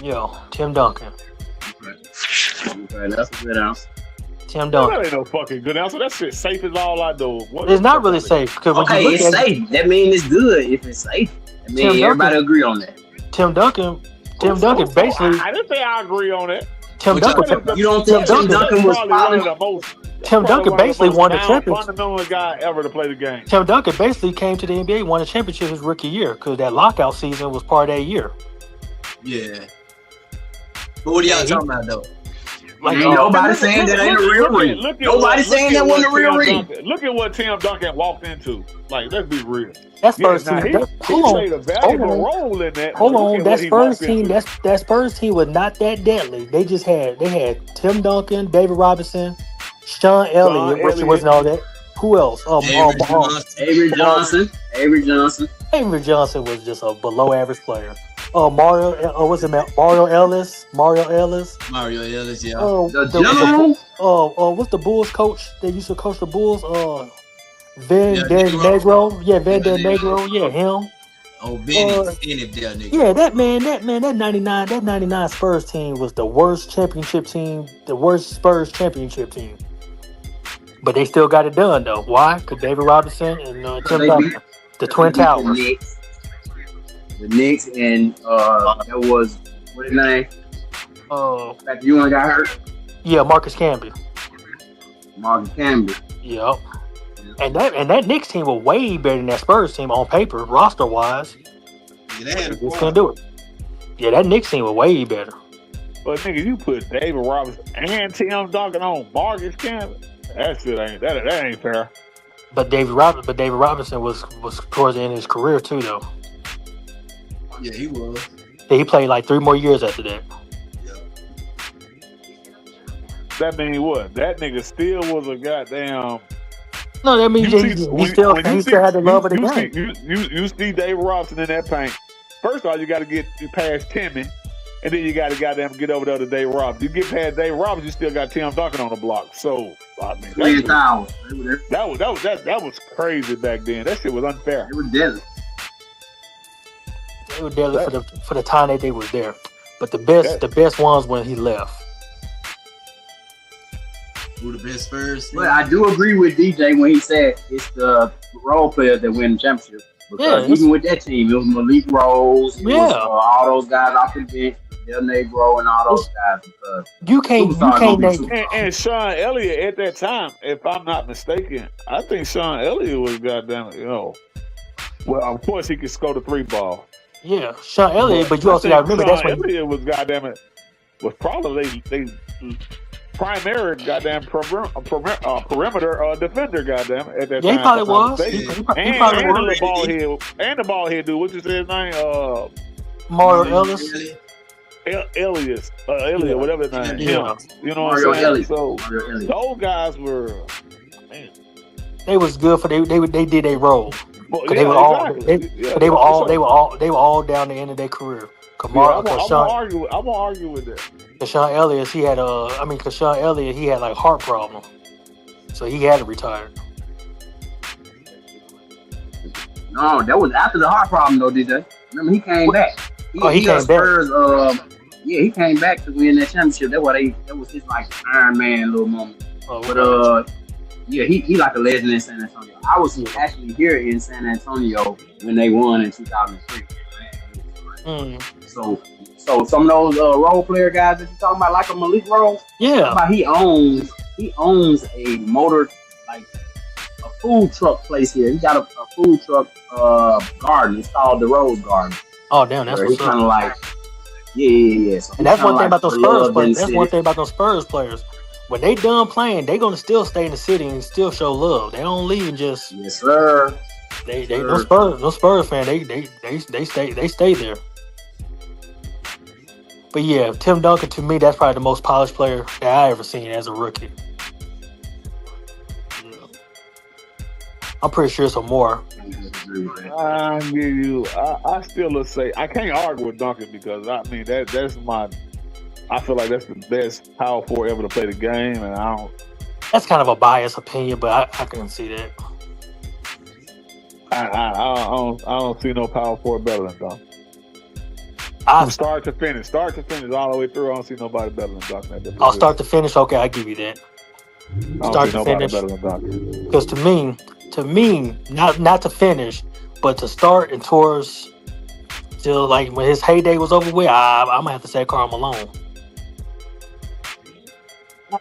E: Yo, Tim Duncan.
B: Okay, that's a good answer.
E: Tim Duncan.
F: That ain't no fucking good answer. That shit safe as all I do.
E: It's not really safe.
B: Okay, it's safe. That means it's good if it's safe. I mean, everybody agree on that.
E: Tim Duncan basically.
F: I didn't say I agree on it.
E: Tim Duncan.
B: You don't think Tim Duncan was polished?
E: Tim Duncan basically won the championship.
F: Fundamental guy ever to play the game.
E: Tim Duncan basically came to the NBA, won the championship his rookie year because that lockout season was part of that year.
D: Yeah. But what are y'all talking about though?
B: Like, ain't nobody saying that ain't a real ring. Nobody saying that wasn't a real ring.
F: Look at what Tim Duncan walked into. Like, let's be real.
E: That's first team.
F: He played a valuable role in that.
E: Hold on, that Spurs team was not that deadly. They had Tim Duncan, David Robinson, Sean Elliott, which wasn't all that. Who else?
B: Avery Johnson.
E: Avery Johnson was just a below average player. Mario Ellis,
D: yeah.
E: What's the Bulls coach that used to coach the Bulls? Van Der Negro. Yeah, Van Der Negro. Yeah, him.
D: Oh, Benny.
E: Yeah, that 99 Spurs team was the worst championship team, the worst Spurs championship team. But they still got it done though. Why? Because David Robinson and Tim Duncan, the Twin Towers.
B: The Knicks and that was what his name? You one got hurt.
E: Yeah, Marcus Camby. Yep. And that Knicks team was way better than that Spurs team on paper, roster wise.
D: Yeah, they
E: just couldn't do it. Yeah, that Knicks team was way better.
F: But nigga, you put David Robinson and Tim Duncan on Marcus Camby. That shit ain't fair.
E: But David Robinson was towards the end of his career too, though.
D: Yeah, he was.
E: Yeah, he played like 3 more years after that.
D: Yeah.
F: That mean what? That nigga still was a goddamn.
E: No, that means he still had the love of the game.
F: You see David Robinson in that paint first of all, you got to get past Timmy, and then you got to goddamn get over there to Dave Roberts. You get past Dave Roberts, you still got Tim Duncan on the block. So I mean, that was crazy back then. That shit was unfair.
B: It was deadly.
E: They were deadly for the time that they was there. But the best ones when he left.
D: Who the best Spurs?
B: But I do agree with DJ when he said it's the role players that win the championship. Because even with that team, it was Malik Rose, it was, all those guys off the bench, Del Negro, and all those guys. Because
E: you can't name.
F: And Sean Elliott at that time, if I'm not mistaken, I think Sean Elliott was goddamn, well, of course he could score the 3-ball.
E: Yeah, Sean Elliott, but you also got to remember
F: Sean
E: that's when
F: Elliott was goddamn it was probably they primary goddamn perimeter defender goddamn at that time.
E: He probably was. He
F: and
E: probably
F: was. The ball head dude. What you say his name?
E: Mario Ellis.
F: Elliott, whatever his name.
E: Yeah.
F: You know what I'm saying?
B: Elliott.
F: So those guys were, man.
E: They was good for they did a role.
F: Well,
E: they were all down the end of their career.
F: I'm gonna argue with that.
E: Sean Elliott, he had he had like heart problem, so he had to retire.
B: No, that was after the heart problem though, DJ. Remember he came back. He came Spurs, back. He came back to win that championship. That was his like Iron Man little moment. He like a legend in San Antonio. I was actually here in San Antonio when they won in 2003. So some of those role player guys that you're talking about, like a Malik Rose, he owns a motor, like a food truck place here. He got a food truck garden. It's called the Rose Garden.
E: Oh damn, that's what's
B: kind of like So
E: and that's one thing about those Spurs players. That's one thing about those Spurs players. When they done playing, they gonna still stay in the city and still show love. They don't leave and just
B: yes sir.
E: No Spurs fan. They stay there. But yeah, Tim Duncan to me, that's probably the most polished player that I ever seen as a rookie. I'm pretty sure some more.
F: I still say I can't argue with Duncan because I mean that's my. I feel like that's the best power forward ever to play the game, and I don't.
E: That's kind of a biased opinion, but I can see that.
F: I don't see no power forward better than Duncan. From start to finish, all the way through, I don't see nobody better than Duncan.
E: I'll start to finish. Okay, I give you that. Start to finish. Because to me, not to finish, but to start and towards till like when his heyday was over with, I'm gonna have to say Karl Malone.
F: I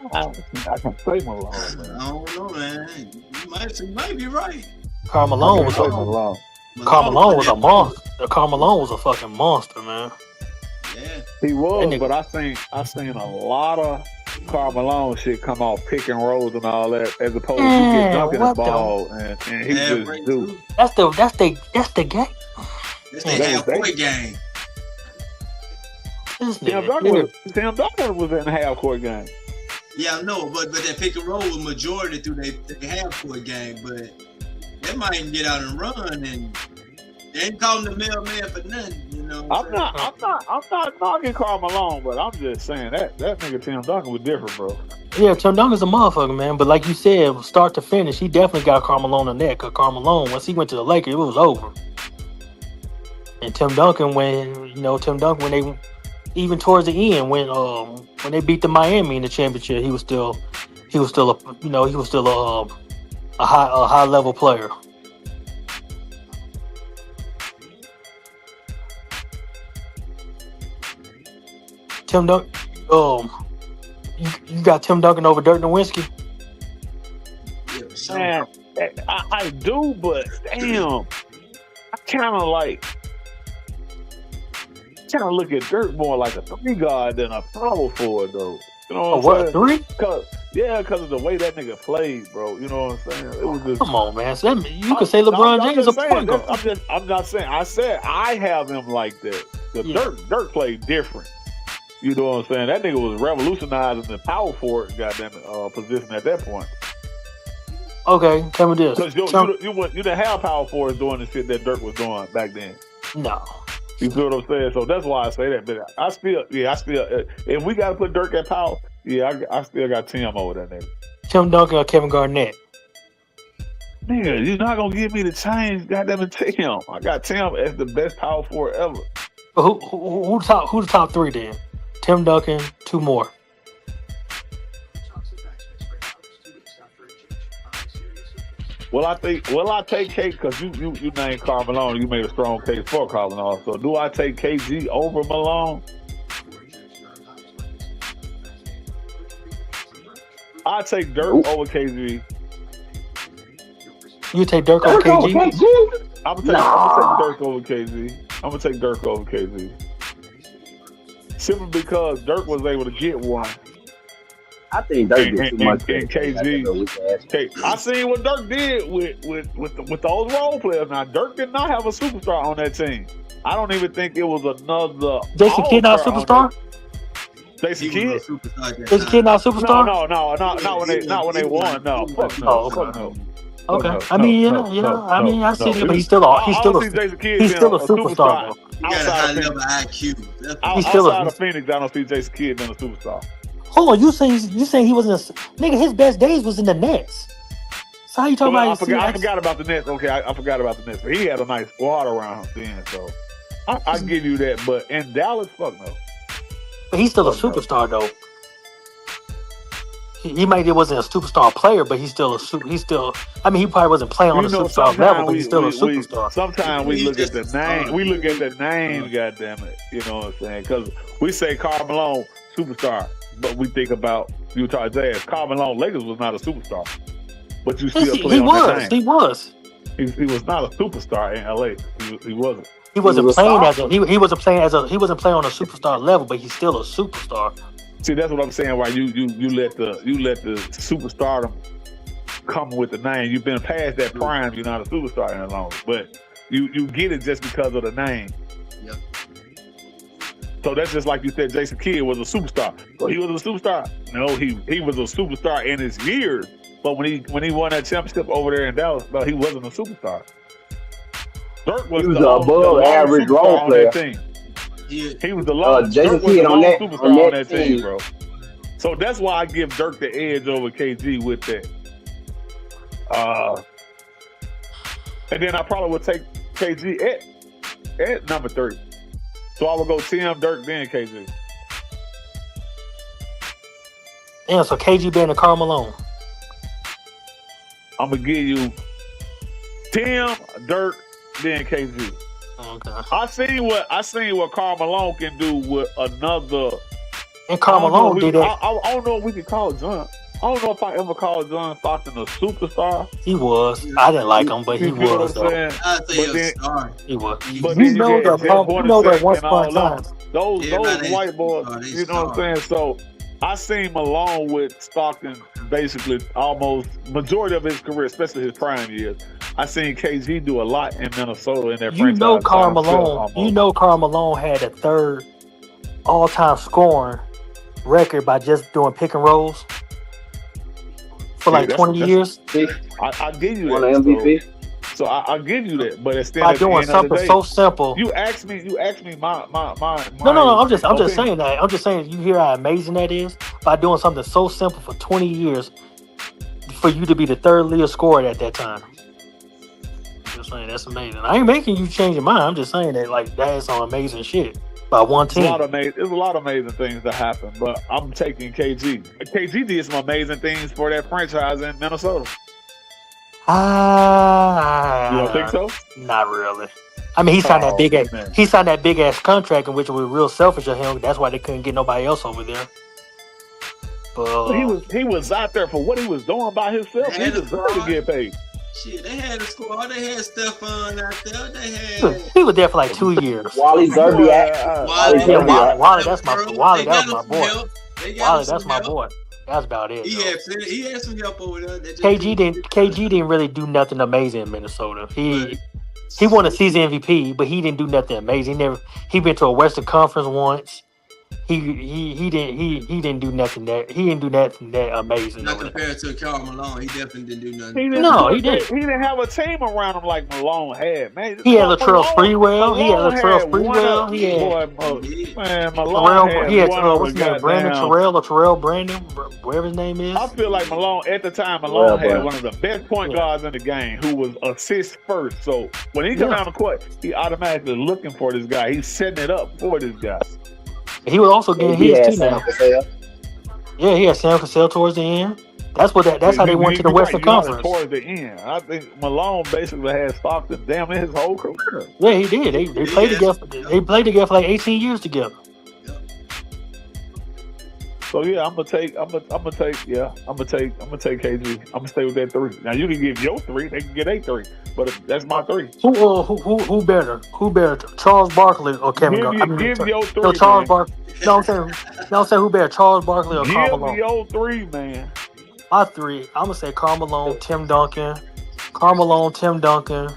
F: can say Malone.
D: Man. I don't know, man. You might be right.
E: Karl Malone was a monster. Karl Malone was a fucking monster, man.
D: Yeah,
F: he was. But I seen a lot of Karl Malone shit come off pick and rolls and all that, as opposed to get dunking the ball and he just do.
E: That's the game.
D: That's the half-court game.
F: Tim Duncan was in the half-court game.
D: Yeah, I know, but that pick and roll was majority through the half-court game, but they might get out and run, and they ain't calling the mailman for nothing, you know.
F: I'm not knocking Karl Malone, but I'm just saying that nigga Tim Duncan was different, bro.
E: Yeah, Tim Duncan's a motherfucker, man. But like you said, start to finish, he definitely got Karl Malone on that. Cause Karl Malone, once he went to the Lakers, it was over. And Tim Duncan, when they even towards the end, when they beat the Miami in the championship, he was still a high level player. Tim Duncan, you got Tim Duncan over Dirk Nowitzki?
F: Man, I do, but damn, I kind of look at Dirk more like a 3 guard than a power forward, though. You know what I'm saying? 3? Because of the way that nigga played, bro. You know what I'm saying? It was just,
E: come on, man. So you could say LeBron James is a point guard.
F: I'm not saying. I said I have him like that. Dirk played different. You know what I'm saying? That nigga was revolutionizing the power forward position at that point.
E: Okay, tell me this.
F: Because you didn't have power forwards doing the shit that Dirk was doing back then.
E: No.
F: You feel what I'm saying? So that's why I say that. But I still, if we got to put Dirk at power, I still got Tim over that nigga.
E: Tim Duncan or Kevin Garnett?
F: Nigga, you're not gonna give me the change. Goddamn it, Tim. I got Tim as the best power forward ever.
E: But who's the top three then? Tim Duncan, two more.
F: Well, I take K because you named Karl Malone. You made a strong case for Karl Malone. So do I take KG over Malone? I take Dirk over KG.
E: You take Dirk over KG?
F: I'm gonna take Dirk over KG. I'm gonna take Dirk over KG. Simply because Dirk was able to get one.
B: I think Dirk did too much.
F: And KG. I seen what Dirk did with those role players. Now Dirk did not have a superstar on that team. I don't even think it was another.
E: Jason Kidd not a superstar?
F: Jason Kidd?
E: Jason Kidd not a superstar?
F: No, not when they won. No, fuck no.
E: Oh, okay.
F: Fuck no.
E: Okay,
F: No,
E: I mean,
F: no,
E: I see it, but he's still a superstar though.
D: You got a high level IQ.
F: Outside of Phoenix, I don't see Jason Kidd being a superstar.
E: Hold on, you saying he wasn't nigga? His best days was in the Nets. So how you talking about?
F: I forgot about the Nets. Okay, I forgot about the Nets, but he had a nice squad around him then. So I give you that. But in Dallas, fuck no.
E: But he's still a superstar though. He might wasn't a superstar player, but he's still. I mean, he probably wasn't playing on a superstar level, but he's still a superstar.
F: Sometimes we look at the name. We look at the name. Goddamn it, you know what I'm saying? Because we say Karl Malone superstar, but we think about Utah Jazz. Karl Malone Lakers was not a superstar, but you still play on that name.
E: He was.
F: He was not a superstar in LA. He wasn't.
E: He wasn't playing on a superstar level, but he's still a superstar.
F: See, that's what I'm saying. Why you let the superstardom come with the name. You've been past that prime. You're not a superstar any longer, but you get it just because of the name.
D: Yep.
F: So that's just like you said. Jason Kidd was a superstar. So he was a superstar. No, he was a superstar in his years. But when he won that championship over there in Dallas, he wasn't a superstar. Dirk was the above average role player. He was the lone
B: Jason Kidd on that
F: superstar on that team, bro. So that's why I give Dirk the edge over KG with that. And then I probably would take KG at number 3. So I would go Tim, Dirk, then KG.
E: Yeah, so KG being a Karl Malone.
F: I'm gonna give you Tim, Dirk, then KG.
E: Okay.
F: I seen what Karl Malone can do with another.
E: And Karl Malone did that.
F: I don't know if we can call John. I don't know if I ever called John Stockton a superstar.
E: He was. I didn't like him, but he was.
D: I'd say a star.
E: He was.
F: But
E: you know that once upon a time.
F: Those white boys. You know what I'm saying? So I seen Malone with Stockton basically almost majority of his career, especially his prime years. I seen KG do a lot in Minnesota in their franchise.
E: You know Karl Malone had a third all-time scoring record by just doing pick and rolls for like 20 years.
F: I give you that.
B: One MVP.
F: So I give you that, but instead
E: by doing something so simple.
F: You asked me my.
E: No. I'm just saying that. I'm just saying you hear how amazing that is by doing something so simple for 20 years for you to be the third leading scorer at that time. I'm just saying that's amazing. I ain't making you change your mind. I'm just saying that like that is some amazing shit by one team.
F: There's a lot of amazing things that happen, but I'm taking KG. KG did some amazing things for that franchise in Minnesota. You don't think so?
E: Not really. I mean, he signed that big ass contract, in which was real selfish of him. That's why they couldn't get nobody else over there. But
F: he was out there for what he was doing by himself. He deserved to get paid.
D: Shit, they had a squad. They had Stephon out there. They had.
E: He was there for like 2 years.
B: Wally Zerbiak.
E: Wally, that's my boy. Wally, that's my boy. That's about it.
D: He had some help over there.
E: KG didn't really do nothing amazing in Minnesota. He won a season MVP, but he didn't do nothing amazing. He been to a Western Conference once. he didn't do nothing that amazing
D: Not
E: over there.
D: compared to Karl Malone, he definitely didn't do nothing.
F: He didn't,
E: No, he didn't.
F: He didn't have a team around him like Malone had, man.
E: He had Latrell Sprewell. He had
F: Malone
E: Latrell
F: had one
E: Sprewell.
F: of-
E: He had
F: man, Malone
E: Terrell.
F: had
E: He had
F: one of
E: what's
F: the
E: his name? Brandon
F: goddamn-
E: Terrell or Terrell Brandon, whatever his name is.
F: I feel like Malone at the time.
B: Well,
F: Malone had
B: but-
F: one of the best point
E: Yeah.
F: guards in the game, who was assist first. So when he come
E: Yeah.
F: down the court, he automatically looking for this guy. He's setting it up for this guy.
E: He was also getting
B: He had
E: his too
B: Sam
E: now.
B: Cassell.
E: Yeah, he had Sam Cassell towards the end. That's how they went to the
F: You're
E: Western
F: right, you're right,
E: Conference.
F: towards the end. I think Malone basically had Stockton damn near his whole career.
E: Yeah, he did. They played
D: Yes.
E: together. They played together for like 18 years together.
F: So yeah, I'm gonna take KG. I'm gonna stay with that 3. Now you can give your 3, they can get a 3, but that's my 3.
E: Who better? Who better? Charles Barkley or Kevin Garnett?
F: Give your 3.
E: No, Charles
F: man.
E: Barkley. No, I'm saying who better? Charles Barkley or Karl
F: Give
E: Malone?
F: your 3, man.
E: My 3. I'm gonna say Karl Malone, Tim Duncan. Karl Malone, Tim Duncan.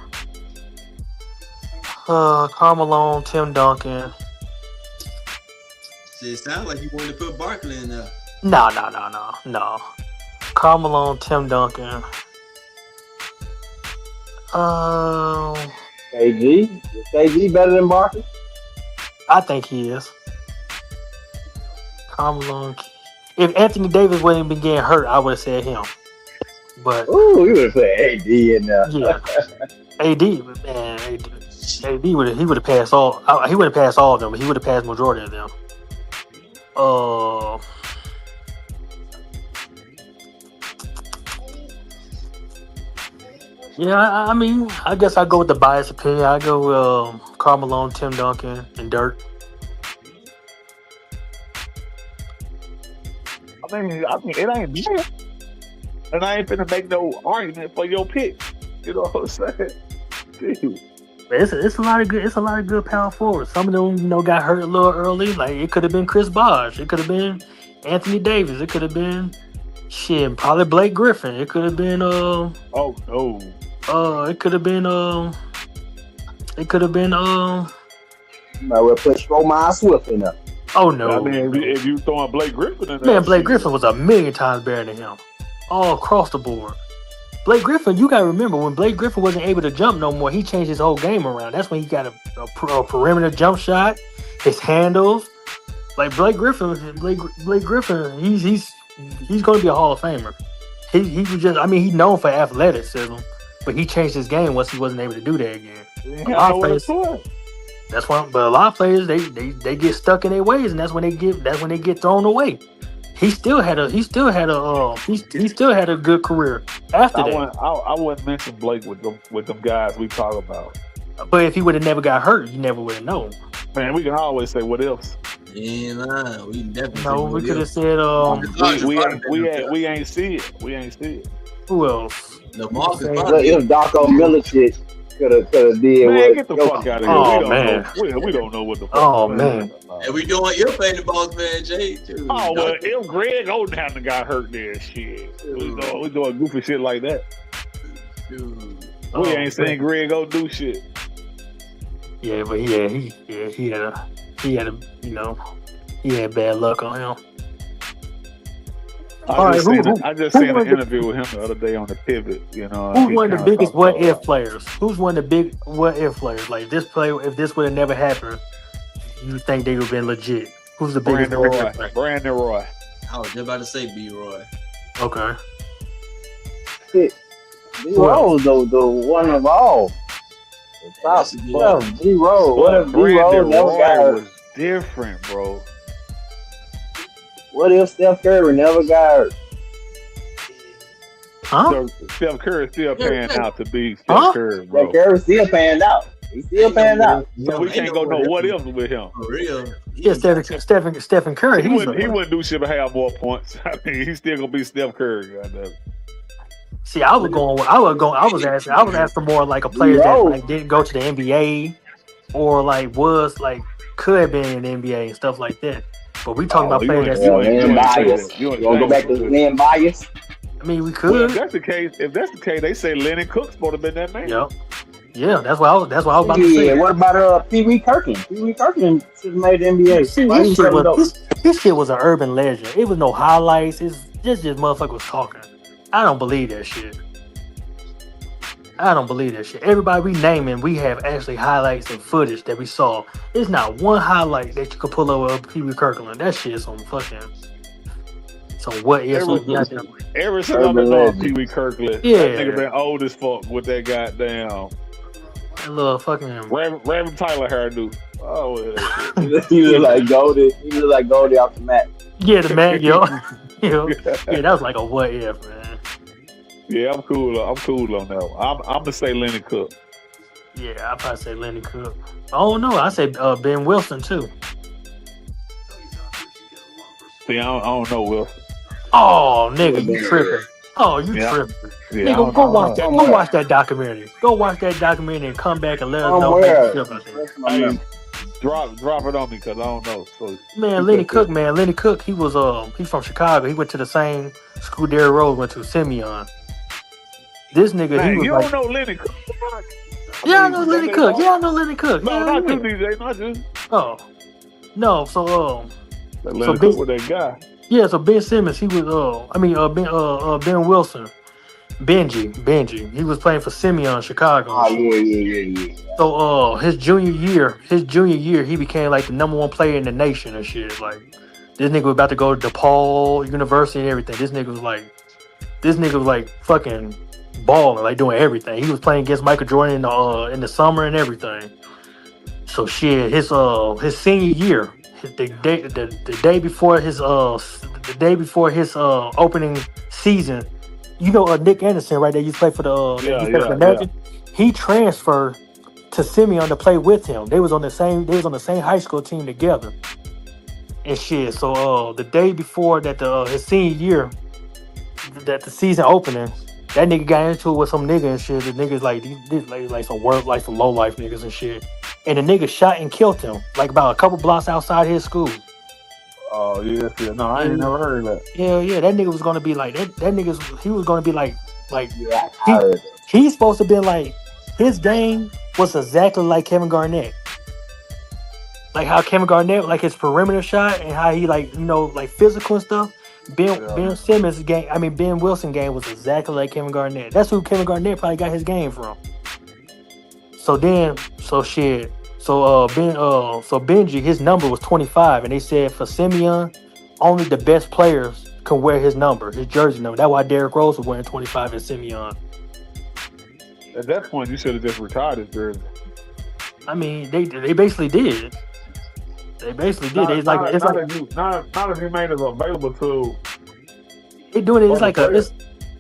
E: Karl Malone, Tim Duncan.
D: It sounds like you wanted to put Barkley in there.
E: No. Karl Malone, Tim Duncan.
B: KG. Is KG better than Barkley?
E: I think he is. Karl Malone. If Anthony Davis wouldn't been getting hurt, I would have said him. But
B: Ooh, you would have put AD in there.
E: yeah, AD would have passed all. He would have passed all of them, but he would have passed majority of them. Yeah, I mean, I guess I go with the biased opinion. I go Karl Malone, Tim Duncan, and Dirk.
F: I mean, it ain't bad. And I ain't finna make no argument for your pick. You know what I'm saying? Dude.
E: But it's a lot of good. It's a lot of good power forwards. Some of them, got hurt a little early. Like it could have been Chris Bosh. It could have been Anthony Davis. It could have been probably Blake Griffin. It could have been
F: Oh no.
E: it could have been
B: Might well put Stromile Swift in there.
E: oh no.
F: I mean, if you throwing Blake Griffin in there,
E: Man, Blake
F: shit.
E: Griffin was a million times better than him. All across the board. Blake Griffin, you gotta remember when Blake Griffin wasn't able to jump no more, he changed his whole game around. That's when he got a perimeter jump shot, his handles. Like Blake Griffin, he's gonna be a Hall of Famer. He was just, he's known for athleticism, but he changed his game once he wasn't able to do that again.
F: Yeah, I know what it's for.
E: That's why, but a lot of players they get stuck in their ways, and that's when they get thrown away. He still had a good career after that.
F: I wouldn't mention Blake with them guys we talk about.
E: But if he would have never got hurt, you never would have known.
F: Man, we can always say what else.
D: You ain't lying. We definitely
E: No, we could have said
F: We ain't see it. We ain't see it.
E: who else?
D: The Marcus
B: But
D: Barkley.
B: if Darko Milicic could have did
F: Man,
B: what
F: get the
B: Jokic
F: fuck out of here.
E: Oh,
F: we don't
E: man.
F: know. We don't know what the fuck.
E: Oh, man.
D: And we doing your favorite boss man, Jay. Too.
F: Oh well, if Greg Oden hadn't got hurt there, shit, we doing goofy shit like that.
D: Dude.
F: We ain't seen Greg Oden do shit.
E: Yeah, but he had bad luck on him.
F: I just
E: who
F: seen an
E: was the-
F: interview with him the other day on the Pivot. You know,
E: Who's
F: he
E: one of the
F: kinda
E: biggest
F: talked
E: what if
F: about-
E: players? Who's one of the big what if players? Like this player, if this would have never happened, you think they would have been legit? Who's the biggest
F: Brandon
E: what
F: Roy.
E: if player?
F: Brandon Roy.
D: I was just about to say B. Roy.
E: Okay.
B: D-Rose, the one of all. The top
D: That's a good
B: 12, D-Rose. What
F: But
B: if D-Rose
F: Brandon
B: never got
F: Roy
B: hurt?
F: was different, bro.
B: What if Steph Curry never got hurt?
E: Huh?
F: So Steph Curry still paying out to be Steph
E: Huh?
F: Curry, bro.
B: Steph Curry still panned out. He still panned out.
F: So we can't go no what ifs with him.
D: For real.
E: Yeah, Stephen Curry.
F: He
E: He's
F: wouldn't do shit but have more points. I mean, he's still gonna be Steph Curry. Goddamn.
E: See, I was asking more like a player that like didn't go to the NBA or like was like could have been in the NBA and stuff like that. But we talking about players that's
B: Lynn Bias. You want to go back to Lynn Bias?
E: I mean we
F: Well,
E: could.
F: if that's the case, they say Lennon Cook's supposed to have been that man.
E: Yep. Yeah, that's what I was about to
B: Yeah,
E: say.
B: what about Pee Wee Kirkland? Pee Wee Kirkland should have made the
E: See,
B: NBA. Why he shut it up?
E: his shit was an urban legend. It was no highlights. It's just motherfucker was talking. I don't believe that shit. I don't believe that shit. Everybody we naming, we have actually highlights and footage that we saw. There's not one highlight that you could pull over of Pee Wee Kirkland. That shit is on fucking. So what if?
F: Ever since I've
B: Urban
F: been on
B: legend.
F: Pee Wee Kirkland,
E: Yeah.
F: that nigga been old as fuck with that goddamn
E: That little fucking.
F: Reverend Tyler hairdo. Oh,
B: He look like Goldie. He look like Goldie off the mat.
E: Yeah, the man, yo. Yo. Yeah, that was like a what if, man.
F: yeah, I'm cool. I'm cool on that one. I'm gonna say Lenny Cook.
E: Yeah, I'd probably say Lenny Cook. Oh no, I say Ben Wilson too.
F: See, I don't know Wilson.
E: Oh, nigga, you tripping? Oh, you tripping?
F: Yeah,
E: Nigga, go watch that. Go watch that documentary. Go watch that documentary and come back and let us know how
B: Somewhere.
E: you feel about that.
B: That's my memory.
F: Drop it on me because I don't know. So
E: Man, Lenny Cook, he was he's from Chicago. He went to the same school Derrick Rose went to, Simeon. This nigga,
F: man,
E: he was
F: you
E: like,
F: don't know Lenny Cook.
E: yeah, I know Lenny Cook. Yeah, I know Lenny Cook.
F: No,
E: Yeah,
F: not
E: yeah.
F: you, DJ. Not you.
E: Oh, no. So
F: Lenny
E: Ben-
F: Cook with that guy.
E: yeah. So Ben Simmons, he was Ben Wilson, Benji. He was playing for Simeon, Chicago.
B: Oh yeah.
E: So his junior year, he became like the #1 player in the nation and shit. Like this nigga was about to go to DePaul University and everything. This nigga was like fucking balling, like doing everything. He was playing against Michael Jordan in the summer and everything. So shit, his senior year, the day before his opening season, you know Nick Anderson, right? That used to play for the Magic. He transferred to Simeon to play with him. They was on the same high school team together. And shit. So the day before that his senior year, that the season opening, that nigga got into it with some nigga and shit. The niggas like some low life niggas and shit. And the nigga shot and killed him like about a couple blocks outside his school.
F: Oh yeah. No, I ain't never heard of that.
E: Yeah. That nigga was gonna be like that. He was gonna be like
B: Yeah, I heard it.
E: he's supposed to be like his game was exactly like Kevin Garnett. Like how Kevin Garnett, like his perimeter shot and how he like physical and stuff. Ben Wilson game was exactly like Kevin Garnett. That's who Kevin Garnett probably got his game from. Benji, his number was 25, and they said for Simeon, only the best players can wear his number, his jersey number. That's why Derrick Rose was wearing 25 in Simeon.
F: At that point, you should have just retired his jersey.
E: I mean, they basically did. They basically did.
F: Not if you made it available to.
E: They doing it.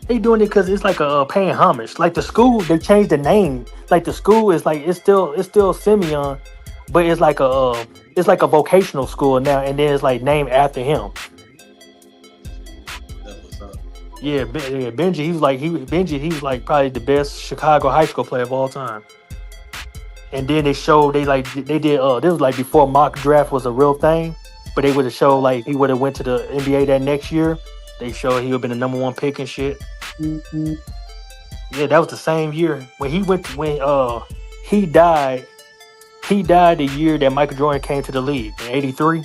E: They doing it because it's like a paying homage. Like the school, they changed the name. Like the school is like it's still Simeon, but it's like a vocational school now, and then it's like named after him.
D: That's what's up.
E: Yeah, Benji. He was like probably the best Chicago high school player of all time. And then they showed this was like before mock draft was a real thing, but they would have showed like he would have went to the NBA that next year. They showed he would have been the #1 pick and shit.
B: Mm-hmm.
E: Yeah, that was the same year when he died. He died the year that Michael Jordan came to the league in '83.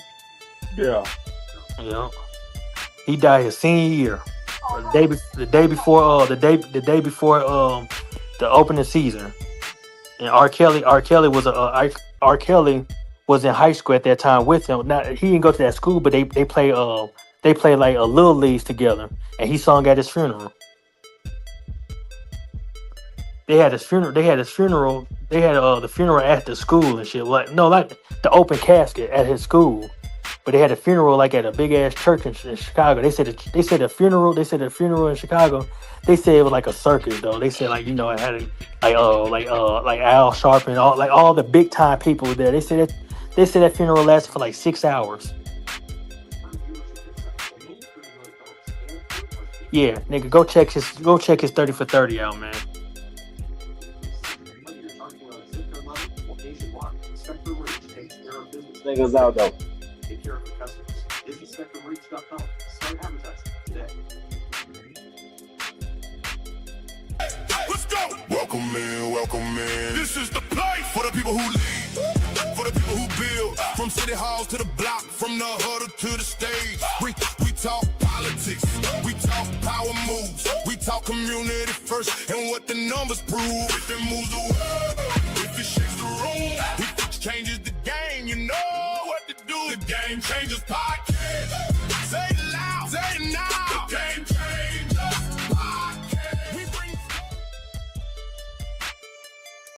F: Yeah.
E: Yeah, he died his senior year, the day before the opening season. And R. Kelly was in high school at that time with him. Now he didn't go to that school, but they play like a little leagues together, and he sung at his funeral. They had the funeral at the school and shit. Like the open casket at his school, but they had a funeral like at a big ass church in Chicago. They said the funeral in Chicago. They said it was like a circus though. They said it had like Al Sharpton, all the big time people were there. They said that funeral lasted for like 6 hours. Yeah, nigga, go check his 30 for 30 out, man.
B: Niggas out though.
I: Take care of your customers. Visit SpectrumReach.com. Start advertising today.
A: What's go. Welcome in. This is the place for the people who lead, for the people who build. From city halls to the block, from the huddle to the stage. We talk politics, we talk power moves, we talk community first and what the numbers prove. If it moves the world, if it shakes the room, if it changes the game, you know what to do. The Game Changers Podcast.